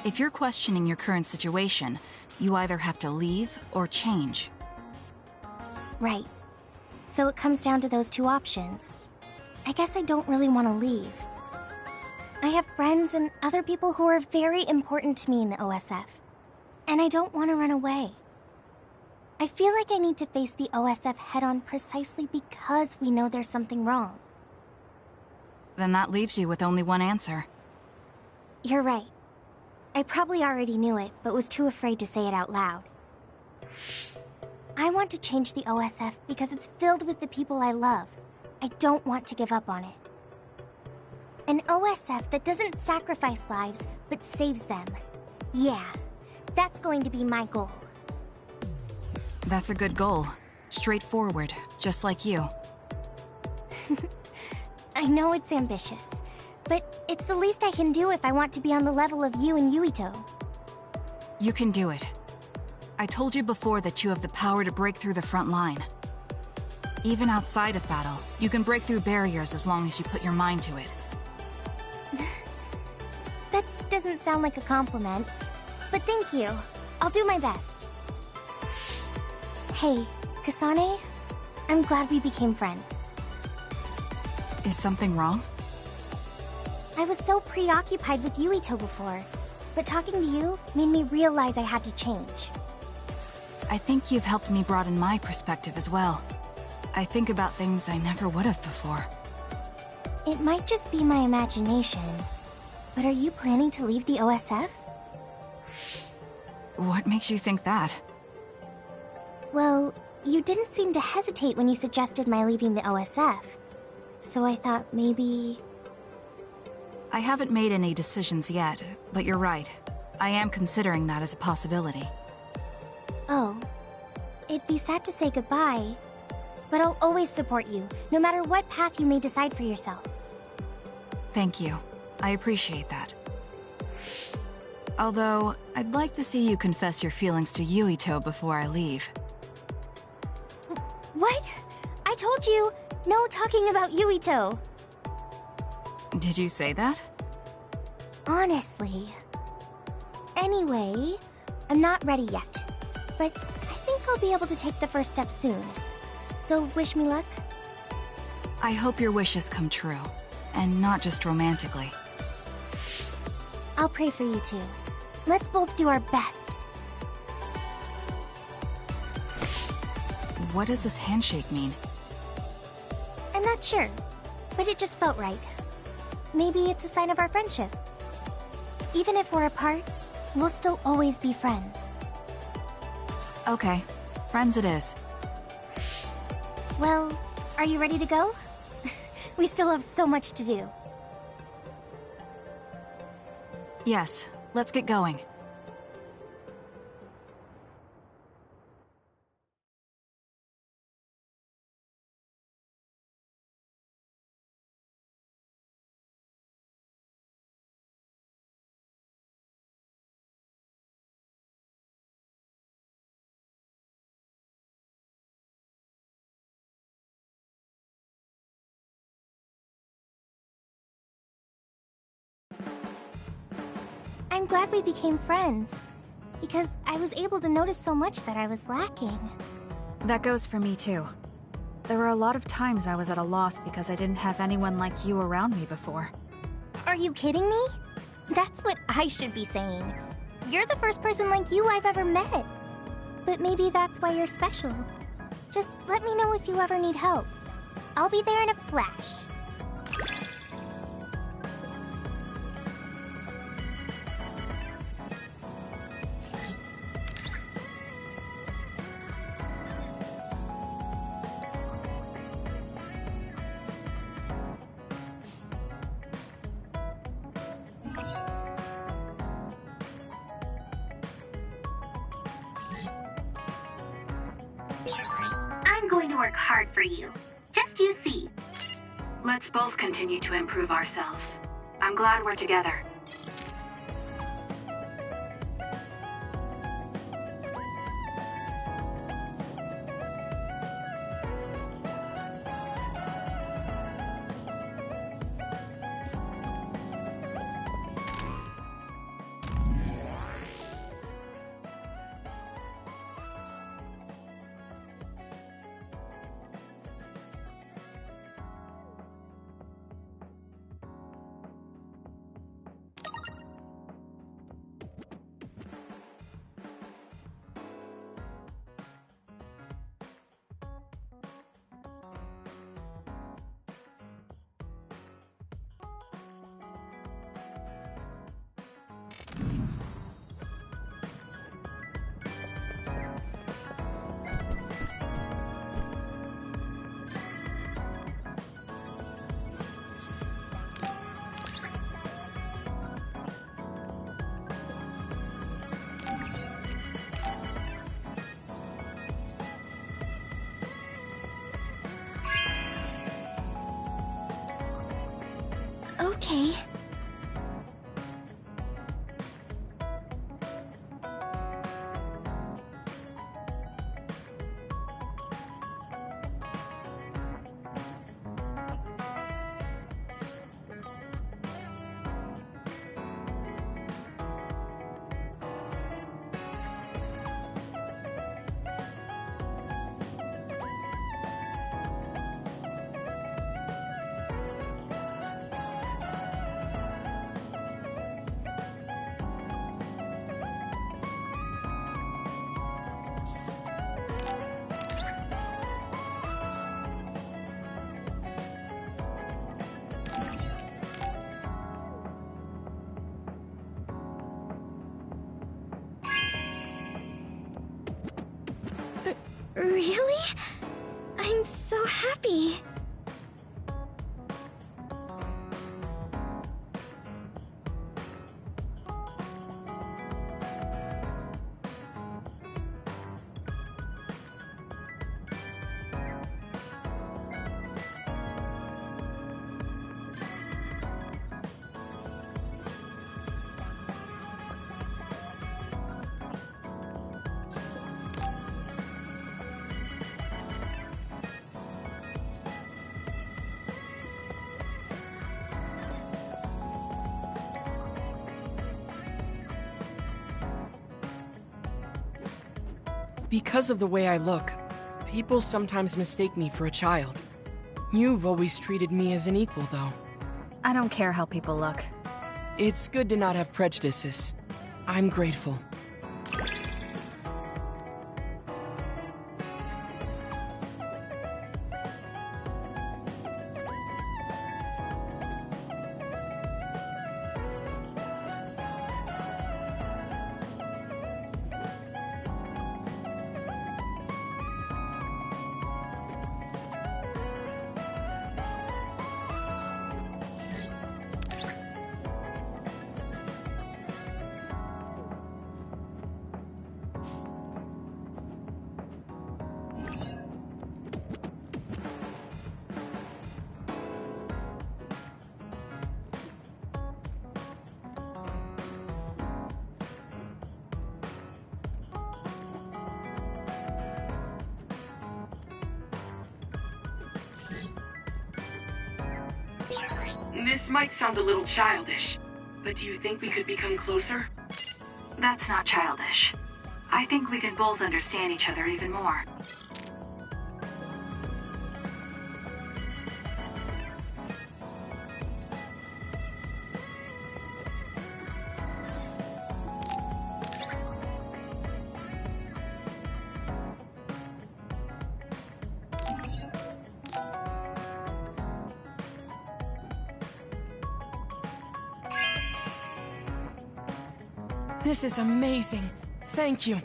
If you're questioning your current situation, you either have to leave or change. Right. So it comes down to those two options. I guess I don't really want to leave. I have friends and other people who are very important to me in the OSF, and I don't want to run away. I feel like I need to face the OSF head-on precisely because we know there's something wrong. Then that leaves you with only one answer. You're right. I probably already knew it, but was too afraid to say it out loud. I want to change the OSF because it's filled with the people I love. I don't want to give up on it. An OSF that doesn't sacrifice lives, but saves them. Yeah, that's going to be my goal. That's a good goal. Straightforward, just like you. I know it's ambitious, but it's the least I can do if I want to be on the level of you and Yuito. You can do it. I told you before that you have the power to break through the front line. Even outside of battle, you can break through barriers as long as you put your mind to it. That doesn't sound like a compliment, but thank you. I'll do my best. Hey, Kasane, I'm glad we became friends. Is something wrong? I was so preoccupied with Yuito before, but talking to you made me realize I had to change. I think you've helped me broaden my perspective as well. I think about things I never would have before. It might just be my imagination, but are you planning to leave the OSF? What makes you think that? Well, you didn't seem to hesitate when you suggested my leaving the OSF, so I thought maybe... I haven't made any decisions yet, but you're right. I am considering that as a possibility. Oh, it'd be sad to say goodbye, but I'll always support you, no matter what path you may decide for yourself. Thank you. I appreciate that. Although, I'd like to see you confess your feelings to Yuito before I leave. What? I told you, no talking about Yuito. Did you say that? Honestly. Anyway, I'm not ready yet, but I think I'll be able to take the first step soon. So wish me luck. I hope your wishes come true, and not just romantically. I'll pray for you too. Let's both do our best. What does this handshake mean? I'm not sure, but it just felt right. Maybe it's a sign of our friendship. Even if we're apart, we'll still always be friends. Okay, friends it is. Well, are you ready to go? We still have so much to do. Yes, let's get going. I'm glad we became friends, because I was able to notice so much that I was lacking. That goes for me too. There were a lot of times I was at a loss because I didn't have anyone like you around me before. Are you kidding me? That's what I should be saying. You're the first person like you I've ever met. But maybe that's why you're special. Just let me know if you ever need help. I'll be there in a flash. I'm going to work hard for you. Just you see. Let's both continue to improve ourselves. I'm glad we're together. Okay. Really? I'm so happy. Because of the way I look, people sometimes mistake me for a child. You've always treated me as an equal, though. I don't care how people look. It's good to not have prejudices. I'm grateful. This might sound a little childish, But do you think we could become closer? That's not childish. I think we can both understand each other even more. This is amazing. Thank you.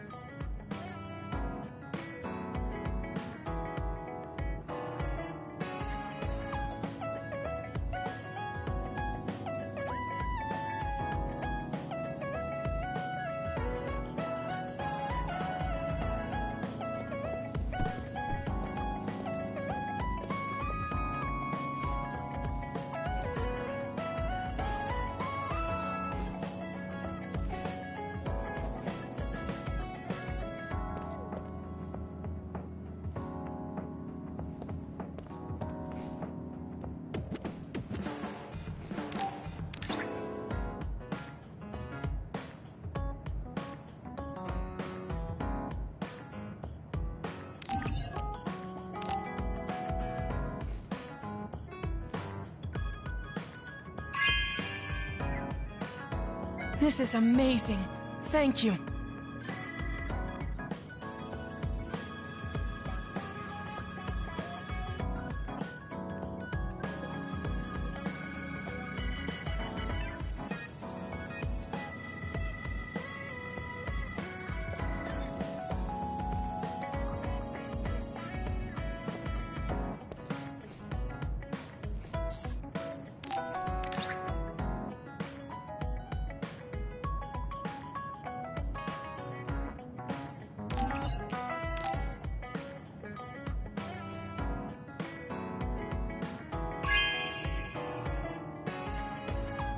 This is amazing. Thank you.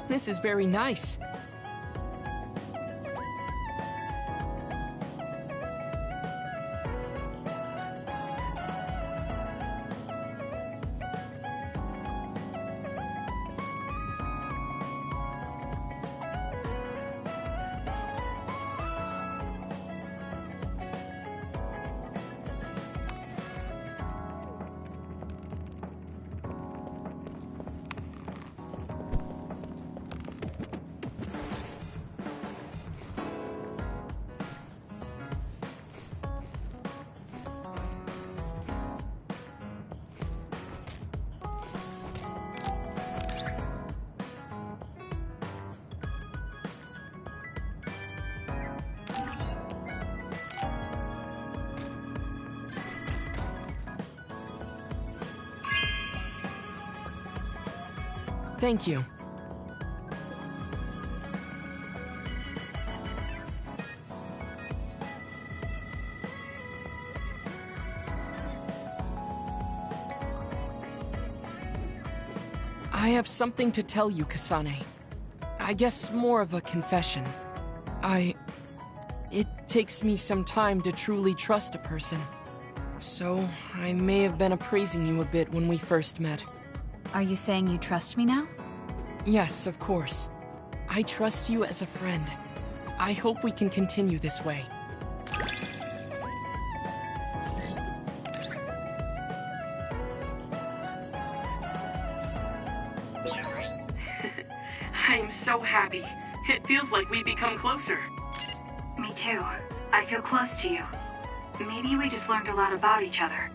This is very nice. Thank you. I have something to tell you, Kasane. I guess more of a confession. It takes me some time to truly trust a person. So, I may have been appraising you a bit when we first met. Are you saying you trust me now? Yes, of course. I trust you as a friend. I hope we can continue this way. I'm so happy. It feels like we've become closer. Me too. I feel close to you. Maybe we just learned a lot about each other.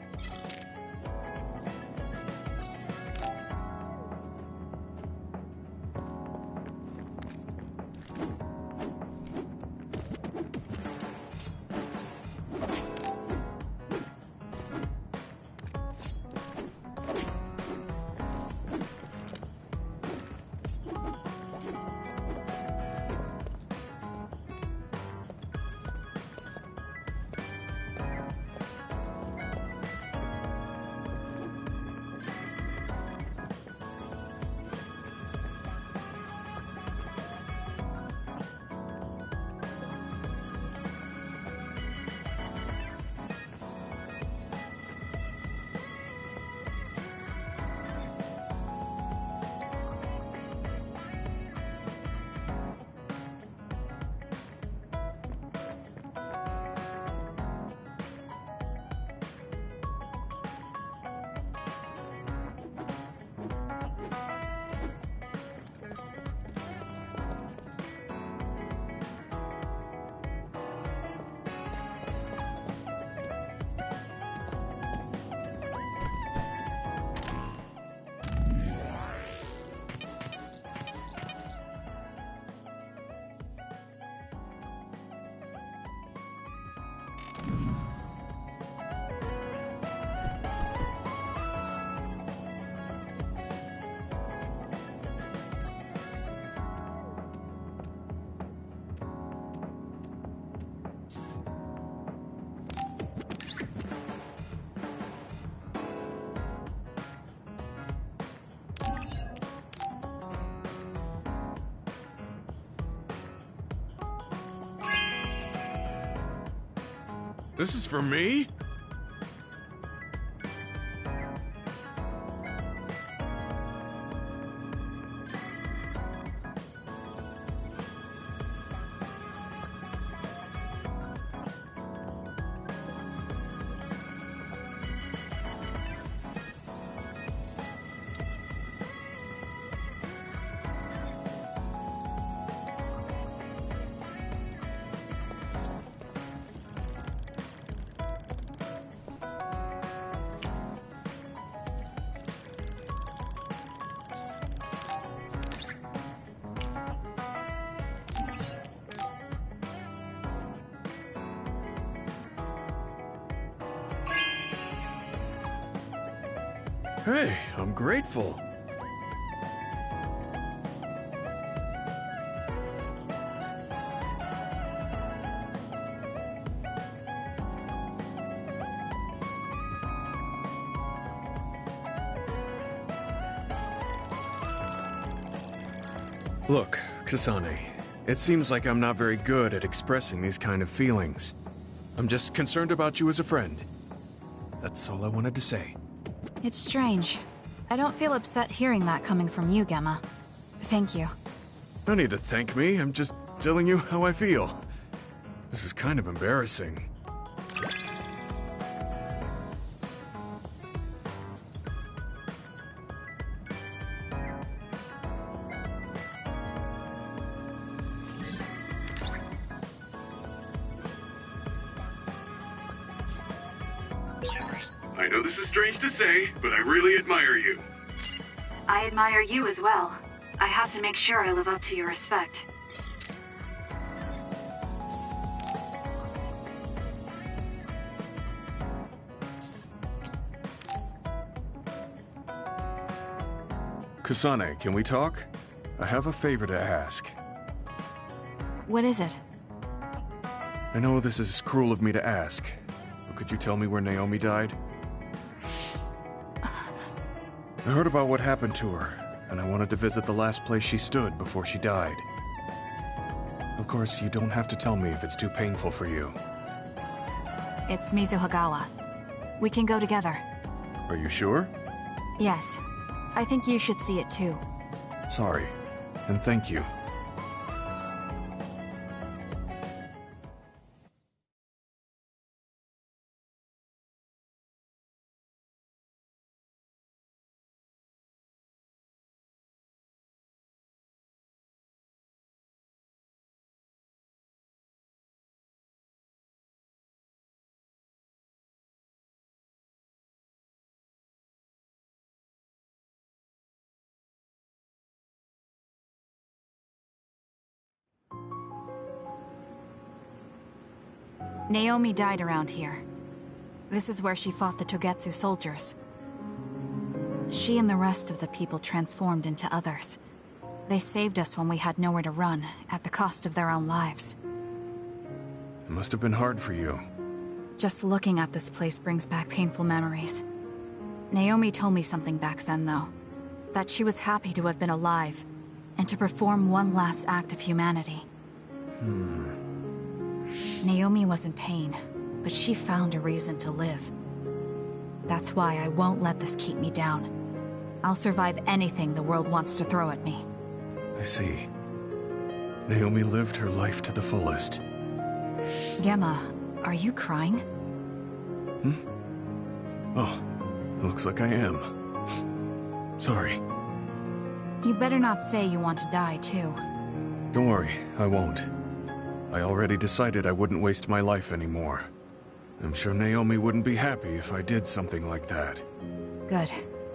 This is for me? Hey, I'm grateful. Look, Kasane, it seems like I'm not very good at expressing these kind of feelings. I'm just concerned about you as a friend. That's all I wanted to say. It's strange. I don't feel upset hearing that coming from you, Gemma. Thank you. No need to thank me, I'm just telling you how I feel. This is kind of embarrassing. I know this is strange to say, but I really admire you. I admire you as well. I have to make sure I live up to your respect. Kasane, can we talk? I have a favor to ask. What is it? I know this is cruel of me to ask, but could you tell me where Naomi died? I heard about what happened to her, and I wanted to visit the last place she stood before she died. Of course, you don't have to tell me if it's too painful for you. It's Mizuhagawa. We can go together. Are you sure? Yes. I think you should see it too. Sorry, and thank you. Naomi died around here. This is where she fought the Togetsu soldiers. She and the rest of the people transformed into others. They saved us when we had nowhere to run, at the cost of their own lives. It must have been hard for you. Just looking at this place brings back painful memories. Naomi told me something back then, though. That she was happy to have been alive, and to perform one last act of humanity. Naomi was in pain, but she found a reason to live. That's why I won't let this keep me down. I'll survive anything the world wants to throw at me. I see. Naomi lived her life to the fullest. Gemma, are you crying? Oh, looks like I am. Sorry. You better not say you want to die, too. Don't worry, I won't. I already decided I wouldn't waste my life anymore. I'm sure Naomi wouldn't be happy if I did something like that. Good.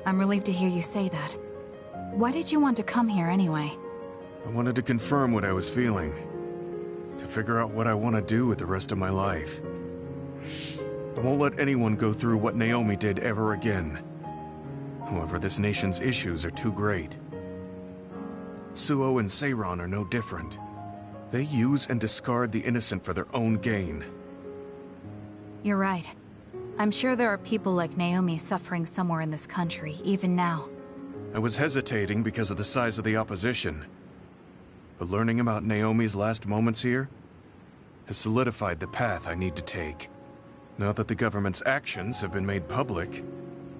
I'm relieved to hear you say that. Why did you want to come here anyway? I wanted to confirm what I was feeling. To figure out what I want to do with the rest of my life. I won't let anyone go through what Naomi did ever again. However, this nation's issues are too great. Suo and Seiran are no different. They use and discard the innocent for their own gain. You're right. I'm sure there are people like Naomi suffering somewhere in this country, even now. I was hesitating because of the size of the opposition. But learning about Naomi's last moments here has solidified the path I need to take. Now that the government's actions have been made public,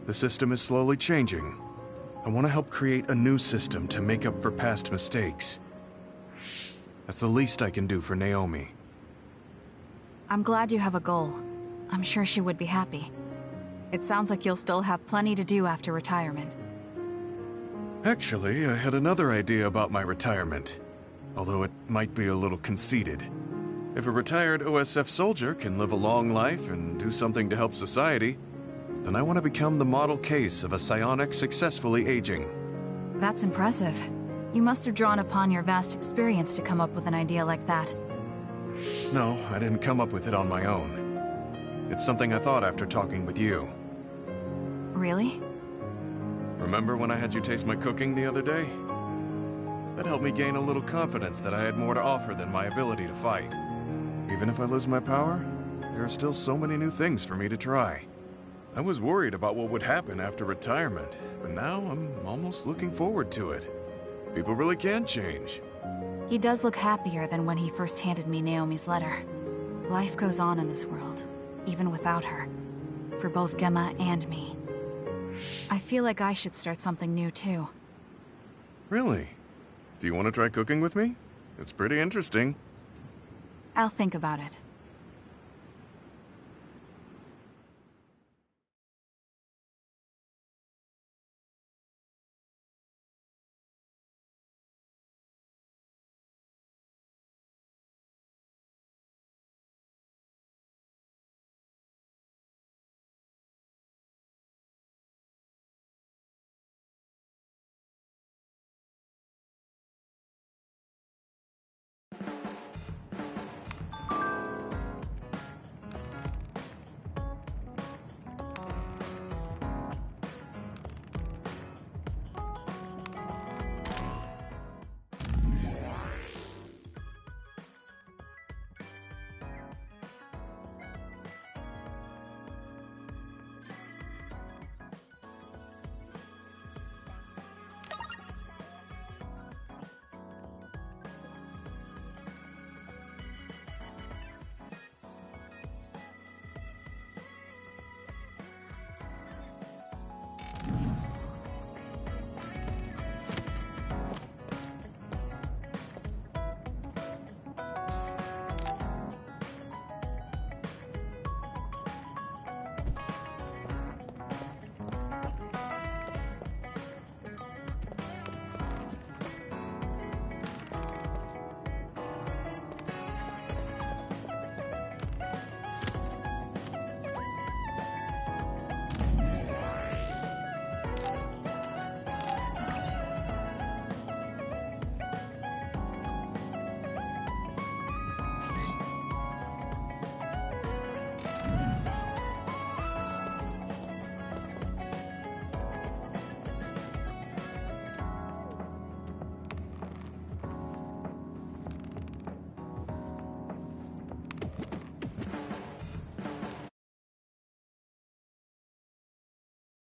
the system is slowly changing. I want to help create a new system to make up for past mistakes. That's the least I can do for Naomi. I'm glad you have a goal. I'm sure she would be happy. It sounds like you'll still have plenty to do after retirement. Actually, I had another idea about my retirement, although it might be a little conceited. If a retired OSF soldier can live a long life and do something to help society, then I want to become the model case of a psionic successfully aging. That's impressive. You must have drawn upon your vast experience to come up with an idea like that. No, I didn't come up with it on my own. It's something I thought after talking with you. Really? Remember when I had you taste my cooking the other day? That helped me gain a little confidence that I had more to offer than my ability to fight. Even if I lose my power, there are still so many new things for me to try. I was worried about what would happen after retirement, but now I'm almost looking forward to it. People really can change. He does look happier than when he first handed me Naomi's letter. Life goes on in this world, even without her. For both Gemma and me. I feel like I should start something new too. Really? Do you want to try cooking with me? It's pretty interesting. I'll think about it.